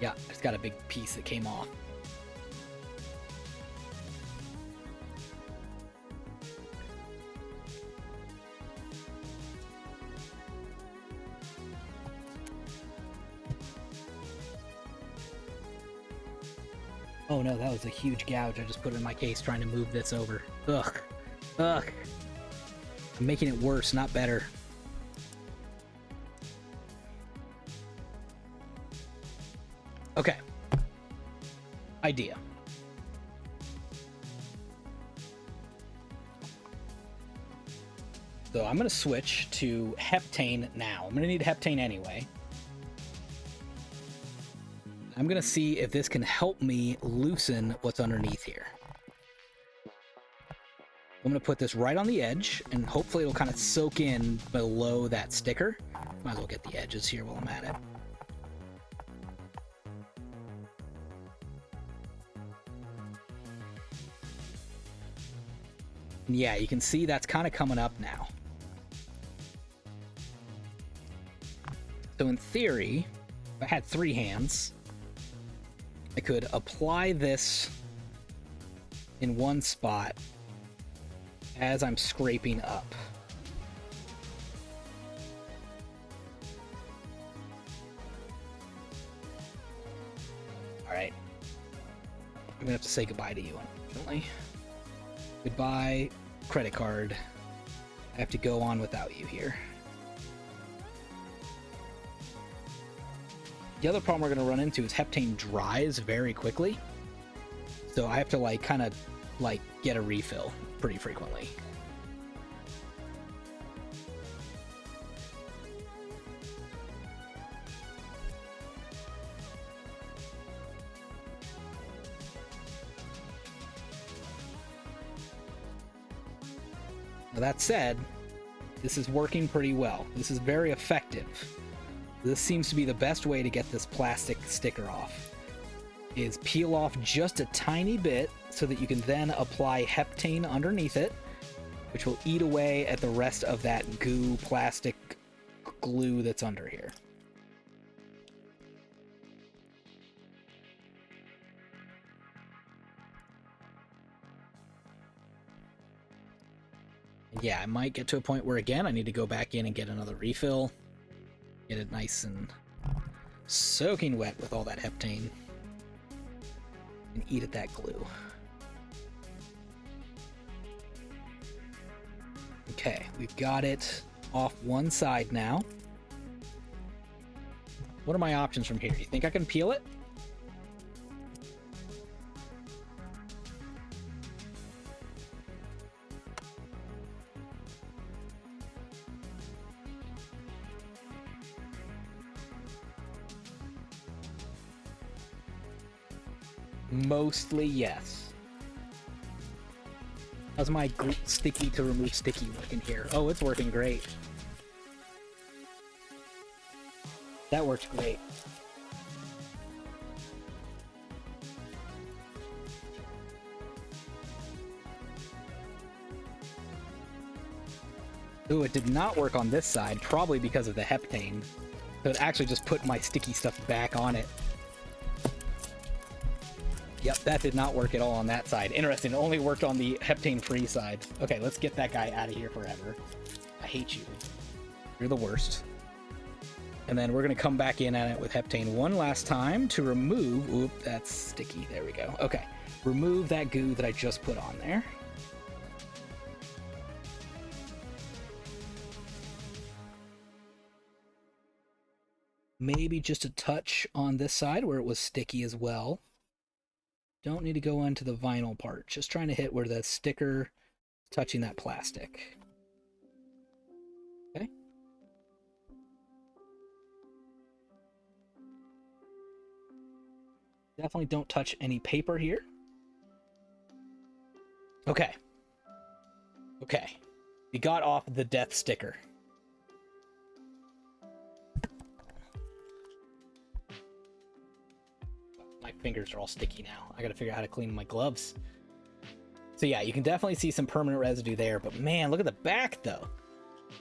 Yeah, it's got a big piece that came off. Oh no, that was a huge gouge I just put in my case trying to move this over. Ugh. Ugh. I'm making it worse, not better. Okay. Idea. So I'm going to switch to heptane now. I'm going to need heptane anyway. I'm going to see if this can help me loosen what's underneath here. I'm going to put this right on the edge, and hopefully it'll kind of soak in below that sticker. Might as well get the edges here while I'm at it. And yeah, you can see that's kind of coming up now. So in theory, if I had 3 hands, I could apply this in one spot as I'm scraping up. All right. I'm gonna have to say goodbye to you, unfortunately. Goodbye, credit card. I have to go on without you here. The other problem we're going to run into is heptane dries very quickly. So I have to like kind of like get a refill pretty frequently. Now that said, this is working pretty well. This is very effective. This seems to be the best way to get this plastic sticker off, is peel off just a tiny bit so that you can then apply heptane underneath it, which will eat away at the rest of that goo plastic glue that's under here. Yeah, I might get to a point where, again, I need to go back in and get another refill. Get it nice and soaking wet with all that heptane. And eat at that glue. Okay, we've got it off one side now. What are my options from here? You think I can peel it? Mostly yes. How's my sticky to remove sticky working here? Oh, it's working great. That works great. Ooh, it did not work on this side, probably because of the heptane. So it actually just put my sticky stuff back on it. Yep, that did not work at all on that side. Interesting, it only worked on the heptane-free side. Okay, let's get that guy out of here forever. I hate you. You're the worst. And then we're going to come back in at it with heptane one last time to remove... Oop, that's sticky. There we go. Okay, remove that goo that I just put on there. Maybe just a touch on this side where it was sticky as well. Don't need to go into the vinyl part. Just trying to hit where the sticker is touching that plastic. Okay. Definitely don't touch any paper here. Okay. Okay. We got off the death sticker. My fingers are all sticky now. I gotta figure out how to clean my gloves. So yeah, you can definitely see some permanent residue there, but man, look at the back though.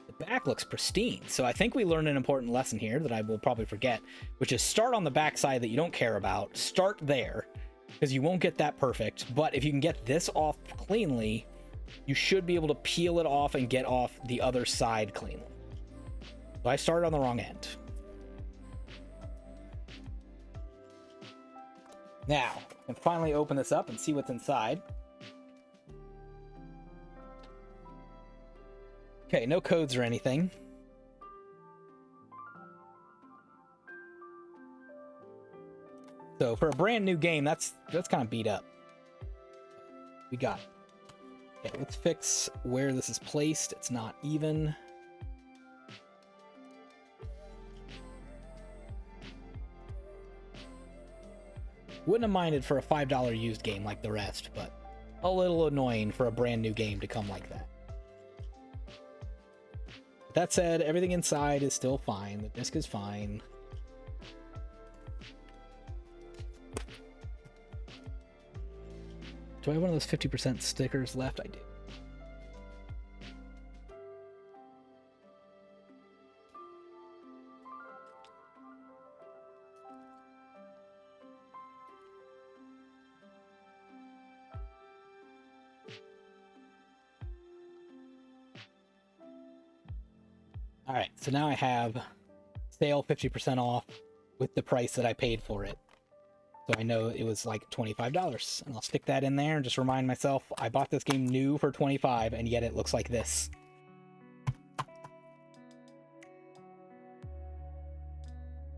The back looks pristine. So I think we learned an important lesson here that I will probably forget, which is start on the back side that you don't care about. Start there, because you won't get that perfect. But if you can get this off cleanly, you should be able to peel it off and get off the other side cleanly. So I started on the wrong end. Now, I can finally open this up and see what's inside. Okay, no codes or anything. So for a brand new game, that's kind of beat up. We got it. Okay, let's fix where this is placed. It's not even. Wouldn't have minded for a $5 used game like the rest, but a little annoying for a brand new game to come like that. That said, everything inside is still fine. The disc is fine. Do I have one of those 50% stickers left? I do. All right, so now I have sale 50% off with the price that I paid for it. So I know it was like $25, and I'll stick that in there and just remind myself I bought this game new for $25, and yet it looks like this.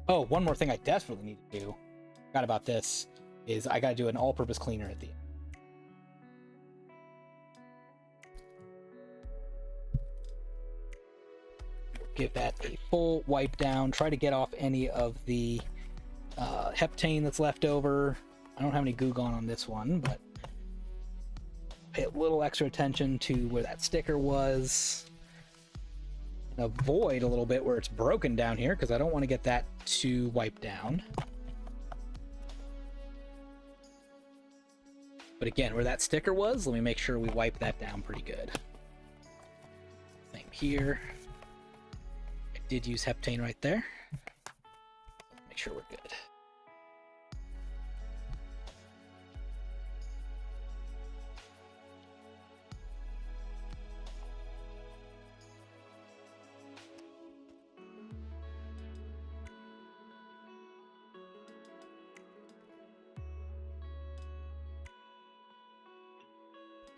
Oh, one more thing I desperately need to do, forgot about this, is I gotta do an all-purpose cleaner at the end. Give that a full wipe down, try to get off any of the heptane that's left over. I don't have any goo gone on this one, but pay a little extra attention to where that sticker was. And avoid a little bit where it's broken down here, because I don't want to get that too wiped down. But again, where that sticker was, let me make sure we wipe that down pretty good. Same here. I did use heptane right there. Make sure we're good.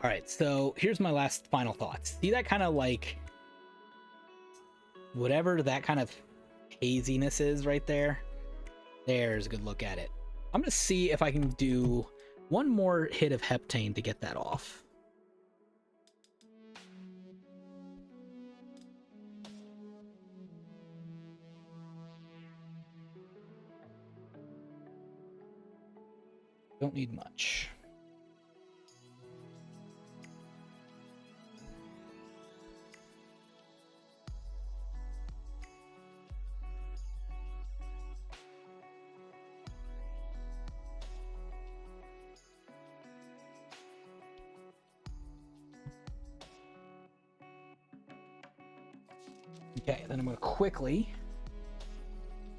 All right, so here's my last final thoughts. See that kind of like, whatever that kind of haziness is right there? There's a good look at it. I'm gonna see if I can do one more hit of heptane to get that off. Don't need much. Okay, then I'm going to quickly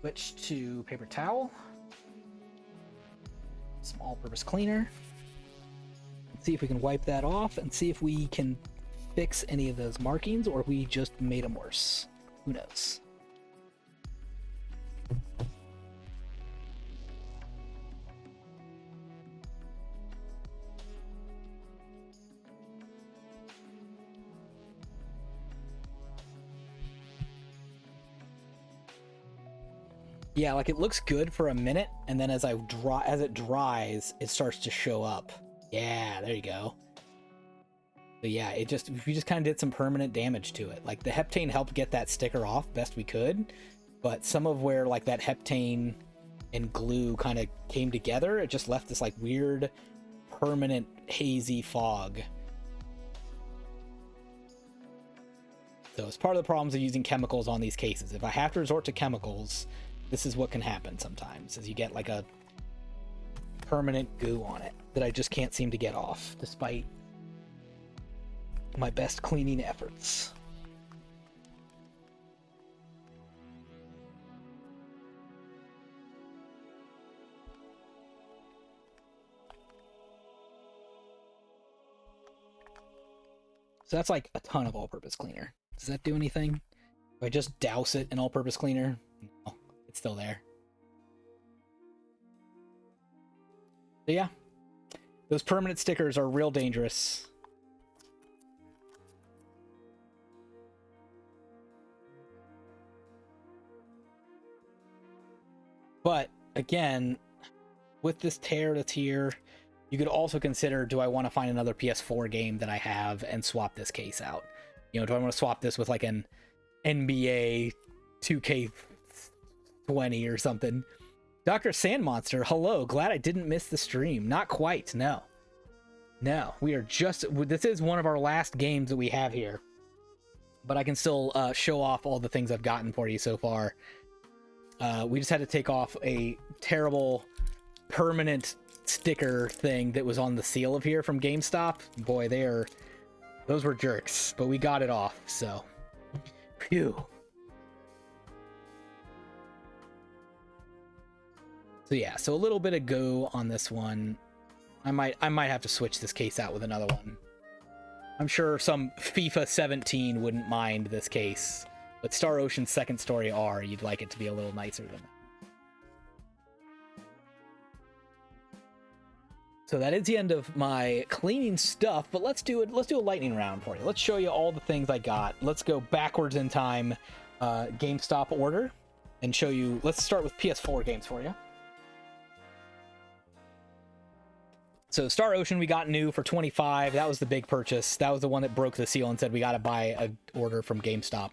switch to paper towel. some all-purpose cleaner. Let's see if we can wipe that off and see if we can fix any of those markings or if we just made them worse. Who knows? Yeah, like it looks good for a minute, and then as it dries, it starts to show up. Yeah, there you go. But yeah, we just kind of did some permanent damage to it. Like the heptane helped get that sticker off best we could, but some of where like that heptane and glue kind of came together, it just left this like weird, permanent hazy fog. So it's part of the problems of using chemicals on these cases. If I have to resort to chemicals, this is what can happen sometimes, is you get like a permanent goo on it that I just can't seem to get off, despite my best cleaning efforts. So that's like a ton of all-purpose cleaner. Does that do anything? If I just douse it in all-purpose cleaner? No, it's still there. So yeah, those permanent stickers are real dangerous. But again, with this tear that's here, you could also consider, do I want to find another PS4 game that I have and swap this case out? You know, do I want to swap this with like an NBA 2K20 or something? Dr. Sandmonster, hello. Glad I didn't miss the stream. Not quite, no. No, we are just... This is one of our last games that we have here. But I can still show off all the things I've gotten for you so far. We just had to take off a terrible permanent sticker thing that was on the seal of here from GameStop. Boy, those were jerks, but we got it off, so phew. So yeah, so a little bit of go on this one. I might have to switch this case out with another one. I'm sure some FIFA 17 wouldn't mind this case, but Star Ocean's Second Story R, you'd like it to be a little nicer than that. So that is the end of my cleaning stuff, but let's do a lightning round for you. Let's show you all the things I got. Let's go backwards in time, GameStop order, and show you. Let's start with PS4 games for you. So Star Ocean we got new for $25. That was the big purchase. That was the one that broke the seal and said we got to buy an order from GameStop.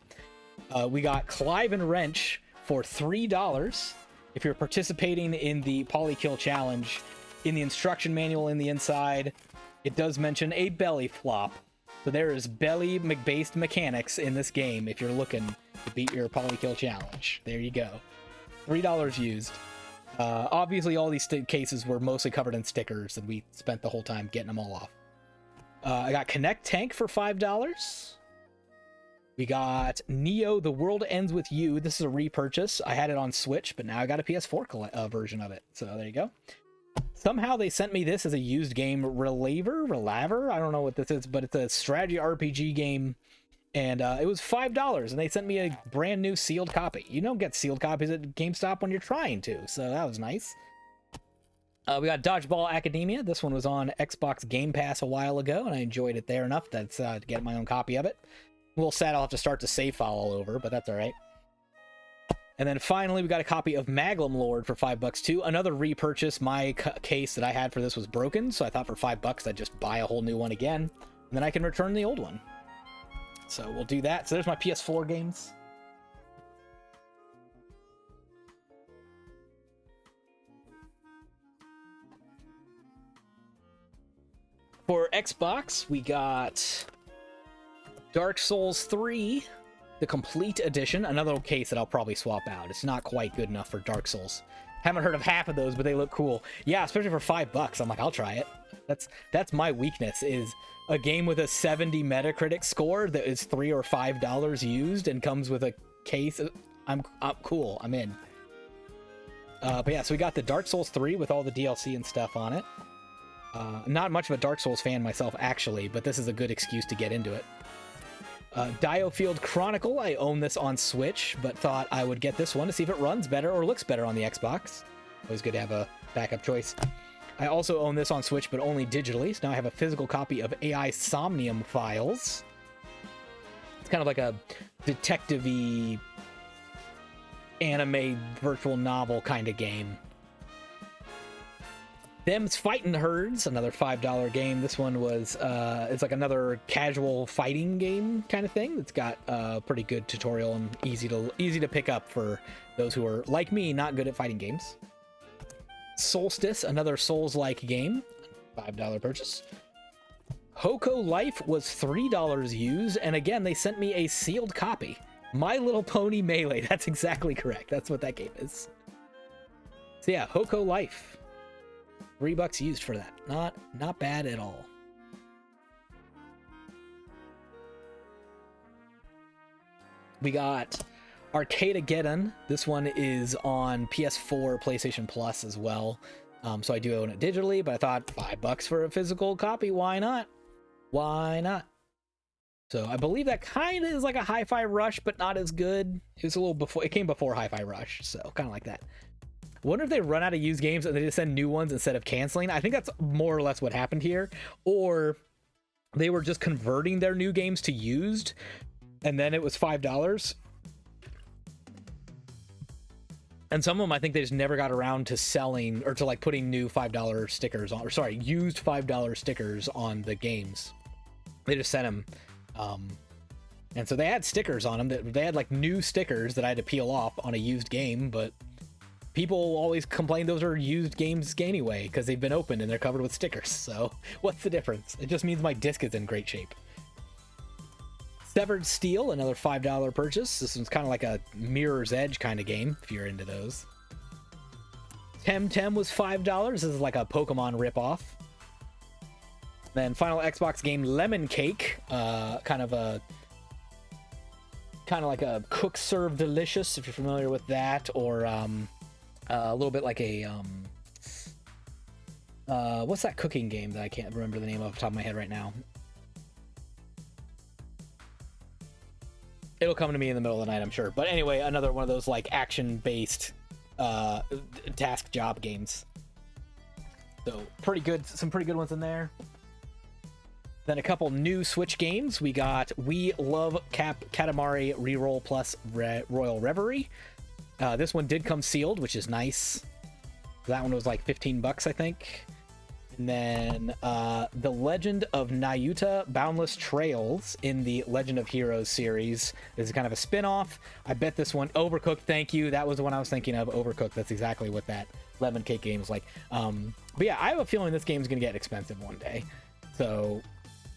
We got Clive and Wrench for $3. If you're participating in the Polykill Challenge, in the instruction manual in the inside, it does mention a belly flop. So there is belly-based mechanics in this game if you're looking to beat your Polykill Challenge. There you go. $3 used. Obviously, all these cases were mostly covered in stickers, and we spent the whole time getting them all off. I got Connect Tank for $5. We got Neo, The World Ends With You. This is a repurchase. I had it on Switch, but now I got a PS4 version of it. So there you go. Somehow they sent me this as a used game. Relaver? I don't know what this is, but it's a strategy RPG game. And it was $5, and they sent me a brand new sealed copy. You don't get sealed copies at GameStop when you're trying to, so that was nice. We got Dodgeball Academia. This one was on Xbox Game Pass a while ago, and I enjoyed it there enough that's to get my own copy of it. A little sad I'll have to start the save file all over, but that's all right. And then finally, we got a copy of Maglum Lord for $5 too. Another repurchase. My case that I had for this was broken, so I thought for $5 I'd just buy a whole new one again, and then I can return the old one. So we'll do that. So there's my PS4 games. For Xbox, we got Dark Souls 3, the Complete Edition. Another case that I'll probably swap out. It's not quite good enough for Dark Souls. Haven't heard of half of those, but they look cool. Yeah, especially for $5. I'm like, I'll try it. That's my weakness, is a game with a 70 Metacritic score that is $3 or $5 used and comes with a case. I'm cool. I'm in. But yeah, so we got the Dark Souls 3 with all the DLC and stuff on it. Not much of a Dark Souls fan myself, actually, but this is a good excuse to get into it. Diofield Chronicle, I own this on Switch, but thought I would get this one to see if it runs better or looks better on the Xbox. Always good to have a backup choice. I also own this on Switch, but only digitally, so now I have a physical copy of AI Somnium Files. It's kind of like a detective-y anime virtual novel kind of game. Them's Fightin' Herds, another $5 game. This one was, it's like another casual fighting game kind of thing. It's got a pretty good tutorial and easy to pick up for those who are, like me, not good at fighting games. Solstice, another Souls-like game, $5 purchase. Hoko Life was $3 used, and again, they sent me a sealed copy. My Little Pony Melee, that's exactly correct. That's what that game is. So yeah, Hoko Life. $3 used for that. Not bad at all. We got Arcadegeddon. This one is on PS4, PlayStation Plus as well. So I do own it digitally, but I thought $5 for a physical copy. Why not? Why not? So I believe that kind of is like a Hi-Fi Rush, but not as good. It was a little before. It came before Hi-Fi Rush, so kind of like that. Wonder if they run out of used games and they just send new ones instead of canceling. I think that's more or less what happened here. Or they were just converting their new games to used, and then it was $5. And some of them, I think they just never got around to selling or to like putting new $5 stickers on, or sorry, used $5 stickers on the games. They just sent them. And so they had stickers on them that they had like new stickers that I had to peel off on a used game, but people always complain those are used games anyway because they've been opened and they're covered with stickers. So what's the difference? It just means my disc is in great shape. Severed Steel, another $5 purchase. This one's kind of like a Mirror's Edge kind of game, if you're into those. Temtem was $5. This is like a Pokemon ripoff. Then final Xbox game, Lemon Cake, kind of like a Cook Serve Delicious, if you're familiar with that, or a little bit like a what's that cooking game that I can't remember the name off the top of my head right now? It'll come to me in the middle of the night, I'm sure. But anyway, another one of those like action-based task job games. So pretty good, some pretty good ones in there. Then a couple new Switch games. We got We Love Katamari Reroll Plus Royal Reverie. This one did come sealed, which is nice. That one was like $15, I think. And then The Legend of Nayuta Boundless Trails in the Legend of Heroes series. This is kind of a spin-off. I bet this one, Overcooked, thank you. That was the one I was thinking of, Overcooked. That's exactly what that Lemon Cake game is like. But yeah, I have a feeling this game is going to get expensive one day. So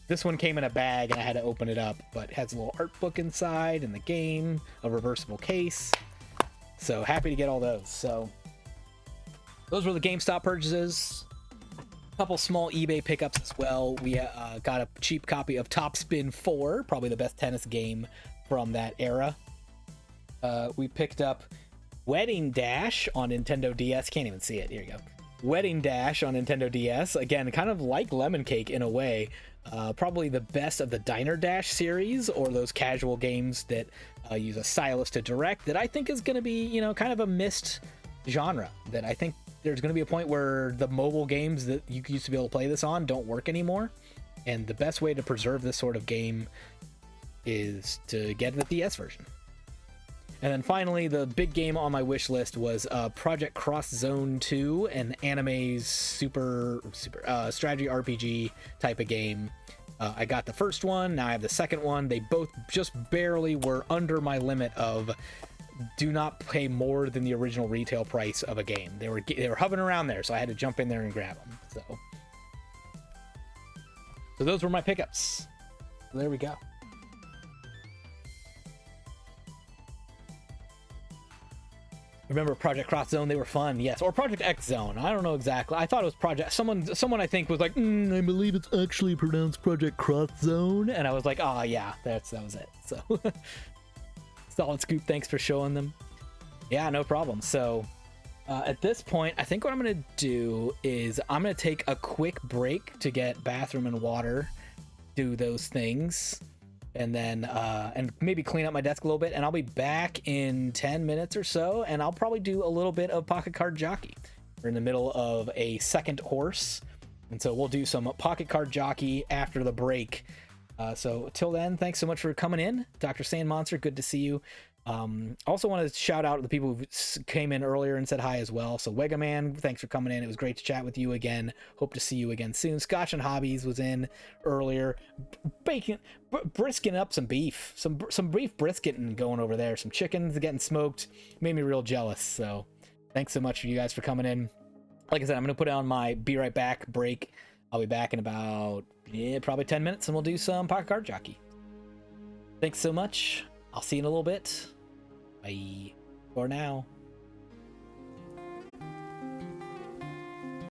this one came in a bag and I had to open it up, but it has a little art book inside and the game, a reversible case. So happy to get all those. So those were the GameStop purchases. Couple small eBay pickups as well. We got a cheap copy of Top Spin 4, probably the best tennis game from that era. We picked up Wedding Dash on Nintendo DS. Can't even see it. Here you go. Wedding Dash on Nintendo DS. Again, kind of like Lemon Cake in a way. Probably the best of the Diner Dash series, or those casual games that use a stylus to direct, that I think is going to be, you know, kind of a missed genre. That I think there's going to be a point where the mobile games that you used to be able to play this on don't work anymore. And the best way to preserve this sort of game is to get the DS version. And then finally, the big game on my wish list was Project Cross Zone 2, an anime super strategy RPG type of game. I got the first one, now I have the second one. They both just barely were under my limit of do not pay more than the original retail price of a game. They were hovering around there, so I had to jump in there and grab them. So those were my pickups. So there we go. Remember Project Cross Zone? They were fun, yes. Or Project X Zone. I don't know exactly. I thought it was Project... Someone I think was like, I believe it's actually pronounced Project Cross Zone. And I was like, oh, yeah, that was it. So, Solid Scoop, thanks for showing them. Yeah, no problem. So, At this point, I think what I'm gonna do is I'm gonna take a quick break to get bathroom and water, do those things, and then and maybe clean up my desk a little bit, and I'll be back in 10 minutes or so, and I'll probably do a little bit of Pocket Card Jockey. We're in the middle of a second horse, and so we'll do some Pocket Card Jockey after the break. So till then, thanks so much for coming in, Dr. Sand Monster. Good to see you. Also want to shout out the people who came in earlier and said hi as well. So Wegaman, thanks for coming in. It was great to chat with you again. Hope to see you again soon. Scotch and Hobbies was in earlier. Brisking up some beef, some beef brisket and going over there. Some chickens getting smoked. Made me real jealous. So thanks so much for you guys for coming in. Like I said, I'm going to put on my be right back break. I'll be back in about probably 10 minutes and we'll do some Pocket Card Jockey. Thanks so much. I'll see you in a little bit. Bye for now.